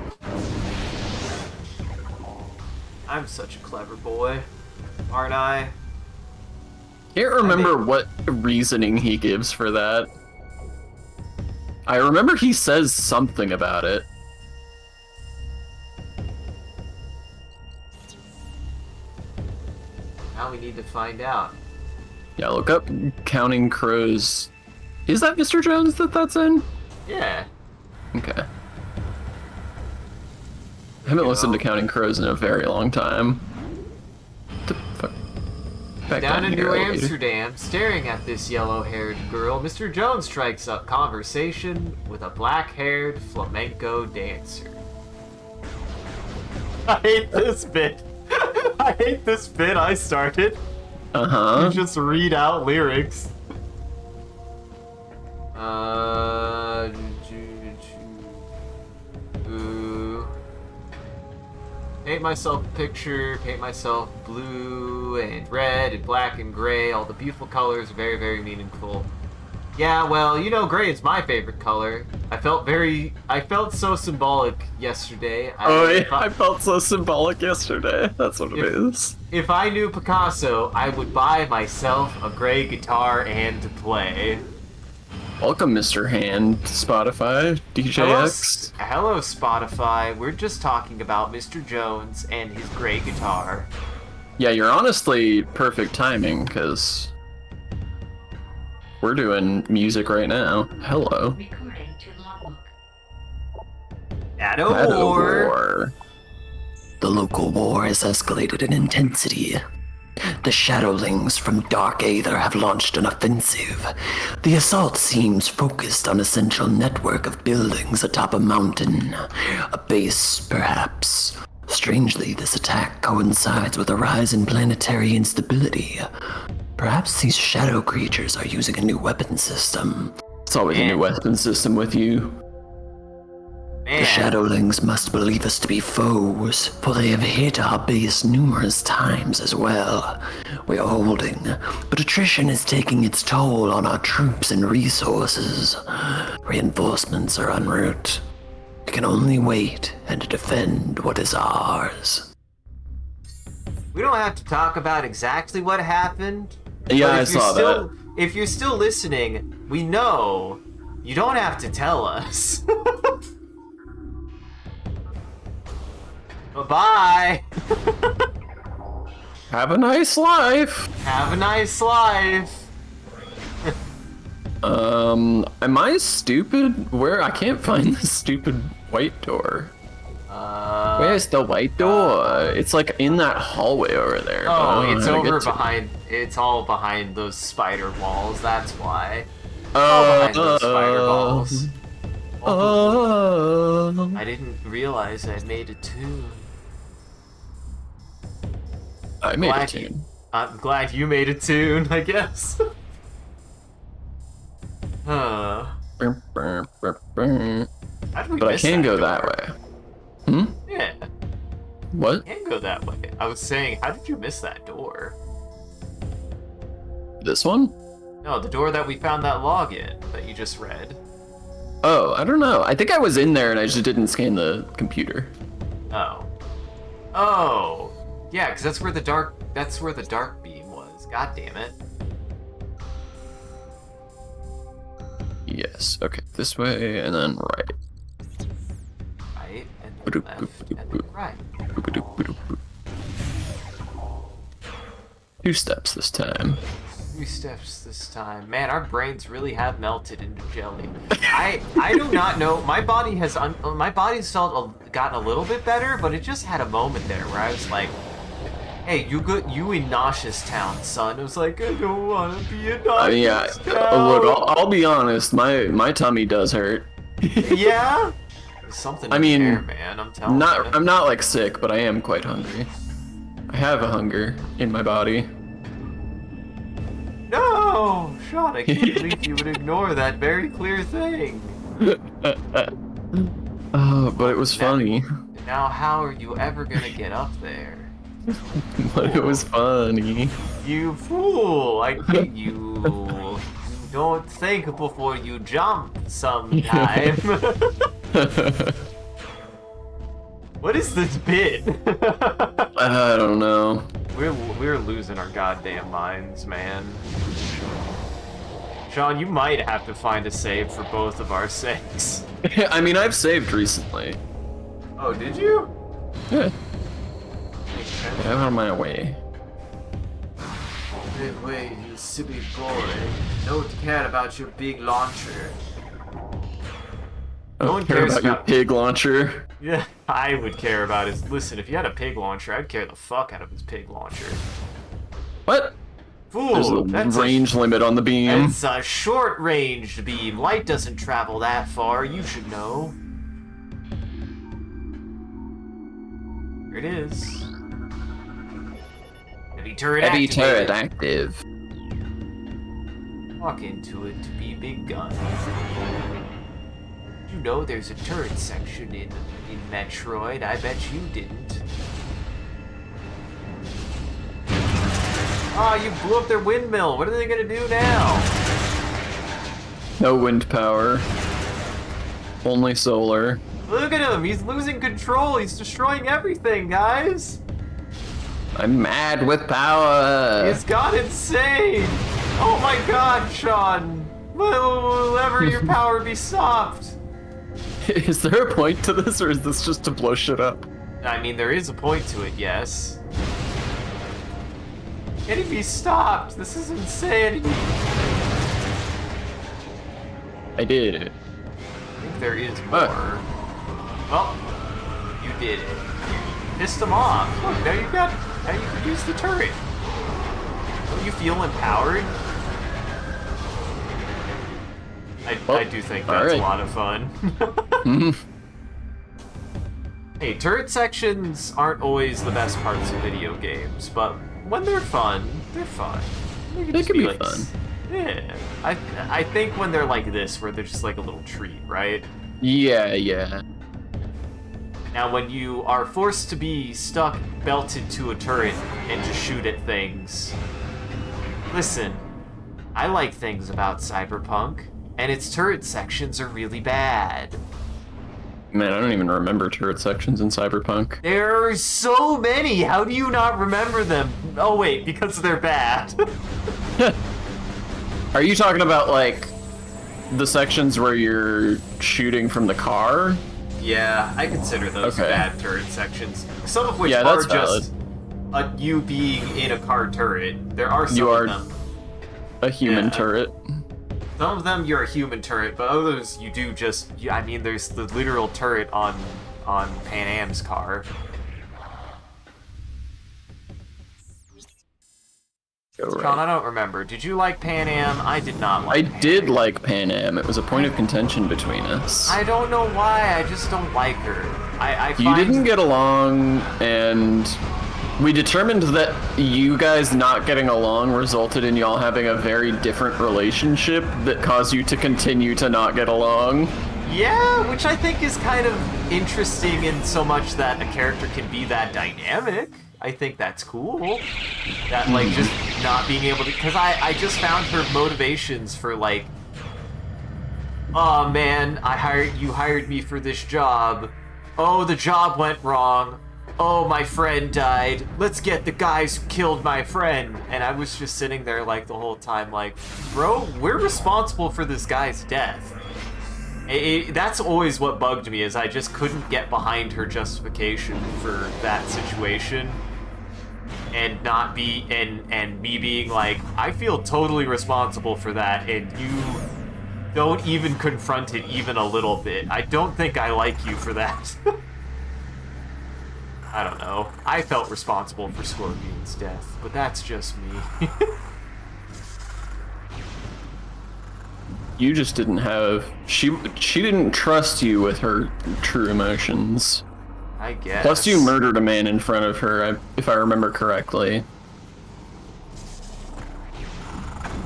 I'm such a clever boy, aren't I? Can't remember what reasoning he gives for that. I remember he says something about it. Now we need to find out. Yeah, look up Counting Crows. Is that Mr. Jones that's in? Yeah. Okay. I haven't listened to Counting Crows in a very long time. The fuck? Back Down in here, New elevator. Amsterdam, staring at this yellow-haired girl, Mr. Jones strikes up conversation with a black-haired flamenco dancer. I hate this bit. I hate this bit I started. Uh-huh. You just read out lyrics. Paint myself a picture, paint myself blue and red and black and gray, all the beautiful colors, very, very meaningful. Yeah, well, you know, gray is my favorite color. I felt so symbolic yesterday. I felt so symbolic yesterday. That's what it is. If I knew Picasso, I would buy myself a gray guitar and play. Welcome, Mr. Hand, Spotify, DJX. Hello, Spotify. We're just talking about Mr. Jones and his gray guitar. Yeah, you're honestly perfect timing, because we're doing music right now. Hello. Recording to logbook. At a war. War. The local war has escalated in intensity. The Shadowlings from Dark Aether have launched an offensive. The assault seems focused on a central network of buildings atop a mountain. A base, perhaps. Strangely, this attack coincides with a rise in planetary instability. Perhaps these shadow creatures are using a new weapon system. It's always a new weapon system with you. Man. The Shadowlings must believe us to be foes, for they have hit our base numerous times as well. We are holding, but attrition is taking its toll on our troops and resources. Reinforcements are en route. We can only wait and defend what is ours. We don't have to talk about exactly what happened. Yeah, but I if you're saw still, that. If you're still listening, we know you don't have to tell us. Bye-bye. Have a nice life. Have a nice life. Am I stupid? Where? I can't find the stupid white door. Where's the white door? It's like in that hallway over there. but I Oh, don't know it's how to over get to it. behind. It's all behind those spider walls. That's why. All behind those spider balls. I didn't realize I made a tune. I made a Glad tune. I'm glad you made a tune, I guess. Huh. Brr, brr, brr, brr. How did we But I miss can that go door? that way. What? Can't go that way. I was saying, how did you miss that door? This one? No, the door that we found that log in that you just read. Oh, I don't know. I think I was in there and I just didn't scan the computer. Oh. Oh. Yeah, because that's where the dark beam was. God damn it. Yes. Okay. This way and then right. Right, and then left, and then right. 2 steps this time. 3 steps this time. Man, our brains really have melted into jelly. I do not know. My body's gotten a little bit better, but it just had a moment there where I was like, "Hey, you in nauseous town, son." It was like, I don't want to be in nauseous town. Look, I'll be honest. My tummy does hurt. Yeah. There's something I in mean, there, man. I'm telling you. I'm not like sick, but I am quite hungry. I have a hunger in my body. No, Sean, I can't believe you would ignore that very clear thing. Oh, but it was funny. Now, how are you ever gonna get up there? But it was funny. You fool! I hate you. You don't think before you jump sometime. What is this bit? I don't know. We're losing our goddamn minds, man. Sean, you might have to find a save for both of our sakes. I mean, I've saved recently. Oh, did you? Yeah. Makes sense. Get out of my way. Big way, you silly boy. No one cared about your big launcher. I No don't one care cares about your about- pig launcher. Yeah, I would care about his. Listen, if you had a pig launcher, I'd care the fuck out of his pig launcher. What? There's Fool! a That's range limit on the beam. It's a short-ranged beam. Light doesn't travel that far. You should know. Here it is. Heavy turret Heavy turret activated. active. Walk into it to be big gun. You know there's a turret section in Metroid. I bet you didn't. Ah, you blew up their windmill. What are they gonna do now? No wind power. Only solar. Look at him. He's losing control. He's destroying everything, guys. I'm mad with power. He's gone insane. Oh my God, Sean. Will ever your power be stopped? Is there a point to this, or is this just to blow shit up? I mean, there is a point to it, yes. Can he be stopped? This is insanity. I did. I think there is more. Well, you did it. You pissed him off. Look, now you can use the turret. Don't you feel empowered? I do think that's alright. a lot of fun. Hey, turret sections aren't always the best parts of video games, but when they're fun, they're fun. They just can be like, fun. Yeah. I think when they're like this, where they're just like a little treat, right? Yeah. Now, when you are forced to be stuck belted to a turret and just shoot at things, listen, I like things about Cyberpunk, and its turret sections are really bad. Man, I don't even remember turret sections in Cyberpunk. There are so many. How do you not remember them? Oh wait, because they're bad. Are you talking about, like, the sections where you're shooting from the car? Yeah, I consider those Okay. bad turret sections. Some of which Yeah, are that's just you being in a car turret. There are some You are of them. a human Yeah. turret. Some of them you're a human turret, but others you do just. I mean, there's the literal turret on Pan Am's car. Go right. Sean, I don't remember. Did you like Pan Am? I did not I like Pan did Am. like Pan Am. It was a point of contention between us. I don't know why. I just don't like her. I You find didn't get along, and we determined that you guys not getting along resulted in y'all having a very different relationship that caused you to continue to not get along. Yeah, which I think is kind of interesting in so much that a character can be that dynamic. I think that's cool. That, like, just not being able to... Because I just found her motivations for, like, oh, man, you hired me for this job. Oh, the job went wrong. Oh, my friend died. Let's get the guys who killed my friend. And I was just sitting there, like, the whole time, like, bro, we're responsible for this guy's death. That's always what bugged me, is I just couldn't get behind her justification for that situation. And not be, and me being like, I feel totally responsible for that, and you don't even confront it even a little bit. I don't think I like you for that. I don't know. I felt responsible for Scorpion's death, but that's just me. You just didn't have... She didn't trust you with her true emotions. I guess. Plus you murdered a man in front of her, if I remember correctly.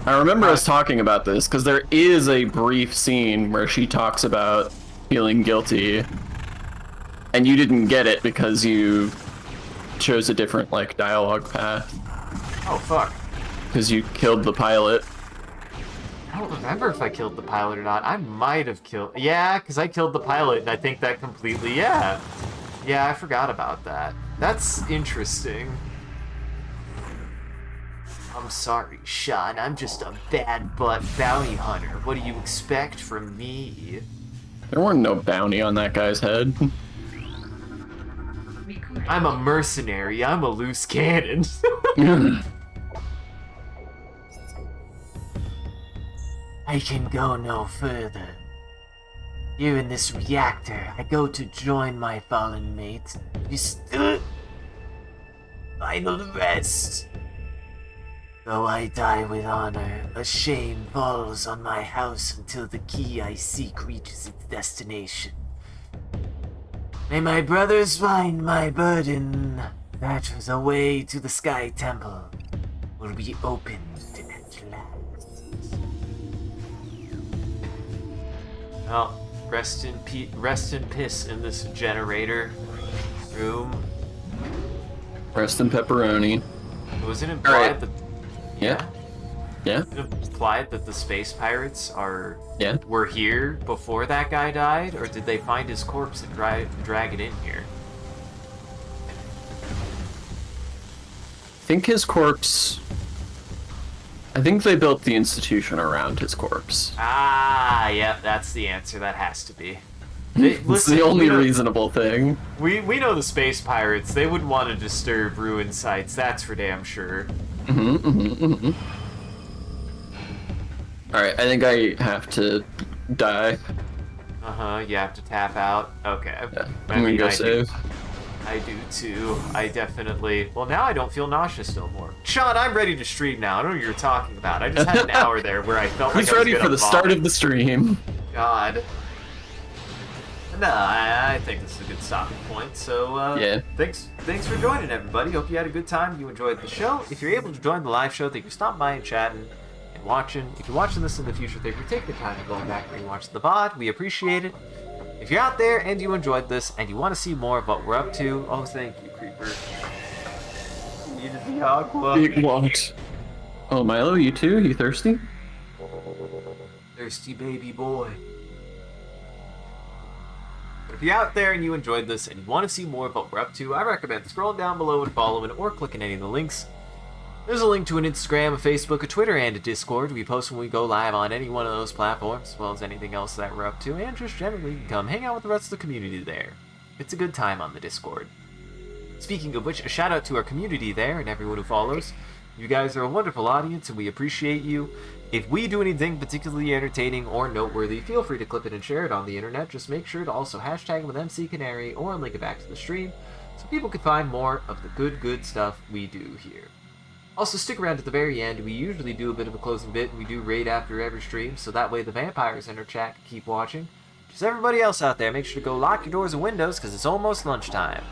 I remember us talking about this, because there is a brief scene where she talks about feeling guilty, and you didn't get it because you chose a different, like, dialogue path. Oh, fuck. Because you killed the pilot. I don't remember if I killed the pilot or not. I might have killed... Yeah, because I killed the pilot, and I think that completely... Yeah. Yeah, I forgot about that. That's interesting. I'm sorry, Sean. I'm just a bad butt bounty hunter. What do you expect from me? There wasn't no bounty on that guy's head. Recording. I'm a mercenary. I'm a loose cannon. I can go no further. Here in this reactor, I go to join my fallen mates. You stood. Final rest. Though I die with honor, a shame falls on my house until the key I seek reaches its destination. May my brothers find my burden. That was a way to the Sky Temple will be opened at last. Well, rest in piss in this generator room. Rest in pepperoni. Was it implied Alright. that? Yeah. Yeah. Was it implied that the space pirates Yeah. were here before that guy died, or did they find his corpse and drag it in here? I think his corpse... I think they built the institution around his corpse. Ah, yeah, that's the answer. That has to be. It's the only reasonable thing. We know the space pirates. They wouldn't want to disturb ruined sites. That's for damn sure. Alright, I think I have to die. Uh-huh, you have to tap out. Okay. Yeah, I I'm gonna mean, go I do- save. I do too. I definitely... Well, now I don't feel nauseous no more. Sean, I'm ready to stream now. I don't know what you're talking about. I just had an hour there where I felt like He's I was ready gonna for the start vomit. of the stream. God. No, I think this is a good stopping point. So, Yeah. thanks for joining, everybody. Hope you had a good time. You enjoyed the show. If you're able to join the live show, thank you for stopping by and chatting and watching. If you're watching this in the future, thank you for taking the time to go back and watch the VOD. We appreciate it. If you're out there and you enjoyed this and you want to see more of what we're up to, oh, thank you, Creeper. Needed the aqua. Big what? Oh, Milo, you too? You thirsty? Thirsty baby boy. But if you're out there and you enjoyed this and you want to see more of what we're up to, I recommend scrolling down below and following or clicking any of the links. There's a link to an Instagram, a Facebook, a Twitter, and a Discord. We post when we go live on any one of those platforms, as well as anything else that we're up to, and just generally come hang out with the rest of the community there. It's a good time on the Discord. Speaking of which, a shout out to our community there and everyone who follows. You guys are a wonderful audience and we appreciate you. If we do anything particularly entertaining or noteworthy, feel free to clip it and share it on the internet. Just make sure to also hashtag it with MCCanary or link it back to the stream so people can find more of the good stuff we do here. Also, stick around at the very end. We usually do a bit of a closing bit and we do raid after every stream, so that way the vampires in our chat can keep watching. Just everybody else out there, make sure to go lock your doors and windows because it's almost lunchtime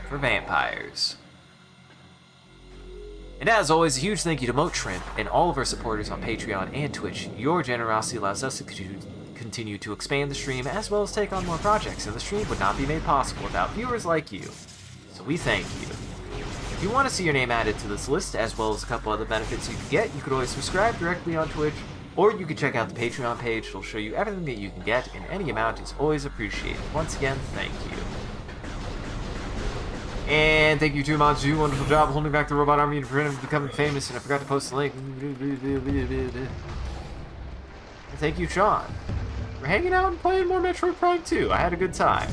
for vampires. And as always, a huge thank you to Moat Shrimp and all of our supporters on Patreon and Twitch. Your generosity allows us to continue to expand the stream as well as take on more projects, and the stream would not be made possible without viewers like you. So we thank you. If you want to see your name added to this list, as well as a couple other benefits you can get, you could always subscribe directly on Twitch, or you can check out the Patreon page. It'll show you everything that you can get, and any amount is always appreciated. Once again, thank you. And thank you to Mod do wonderful job holding back the robot army to prevent him from becoming famous, and I forgot to post the link. And thank you, Sean, for hanging out and playing more Metroid Prime 2. I had a good time.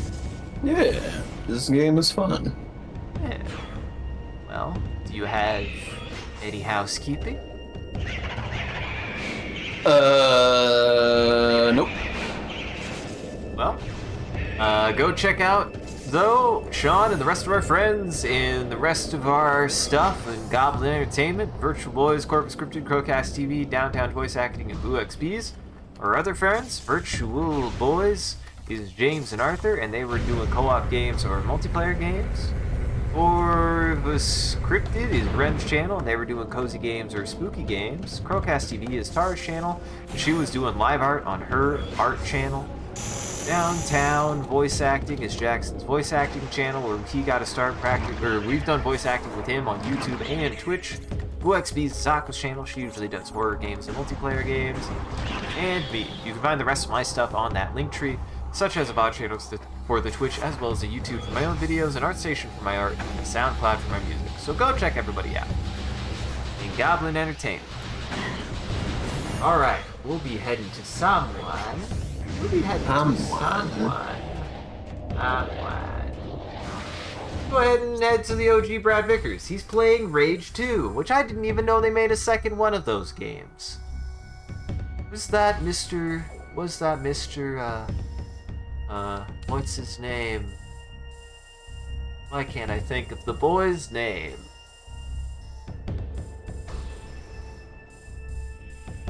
Yeah, this game is fun. Yeah. Well, do you have any housekeeping? Nope. Well, go check out, though, Sean and the rest of our friends and the rest of our stuff in Goblin Entertainment, Virtual Boys, Corpus Scripted, Crowcast TV, Downtown Voice Acting, and Boo XPs. Our other friends, Virtual Boys, is James and Arthur, and they were doing co-op games or multiplayer games. For the Scripted is Ren's channel, and they were doing cozy games or spooky games. Crowcast TV is Tara's channel, and she was doing live art on her art channel. Downtown Voice Acting is Jackson's voice acting channel, where he got to start practice, or we've done voice acting with him on YouTube and Twitch. BooXB's Zaka's channel, she usually does horror games and multiplayer games. And me. You can find the rest of my stuff on that link tree, such as a VOD channel for the Twitch, as well as a YouTube for my own videos, an ArtStation for my art, and a SoundCloud for my music. So go check everybody out. In Goblin Entertainment. Alright, we'll be heading to someone. Go ahead and head to the OG Brad Vickers. He's playing Rage 2, which I didn't even know they made a second one of those games. Was that Mr. What's his name? Why can't I think of the boy's name?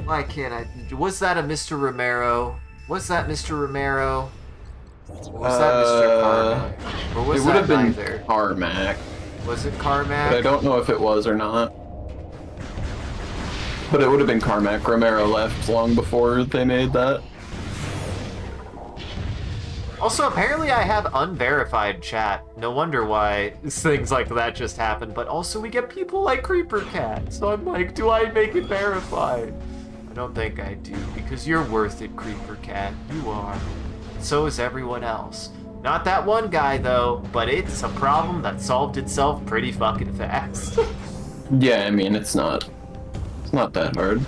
Why can't I? Was that a Mr. Romero? Was that Mr. Romero? Or was that Mr. Carmack? Or was It would have been neither? Carmack, Was it Carmack? but I don't know if it was or not. But it would have been Carmack. Romero left long before they made that. Also, apparently I have unverified chat. No wonder why things like that just happen. But also we get people like Creeper Cat. So I'm like, do I make it verified? I don't think I do, because you're worth it, Creeper Cat. You are. So is everyone else. Not that one guy, though, but it's a problem that solved itself pretty fucking fast. Yeah, I mean, it's not that hard.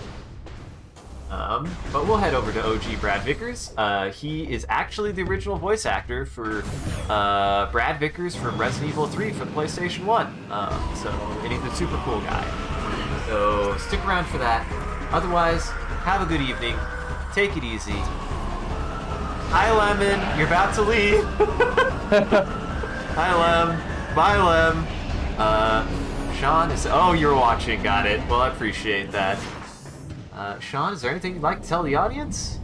But we'll head over to OG Brad Vickers. He is actually the original voice actor for Brad Vickers from Resident Evil 3 for the PlayStation 1. And he's a super cool guy. So stick around for that. Otherwise, have a good evening. Take it easy. Hi, Lemon. You're about to leave. Hi, Lem. Bye, Lem. Sean is... Oh, you're watching. Got it. Well, I appreciate that. Sean, is there anything you'd like to tell the audience?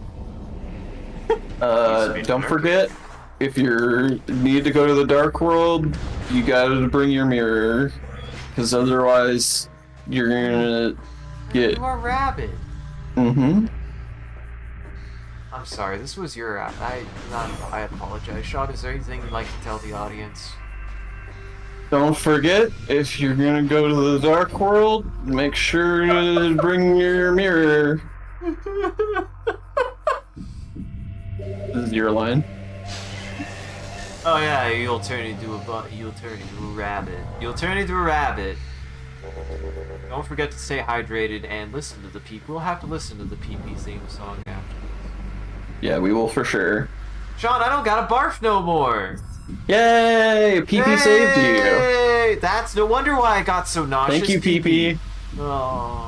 Don't forget, if you need to go to the Dark World, you gotta bring your mirror, because otherwise you're gonna get... You are rabid. Mm-hmm. I'm sorry, this was your... I apologize. Sean, is there anything you'd like to tell the audience? Don't forget, if you're gonna go to the Dark World, make sure to bring your mirror. This is your line. Oh yeah, you'll turn into a rabbit. You'll turn into a rabbit. Don't forget to stay hydrated and listen to the PP. We'll have to listen to the PP theme song after. Yeah, we will for sure. Sean, I don't gotta barf no more. Yay! PP saved you. Hey, that's no wonder why I got so nauseous. Thank you, PP. Oh.